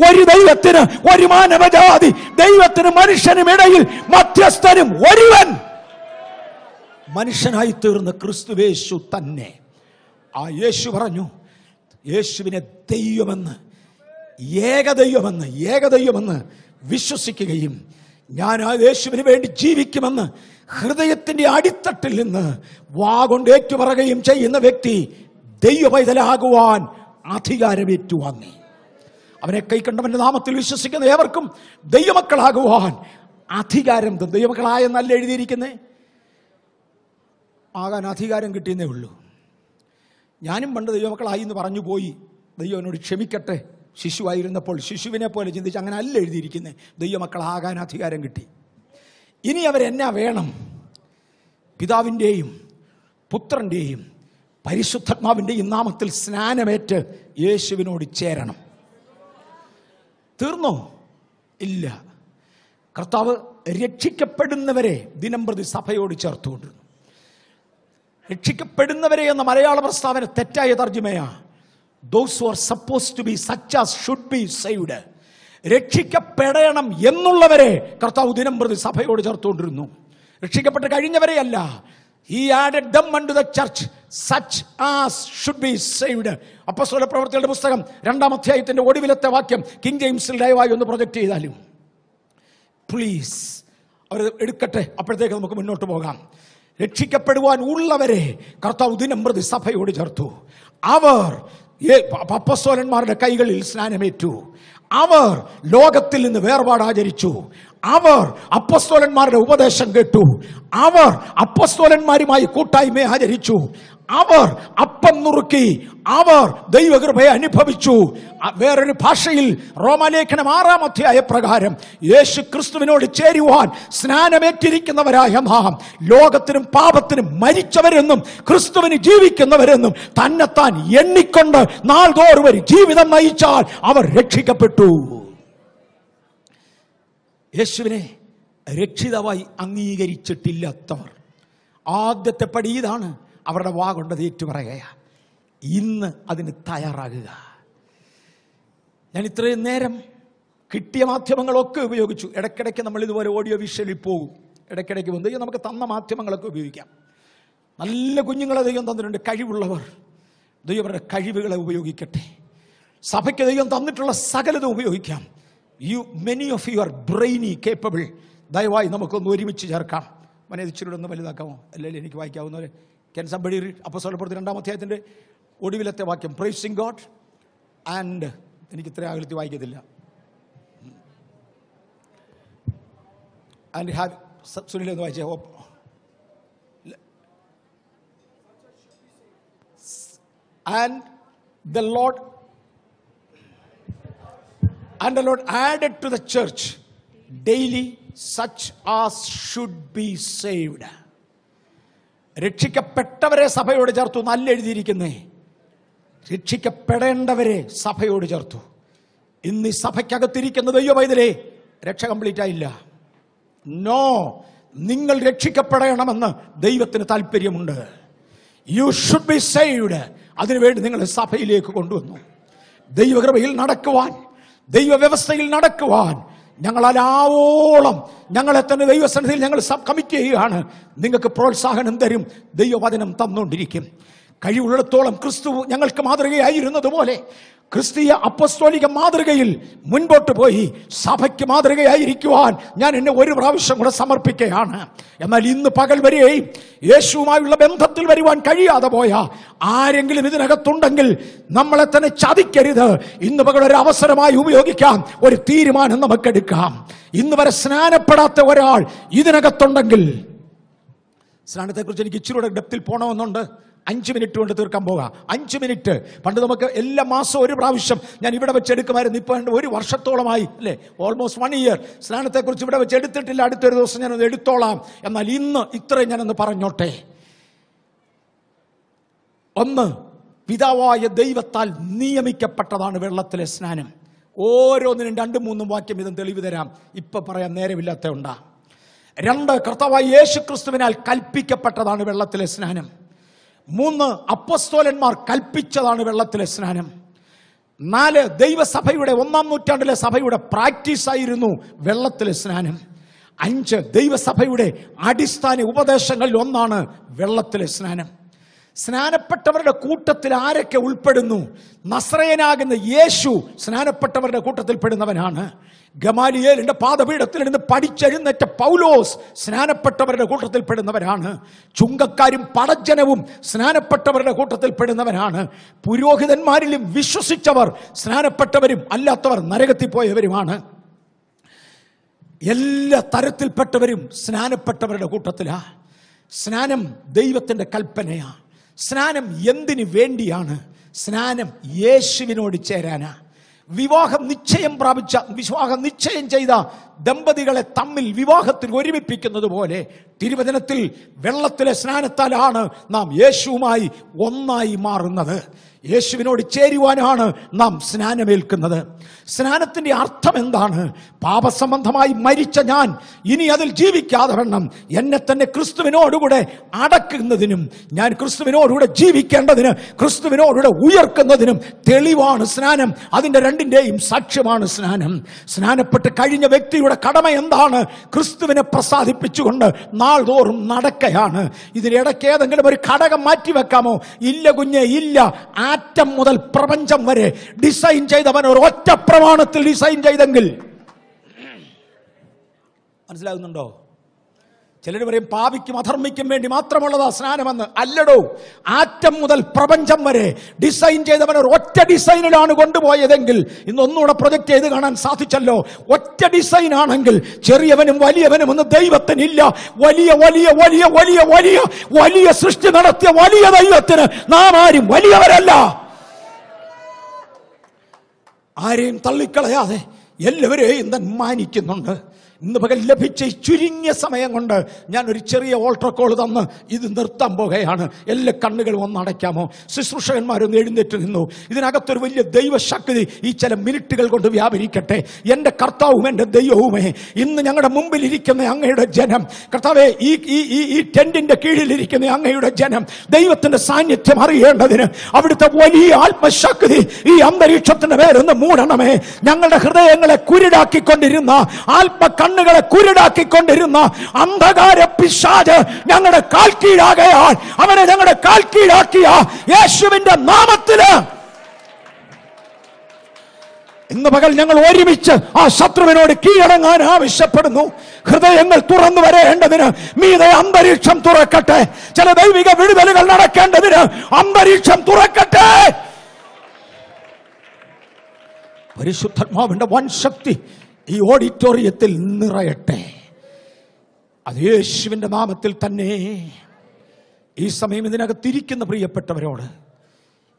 ഒരു ദൈവത്തിന് ഒരു മാനവജാതി, ദൈവത്തിന് മനുഷ്യനും ഇടയിൽ മധ്യസ്ഥനും ഒരുവൻ, മനുഷ്യനായി തീർന്ന ക്രിസ്തുവേശു തന്നെ. ആ യേശു പറഞ്ഞു, യേശുവിനെ ദൈവമെന്ന്, ഏകദൈവമെന്ന് വിശ്വസിക്കുകയും ഞാൻ ആ യേശുവിന് വേണ്ടി ജീവിക്കുമെന്ന് ഹൃദയത്തിന്റെ അടിത്തട്ടിൽ നിന്ന് വാഗൊണ്ട് ഏറ്റുപറയുകയും ചെയ്യുന്ന വ്യക്തി ദൈവപൈതലാകുവാൻ അധികാരം ഏറ്റുവാങ്ങി. അവനെ കൈക്കണ്ടവന്റെ നാമത്തിൽ വിശ്വസിക്കുന്ന ഏവർക്കും ദൈവമക്കളാകുവാൻ അധികാരം. ദൈവമക്കളായെന്നല്ല എഴുതിയിരിക്കുന്നേ, ആകാൻ അധികാരം കിട്ടിയെന്നേ ഉള്ളൂ. ഞാനും പണ്ട് ദൈവമക്കളായി എന്ന് പറഞ്ഞു പോയി. ദൈവം എന്നോട് ക്ഷമിക്കട്ടെ, ശിശുവായിരുന്നപ്പോൾ ശിശുവിനെ പോലെ ചിന്തിച്ച് അങ്ങനെ അല്ല എഴുതിയിരിക്കുന്നത്. ദൈവമക്കളാകാൻ അധികാരം കിട്ടി. ഇനി അവരെന്നാ വേണം? പിതാവിൻ്റെയും പുത്രൻ്റെയും പരിശുദ്ധാത്മാവിൻ്റെയും നാമത്തിൽ സ്നാനമേറ്റ് യേശുവിനോട് ചേരണം. തീർന്നോ? ഇല്ല. കർത്താവ് രക്ഷിക്കപ്പെടുന്നവരെ ദിനംപ്രതി സഭയോട് ചേർത്തുകൊണ്ടിരുന്നു. രക്ഷിക്കപ്പെടുന്നവരെ എന്ന മലയാള പ്രസ്താവന തെറ്റായ തർജ്ജമയാ. Those who are supposed to be such as should be saved. രക്ഷിക്കപ്പെടണം എന്നുള്ളവരെ കർത്താവ് ദിനം പ്രതി സഭയോട് ചേർത്തുകൊണ്ടിരുന്നു. രക്ഷിക്കപ്പെട്ട് കഴിഞ്ഞവരെയല്ല. He added them unto the church such as should be saved. അപ്പോസ്തല പ്രവൃത്തികളുടെ പുസ്തകം 2-ാം അധ്യായത്തിന്റെ ഒടുവിലത്തെ വാക്യം കിങ് ജെയിംസിൽ ദയവായി ഒന്ന് പ്രൊജക്ട് ചെയ്താലും പ്ലീസ്. അവർ എടുക്കട്ടെ, അപ്പോഴത്തേക്ക് നമുക്ക് മുന്നോട്ട് പോകാം. രക്ഷിക്കപ്പെടുവാൻ ഉള്ളവരെ കർത്താവ് ദിനം പ്രതി സഭയോട് ചേർത്തു. അവർ അപ്പോസ്തലന്മാരുടെ കൈകളിൽ സ്നാനമേറ്റു. അവർ ലോകത്തിൽ നിന്ന് വേർപാടാചരിച്ചു. അവർ അപ്പോസ്തലന്മാരുടെ ഉപദേശം കേട്ടു. അവർ അപ്പോസ്തലന്മാരുമായി കൂട്ടായ്മ ആചരിച്ചു. അവർ അപ്പം നുറുക്കി. അവർ ദൈവകൃപയെ അനുഭവിച്ചു. വേറൊരു ഭാഷയിൽ റോമാലേഖനം 6-ാം അധ്യായ പ്രകാരം യേശു ക്രിസ്തുവിനോട് ചേരുവാൻ സ്നാനമേറ്റിരിക്കുന്നവരായ നാം ലോകത്തിനും പാപത്തിനും മരിച്ചവരെന്നും ക്രിസ്തുവിന് ജീവിക്കുന്നവരെന്നും തന്നെത്താൻ എണ്ണിക്കൊണ്ട് നാൾതോറും ഒരു ജീവിതം നയിച്ചാൽ അവർ രക്ഷിക്കപ്പെട്ടു. യേശുവിനെ രക്ഷിതാവായി അംഗീകരിച്ചിട്ടില്ലാത്തവർ ആദ്യത്തെ പടി ഇതാണ്. അവരുടെ വാഗൊണ്ടത് ഏറ്റുപറയുക. ഇന്ന് അതിന് തയ്യാറാകുക. ഞാൻ ഇത്രയും നേരം കിട്ടിയ മാധ്യമങ്ങളൊക്കെ ഉപയോഗിച്ചു. ഇടയ്ക്കിടയ്ക്ക് നമ്മൾ ഇതുപോലെ ഓഡിയോ വിഷ്വലിൽ പോകും. ഇടയ്ക്കിടയ്ക്ക് വന്ന് ദൈവം നമുക്ക് തന്ന മാധ്യമങ്ങളൊക്കെ ഉപയോഗിക്കാം. നല്ല കുഞ്ഞുങ്ങളെ ദൈവം തന്നിട്ടുണ്ട്, കഴിവുള്ളവർ. ദൈവം അവരുടെ കഴിവുകളെ ഉപയോഗിക്കട്ടെ. സഭയ്ക്ക് ദൈവം തന്നിട്ടുള്ള സകലതും ഉപയോഗിക്കാം. Many of you are brainy capable. ദയവായി നമുക്കൊന്ന് ഒരുമിച്ച് ചേർക്കാം. മനേതിച്ചിലൂടെ ഒന്ന് വലുതാക്കാമോ? അല്ലെങ്കിൽ എനിക്ക് വായിക്കാവുന്നവരെ ക്യാൻ സംബഡി റീഡ് അപ്പോസ്തലപ്രവൃത്തി 2-ാം അധ്യായത്തിന്റെ ഒടുവിലത്തെ വാക്യം, പ്രൈസിംഗ് ഗോഡ് ആൻഡ്, എനിക്ക് ഇത്ര അകലത്തിൽ വായിക്കത്തില്ല, ആൻഡ് ഹാവ് സുനിൽ എന്ന് വായിച്ചേ. And the Lord added to the church daily such as should be saved. രക്ഷിക്കപ്പെട്ടവരെ സഭയോട് ചേർത്തു. നല്ല എഴുതിയിരിക്കുന്നേ, രക്ഷിക്കപ്പെടേണ്ടവരെ സഭയോട് ചേർത്തു. ഇന്ന് ഈ സഭയ്ക്കകത്തിരിക്കുന്ന ദൈവവൈതലേ, രക്ഷ കംപ്ലീറ്റ് ആയില്ല. നോ, നിങ്ങൾ രക്ഷിക്കപ്പെടണമെന്ന് ദൈവത്തിന് താല്പര്യമുണ്ട്. You should be saved. അതിനുവേണ്ടി നിങ്ങളെ സഭയിലേക്ക് കൊണ്ടുവന്നു. ദൈവകൃപയിൽ നടക്കുവാൻ, ദൈവവ്യവസ്ഥയിൽ നടക്കുവാൻ ഞങ്ങളാവോളം ഞങ്ങളെ തന്നെ ദൈവസന്നിധിയിൽ ഞങ്ങൾ കമ്മിറ്റ് ചെയ്യുകയാണ്. നിങ്ങൾക്ക് പ്രോത്സാഹനം തരും, ദൈവവചനം തന്നുകൊണ്ടിരിക്കും. കഴിവുള്ളിടത്തോളം ക്രിസ്തു ഞങ്ങൾക്ക് മാതൃകയായിരുന്നതുപോലെ ക്രിസ്തീയ അപ്പസ്തോലിക മാതൃകയിൽ മുൻപോട്ട് പോയി സഭയ്ക്ക് മാതൃകയായിരിക്കുവാൻ ഞാൻ എന്നെ ഒരു പ്രാവശ്യം കൂടെ സമർപ്പിക്കുകയാണ്. എന്നാൽ ഇന്ന് പകൽ വരെയും യേശുവുമായുള്ള ബന്ധത്തിൽ വരുവാൻ കഴിയാതെ പോയ ആരെങ്കിലും ഇതിനകത്തുണ്ടെങ്കിൽ നമ്മളെ തന്നെ ചതിക്കരുത്. ഇന്ന് പകൽ ഒരു അവസരമായി ഉപയോഗിക്കാം, ഒരു തീരുമാനം നമുക്കെടുക്കാം. ഇന്ന് വരെ സ്നാനപ്പെടാത്ത ഒരാൾ ഇതിനകത്തുണ്ടെങ്കിൽ, സ്നാനത്തെക്കുറിച്ച് എനിക്ക് ഇച്ചിരി കൂടെ ഡെപ്തിൽ പോകണമെന്നുണ്ട്. 5 മിനിറ്റ് കൊണ്ട് തീർക്കാൻ പോകാം. 5 മിനിറ്റ്. പണ്ട് നമുക്ക് എല്ലാ മാസവും ഒരു പ്രാവശ്യം ഞാൻ ഇവിടെ വെച്ച് എടുക്കുമായിരുന്നു. ഇപ്പൊ 1 വർഷത്തോളമായി അല്ലേ, ഓൾമോസ്റ്റ് 1 ഇയർ സ്നാനത്തെക്കുറിച്ച് ഇവിടെ വെച്ച് എടുത്തിട്ടില്ല. അടുത്തൊരു ദിവസം ഞാനത് എടുത്തോളാം. എന്നാൽ ഇന്ന് ഇത്രയും ഞാനൊന്ന് പറഞ്ഞോട്ടെ. ഒന്ന്, പിതാവായ ദൈവത്താൽ നിയമിക്കപ്പെട്ടതാണ് വെള്ളത്തിലെ സ്നാനം. ഓരോന്നിനും 2-3 വാക്യം ഇതും തെളിവ് തരാം. ഇപ്പൊ പറയാൻ നേരമില്ലാത്ത ഉണ്ടാ. 2, കർത്താവായ യേശു ക്രിസ്തുവിനാൽ കൽപ്പിക്കപ്പെട്ടതാണ് വെള്ളത്തിലെ സ്നാനം. 3, അപ്പോസ്തലന്മാർ കൽപ്പിച്ചതാണ് വെള്ളത്തിലെ സ്നാനം. 4, ദൈവസഭയുടെ 1-ാം നൂറ്റാണ്ടിലെ സഭയുടെ പ്രാക്ടീസ് ആയിരുന്നു വെള്ളത്തിലെ സ്നാനം. 5, ദൈവസഭയുടെ അടിസ്ഥാന ഉപദേശങ്ങളിൽ ഒന്നാണ് വെള്ളത്തിലെ സ്നാനം. സ്നാനപ്പെട്ടവരുടെ കൂട്ടത്തിൽ ആരൊക്കെ ഉൾപ്പെടുന്നു? നസ്രയനാകുന്ന യേശു സ്നാനപ്പെട്ടവരുടെ കൂട്ടത്തിൽ പെടുന്നവനാണ്. ഗമാലിയേലിന്റെ പാദപീഠത്തിൽ നിന്ന് പഠിച്ചെഴുന്നേറ്റ പൗലോസ് സ്നാനപ്പെട്ടവരുടെ കൂട്ടത്തിൽ പെടുന്നവരാണ്. ചുങ്കക്കാരും പടജ്ജനവും സ്നാനപ്പെട്ടവരുടെ കൂട്ടത്തിൽ പെടുന്നവരാണ്. പുരോഹിതന്മാരിലും വിശ്വസിച്ചവർ സ്നാനപ്പെട്ടവരും അല്ലാത്തവർ നരകത്തിൽ പോയവരുമാണ്. എല്ലാ തരത്തിൽപ്പെട്ടവരും സ്നാനപ്പെട്ടവരുടെ കൂട്ടത്തിലാ. സ്നാനം ദൈവത്തിന്റെ കൽപ്പനയാ. സ്നാനം എന്തിനു വേണ്ടിയാണ്? സ്നാനം യേശുവിനോട് ചേരാനാ. വിവാഹം നിശ്ചയം ചെയ്ത ദമ്പതികളെ തമ്മിൽ വിവാഹത്തിൽ ഒരുമിപ്പിക്കുന്നത് പോലെ തിരുവചനത്തിൽ വെള്ളത്തിലെ സ്നാനത്താലാണ് നാം യേശുവുമായി ഒന്നായി മാറുന്നത്. യേശുവിനോട് ചേരുവാനാണ് നാം സ്നാനമേൽക്കുന്നത്. സ്നാനത്തിന്റെ അർത്ഥം എന്താണ്? പാപസംബന്ധമായി മരിച്ച ഞാൻ ഇനി അതിൽ ജീവിക്കാതെ വണ്ണം എന്നെ തന്നെ ക്രിസ്തുവിനോടുകൂടെ അടക്കുന്നതിനും ഞാൻ ക്രിസ്തുവിനോടുകൂടെ ജീവിക്കേണ്ടതിന് ക്രിസ്തുവിനോടുകൂടെ ഉയർക്കുന്നതിനും തെളിവാണ് സ്നാനം. അതിന്റെ രണ്ടിന്റെയും സാക്ഷ്യമാണ് സ്നാനം. സ്നാനപ്പെട്ട് കഴിഞ്ഞ വ്യക്തിയുടെ കടമ എന്താണ്? ക്രിസ്തുവിനെ പ്രസാദിപ്പിച്ചുകൊണ്ട് നാൾതോറും നടക്കയാണ്. ഇതിനിടയ്ക്ക് ഏതെങ്കിലും ഒരു ഘടകം മാറ്റിവെക്കാമോ? ഇല്ല കുഞ്ഞെ, ഇല്ല. ആറ്റം മുതൽ പ്രപഞ്ചം വരെ ഡിസൈൻ ചെയ്തവൻ ഒരു ഒറ്റ പ്രമാണത്തിൽ ഡിസൈൻ ചെയ്തെങ്കിൽ, മനസ്സിലാകുന്നുണ്ടോ? ചിലർ പറയും പാപിക്കും അധർമ്മിക്കും വേണ്ടി മാത്രമുള്ളതാ സ്നാനമെന്ന്. അല്ലടോ, ആറ്റം മുതൽ പ്രപഞ്ചം വരെ ഡിസൈൻ ചെയ്തവൻ ഒരു ഒറ്റ ഡിസൈനിലാണ് കൊണ്ടുപോയതെങ്കിൽ, ഇന്നൊന്നുകൂടെ പ്രൊജക്ട് ചെയ്ത് കാണാൻ സാധിച്ചല്ലോ. ഒറ്റ ഡിസൈൻ ആണെങ്കിൽ ചെറിയവനും വലിയവനും ഒന്നും ദൈവത്തിനില്ല. വലിയ വലിയ വലിയ വലിയ വലിയ വലിയ സൃഷ്ടി നടത്തിയ വലിയ ദൈവത്തിന് നാം ആരും വലിയവരല്ല. ആരെയും തള്ളിക്കളയാതെ എല്ലാവരെയും താൻ മാനിക്കുന്നുണ്ട്. ഇന്ന് പകൽ ലഭിച്ച ഈ ചുരുങ്ങിയ സമയം കൊണ്ട് ഞാൻ ഒരു ചെറിയ ഓൾട്ടർ കോൾ തന്ന് ഇത് നിർത്താൻ പോകുകയാണ്. എല്ലാ കണ്ണുകളും ഒന്ന് അടയ്ക്കാമോ? ശുശ്രൂഷകന്മാരൊന്ന് എഴുന്നേറ്റ് നിന്നു. ഇതിനകത്തൊരു വലിയ ദൈവശക്തി ഈ ചില മിനിറ്റുകൾ കൊണ്ട് വ്യാപരിക്കട്ടെ. എൻ്റെ കർത്താവും എൻ്റെ ദൈവവുമേ, ഇന്ന് ഞങ്ങളുടെ മുമ്പിൽ ഇരിക്കുന്ന അങ്ങയുടെ ജനം, കർത്താവേ, ഈ ടെന്റിന്റെ കീഴിലിരിക്കുന്ന അങ്ങയുടെ ജനം ദൈവത്തിന്റെ സാന്നിധ്യം അറിയേണ്ടതിന് അവിടുത്തെ വലിയ ആത്മശക്തി ഈ അന്തരീക്ഷത്തിന്റെ പേരൊന്ന് മൂടണമേ. ഞങ്ങളുടെ ഹൃദയങ്ങളെ കുരുടാക്കിക്കൊണ്ടിരുന്ന കണ്ണുകളെ കുരുടാക്കിക്കൊണ്ടിരുന്ന അന്ധകാര പിശാച് ഞങ്ങളുടെ കാൽ കീഴാകയാൽ അവനെ ഞങ്ങളുടെ കാൽ കീഴാക്കിയ യേശുവിന്റെ നാമത്തില് ഇന്ന് പകൽ ഞങ്ങൾ ഒരുമിച്ച് ആ ശത്രുവിനോട് കീഴടങ്ങാൻ ആവശ്യപ്പെടുന്നു. ഹൃദയങ്ങൾ തുറന്നു വരേണ്ടതിന് മീതെ അന്തരീക്ഷം തുറക്കട്ടെ. ചില ദൈവിക വിടുതലുകൾ നടക്കേണ്ടതിന് അന്തരീക്ഷം തുറക്കട്ടെ. പരിശുദ്ധാത്മാവിന്റെ വൻ ശക്തി ഈ ഓഡിറ്റോറിയത്തിൽ നിറയട്ടെ. അത് യേശുവിന്റെ നാമത്തിൽ തന്നെ. ഈ സമയം ഇതിനകത്തിരിക്കുന്ന പ്രിയപ്പെട്ടവരോട്,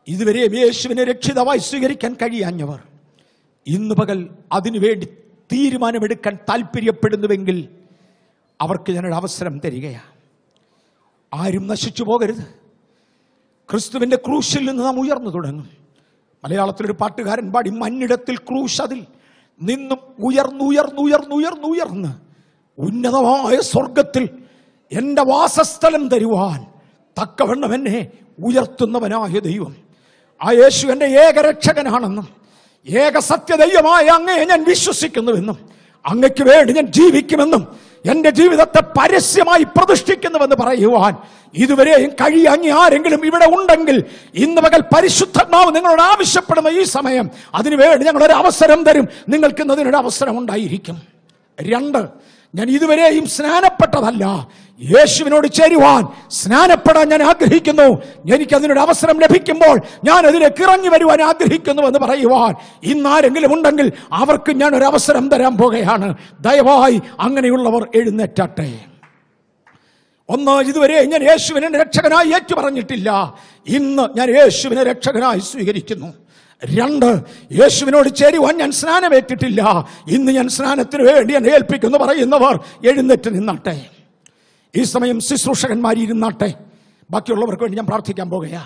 ഇതുവരെയും യേശുവിനെ രക്ഷിതാവായി സ്വീകരിക്കാൻ കഴിയാഞ്ഞവർ ഇന്ന് പകൽ അതിനുവേണ്ടി തീരുമാനമെടുക്കാൻ താല്പര്യപ്പെടുന്നുവെങ്കിൽ അവർക്ക് ഞാനൊരു അവസരം തരികയാണ്. ആരും നശിച്ചു പോകരുത്. ക്രിസ്തുവിന്റെ ക്രൂശിൽ നിന്ന് നാം ഉയർന്നു തുടങ്ങും. മലയാളത്തിലൊരു പാട്ടുകാരൻ പാടി, മഞ്ഞിടത്തിൽ ക്രൂശതിൽ നിന്നും ഉയർന്നുയർന്നുയർന്നുയർന്നുയർന്ന് ഉന്നതമായ സ്വർഗത്തിൽ എന്റെ വാസസ്ഥലം തരുവാൻ തക്കവണ്ണം എന്നെ ഉയർത്തുന്നവനായ ദൈവം, ആ യേശു എന്റെ ഏകരക്ഷകനാണെന്നും ഏക സത്യദൈവമായ അങ്ങയെ ഞാൻ വിശ്വസിക്കുന്നുവെന്നും അങ്ങയ്ക്ക് വേണ്ടി ഞാൻ ജീവിക്കുമെന്നും എന്റെ ജീവിതത്തെ പരസ്യമായി പ്രതിഷ്ഠിക്കുന്നുവെന്ന് പറയുവാൻ ഇതുവരെയും കഴിയാങ്ങി ആരെങ്കിലും ഇവിടെ ഉണ്ടെങ്കിൽ ഇന്ന് പകൽ പരിശുദ്ധാത്മാവ് നിങ്ങളോട് ആവശ്യപ്പെടുന്ന ഈ സമയം അതിനുവേണ്ടി ഞങ്ങളൊരു അവസരം തരും. നിങ്ങൾക്ക് ഇന്നതിനൊരു അവസരം ഉണ്ടായിരിക്കും. 2, ഞാൻ ഇതുവരെയും സ്നാനപ്പെട്ടതല്ല, യേശുവിനോട് ചേരുവാൻ സ്നാനപ്പെടാൻ ഞാൻ ആഗ്രഹിക്കുന്നു. എനിക്കതിനൊരു അവസരം ലഭിക്കുമ്പോൾ ഞാൻ അതിലേക്ക് ഇറങ്ങി വരുവാൻ ആഗ്രഹിക്കുന്നു എന്ന് പറയുവാൻ ഇന്നാരെങ്കിലും ഉണ്ടെങ്കിൽ അവർക്ക് ഞാൻ ഒരു അവസരം തരാൻ പോകുകയാണ്. ദയവായി അങ്ങനെയുള്ളവർ എഴുന്നേറ്റാട്ടെ. 1, ഇതുവരെ ഞാൻ യേശുവിനെ രക്ഷകനായി ഏറ്റു പറഞ്ഞിട്ടില്ല, ഇന്ന് ഞാൻ യേശുവിനെ രക്ഷകനായി സ്വീകരിക്കുന്നു. 2, യേശുവിനോട് ചേരുവാൻ ഞാൻ സ്നാനമേറ്റിട്ടില്ല, ഇന്ന് ഞാൻ സ്നാനത്തിന് വേണ്ടി എന്നെ ഏൽപ്പിക്കുന്നു പറയുന്നവർ എഴുന്നേറ്റ് നിന്നാട്ടെ. ഈ സമയം ശുശ്രൂഷകന്മാർ ഇരുന്നാട്ടെ. ബാക്കിയുള്ളവർക്ക് വേണ്ടി ഞാൻ പ്രാർത്ഥിക്കാൻ പോകുകയാ.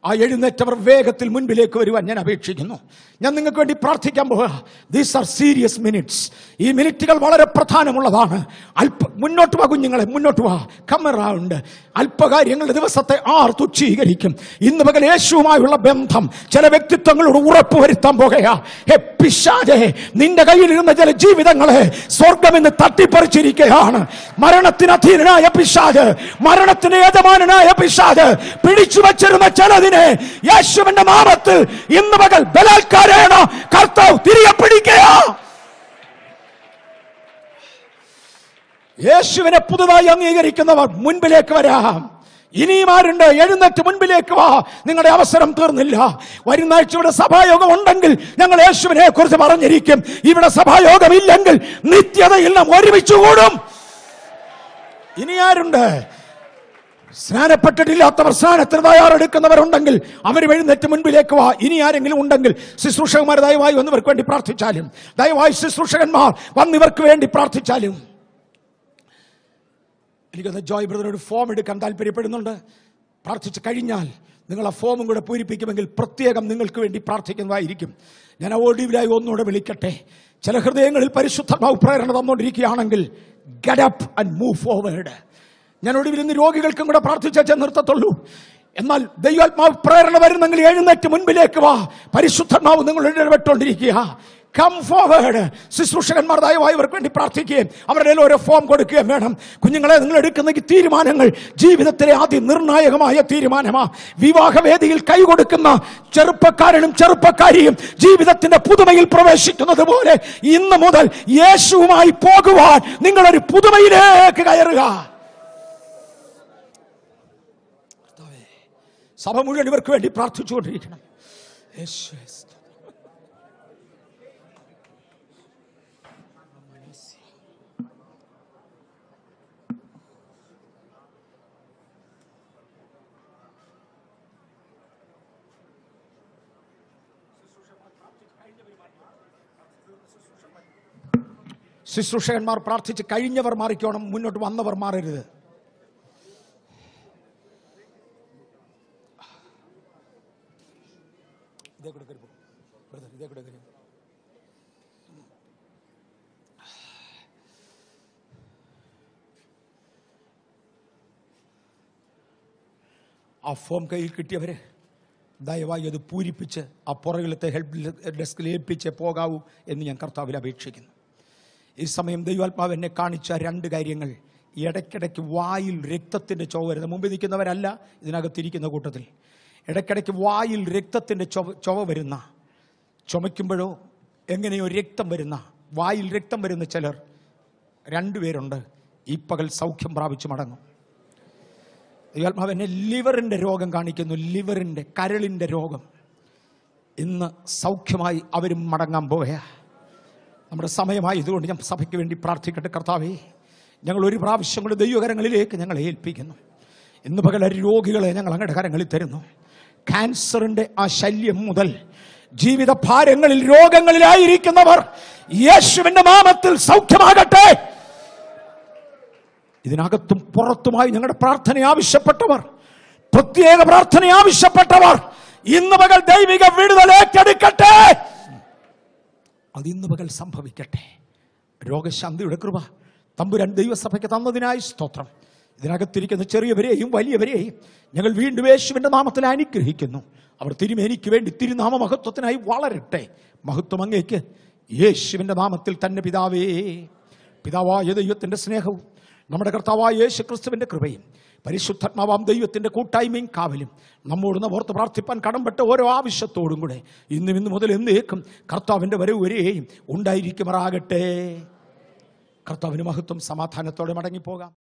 ആ എഴുന്നേറ്റവർ വേഗത്തിൽ മുൻപിലേക്ക് വരുവാൻ ഞാൻ അപേക്ഷിക്കുന്നു. ഞാൻ നിങ്ങൾക്ക് വേണ്ടി പ്രാർത്ഥിക്കാൻ പോകുക. These are serious minutes. ഈ മിനിറ്റുകൾ വളരെ പ്രധാനമുള്ളതാണ്. മുന്നോട്ട് വാ കുഞ്ഞുങ്ങളെ, മുന്നോട്ട് വാ. കമറാവുണ്ട്. അല്പകാര്യങ്ങളുടെ ദിവസത്തെ ആർ തുച്ഛീകരിക്കും. ഇന്ന് പകൽ യേശുവുമായുള്ള ബന്ധം ചില വ്യക്തിത്വങ്ങളോട് ഉറപ്പുവരുത്താൻ പോകുകയാ. ഹേ പിശാചേ, നിന്റെ കയ്യിലിരുന്ന ചില ജീവിതങ്ങളെ സ്വർഗം ഇന്ന് തട്ടിപ്പറിച്ചിരിക്കുകയാണ്. മരണത്തിന് അധീനനായ പിശാച്, മരണത്തിന് യജമാനനായ പിശാച് പിടിച്ചു വച്ചിരുന്ന ചിലതിനെ യേശുവിന്റെ നാമത്തിൽ ഇന്ന് പകൽ ബലാത്കാരേണ കർത്താവ് തിരികെ പിടിക്കുക. യേശുവിനെ പുതുതായി അംഗീകരിക്കുന്നവർ മുൻപിലേക്ക് വരാം. ഇനിയും ആരുണ്ട്? എഴുന്നേറ്റ് മുൻപിലേക്ക് വാ. നിങ്ങളുടെ അവസരം തീർന്നില്ല. വരുന്ന ആഴ്ച ഇവിടെ സഭായോഗം ഉണ്ടെങ്കിൽ ഞങ്ങൾ യേശുവിനെ കുറിച്ച് പറഞ്ഞിരിക്കും. ഇവിടെ സഭായോഗം ഇല്ലെങ്കിൽ നിത്യതയിൽ നാം ഒരുമിച്ച് കൂടും. ഇനി ആരുണ്ട്? സ്നാനപ്പെട്ടിട്ടില്ലാത്തവർ, സ്നാനത്തിന് തയ്യാറെടുക്കുന്നവരുണ്ടെങ്കിൽ അവർ എഴുന്നേറ്റ് മുൻപിലേക്ക് വാ. ഇനി ആരെങ്കിലും ഉണ്ടെങ്കിൽ ശുശ്രൂഷകന്മാർ ദയവായി വന്നിവർക്ക് വേണ്ടി പ്രാർത്ഥിച്ചാലും, ദയവായി ശുശ്രൂഷകന്മാർ വന്നിവർക്ക് വേണ്ടി പ്രാർത്ഥിച്ചാലും. എനിക്കൊന്ന് ജോയ് ബ്രദർ ഒരു ഫോം എടുക്കാൻ താല്പര്യപ്പെടുന്നുണ്ട്. പ്രാർത്ഥിച്ചു കഴിഞ്ഞാൽ നിങ്ങൾ ആ ഫോമും കൂടെ പൂരിപ്പിക്കുമെങ്കിൽ പ്രത്യേകം നിങ്ങൾക്ക് വേണ്ടി പ്രാർത്ഥിക്കുന്നതായിരിക്കും. ഞാൻ ഓഡിയോയിലായി ഒന്നുകൂടെ വിളിക്കട്ടെ. ചില ഹൃദയങ്ങളിൽ പരിശുദ്ധാത്മാവ് പ്രേരണ തന്നുകൊണ്ടിരിക്കുകയാണെങ്കിൽ get up and move forward. ഞാൻ ഒടുവിൽ ഇന്ന് രോഗികൾക്കും കൂടെ പ്രാർത്ഥിച്ചേ നിർത്തത്തുള്ളൂ. എന്നാൽ ദൈവാത്മാവ് പ്രേരണ വരുന്നെങ്കിൽ എഴുന്നേറ്റ് മുൻപിലേക്ക് വാ. പരിശുദ്ധാത്മാവ് നിങ്ങളുടെ ഇടപെട്ടുകൊണ്ടിരിക്കുക. Come forward. ശുശ്രൂഷകന്മാർ ദയവായി ഇവർക്ക് വേണ്ടി പ്രാർത്ഥിക്കുകയും അവരുടെ ഓരോ ഫോം കൊടുക്കുകയും വേണം. കുഞ്ഞുങ്ങളെ, നിങ്ങൾ എടുക്കുന്ന ഈ തീരുമാനങ്ങൾ ജീവിതത്തിലെ ആദ്യ നിർണായകമായ തീരുമാനമാ. വിവാഹവേദിയിൽ കൈകൊടുക്കുന്ന ചെറുപ്പക്കാരനും ചെറുപ്പക്കാരിയും ജീവിതത്തിന്റെ പുതുമയിൽ പ്രവേശിക്കുന്നത് പോലെ ഇന്ന് മുതൽ യേശുവുമായി പോകുവാൻ നിങ്ങളൊരു പുതുമയിലേക്ക് കയറുക. സഭ മുഴുവൻ ഇവർക്ക് വേണ്ടി പ്രാർത്ഥിച്ചുകൊണ്ടിരിക്കണം. ശുശ്രൂഷകന്മാർ പ്രാർത്ഥിച്ച് കഴിഞ്ഞവർ മാറിക്കോണം, മുന്നോട്ട് വന്നവർ മാറരുത്. ആ ഫോം കയ്യിൽ കിട്ടിയവര് ദയവായി അത് പൂരിപ്പിച്ച് ആ പുറകിലത്തെ ഹെൽപ്പ് ഡെസ്കിൽ ഏൽപ്പിച്ച് പോകാവൂ എന്ന് ഞാൻ കർത്താവിൽ അപേക്ഷിക്കുന്നു. ഈ സമയം ദൈവാത്മാവ് എന്നെ കാണിച്ച 2 കാര്യങ്ങൾ. ഇടയ്ക്കിടയ്ക്ക് വായിൽ രക്തത്തിൻ്റെ ചുവ വരുന്നത്, മുമ്പിൽ നിൽക്കുന്നവരല്ല, ഇതിനകത്തിരിക്കുന്ന കൂട്ടത്തിൽ ഇടയ്ക്കിടയ്ക്ക് വായിൽ രക്തത്തിൻ്റെ ചുവ വരുന്ന, ചുമയ്ക്കുമ്പോഴോ എങ്ങനെയോ രക്തം വരുന്ന, വായിൽ രക്തം വരുന്ന ചിലർ 2 പേരുണ്ട്. ഈ പകൽ സൗഖ്യം പ്രാപിച്ചു മടങ്ങും. ദൈവാത്മാവ് എന്നെ ലിവറിൻ്റെ രോഗം കാണിക്കുന്നു. ലിവറിൻ്റെ, കരളിൻ്റെ രോഗം ഇന്ന് സൗഖ്യമായി അവരും മടങ്ങാൻ പോവുക. നമ്മുടെ സമയമായി ഇതുകൊണ്ട് ഞാൻ സഭയ്ക്ക് വേണ്ടി പ്രാർത്ഥിക്കട്ടെ. കർത്താവേ, ഞങ്ങൾ ഒരു പ്രാവശ്യം കൂടി ദൈവകരങ്ങളിലേക്ക് ഞങ്ങളെ ഏൽപ്പിക്കുന്നു. ഇന്ന് പകൽ രോഗികളെ ഞങ്ങൾ അങ്ങയുടെ കരങ്ങളിൽ തരുന്നു. ക്യാൻസറിന്റെ ആ ശല്യം മുതൽ ജീവിത ഭാരങ്ങളിൽ രോഗങ്ങളിലായിരിക്കുന്നവർ യേശുവിന്റെ നാമത്തിൽ സൗഖ്യമാകട്ടെ. ഇതിനകത്തും പുറത്തുമായി ഞങ്ങളുടെ പ്രാർത്ഥന ആവശ്യപ്പെട്ടവർ, പ്രത്യേക പ്രാർത്ഥന ആവശ്യപ്പെട്ടവർ ഇന്ന് പകൽ ദൈവിക വിടുതൽ ഏറ്റെടുക്കട്ടെ. അത് ഇന്ന് പകൽ സംഭവിക്കട്ടെ. രോഗശാന്തിയുടെ കൃപ തമ്പുരാൻ ദൈവസഭയ്ക്ക് തന്നതിനായി സ്തോത്രം. ഇതിനകത്തിരിക്കുന്ന ചെറിയവരെയും വലിയവരെയും ഞങ്ങൾ വീണ്ടും യേശുവിന്റെ നാമത്തിൽ അനുഗ്രഹിക്കുന്നു. അവർ തിരുമേനിക്ക് വേണ്ടി തിരുനാമ മഹത്വത്തിനായി വളരട്ടെ. മഹത്വം അങ്ങേക്ക് യേശുവിന്റെ നാമത്തിൽ തന്നെ പിതാവേ. പിതാവായ ദൈവത്തിന്റെ സ്നേഹവും നമ്മുടെ കർത്താവായ യേശു ക്രിസ്തുവിന്റെ കൃപയും പരിശുദ്ധാത്മാവാം ദൈവത്തിന്റെ കൂട്ടായ്മയും കാവലും നമ്മോട് ഓർത്ത് പ്രാർത്ഥിപ്പാൻ കടംപെട്ട ഓരോ ആവശ്യത്തോടും കൂടെ ഇന്ന് മുതൽ എന്നേക്കും കർത്താവിന്റെ വരവ് വരെയും ഉണ്ടായിരിക്കുമാറാകട്ടെ. കർത്താവിന് മഹത്വം. സമാധാനത്തോടെ മടങ്ങിപ്പോകാം.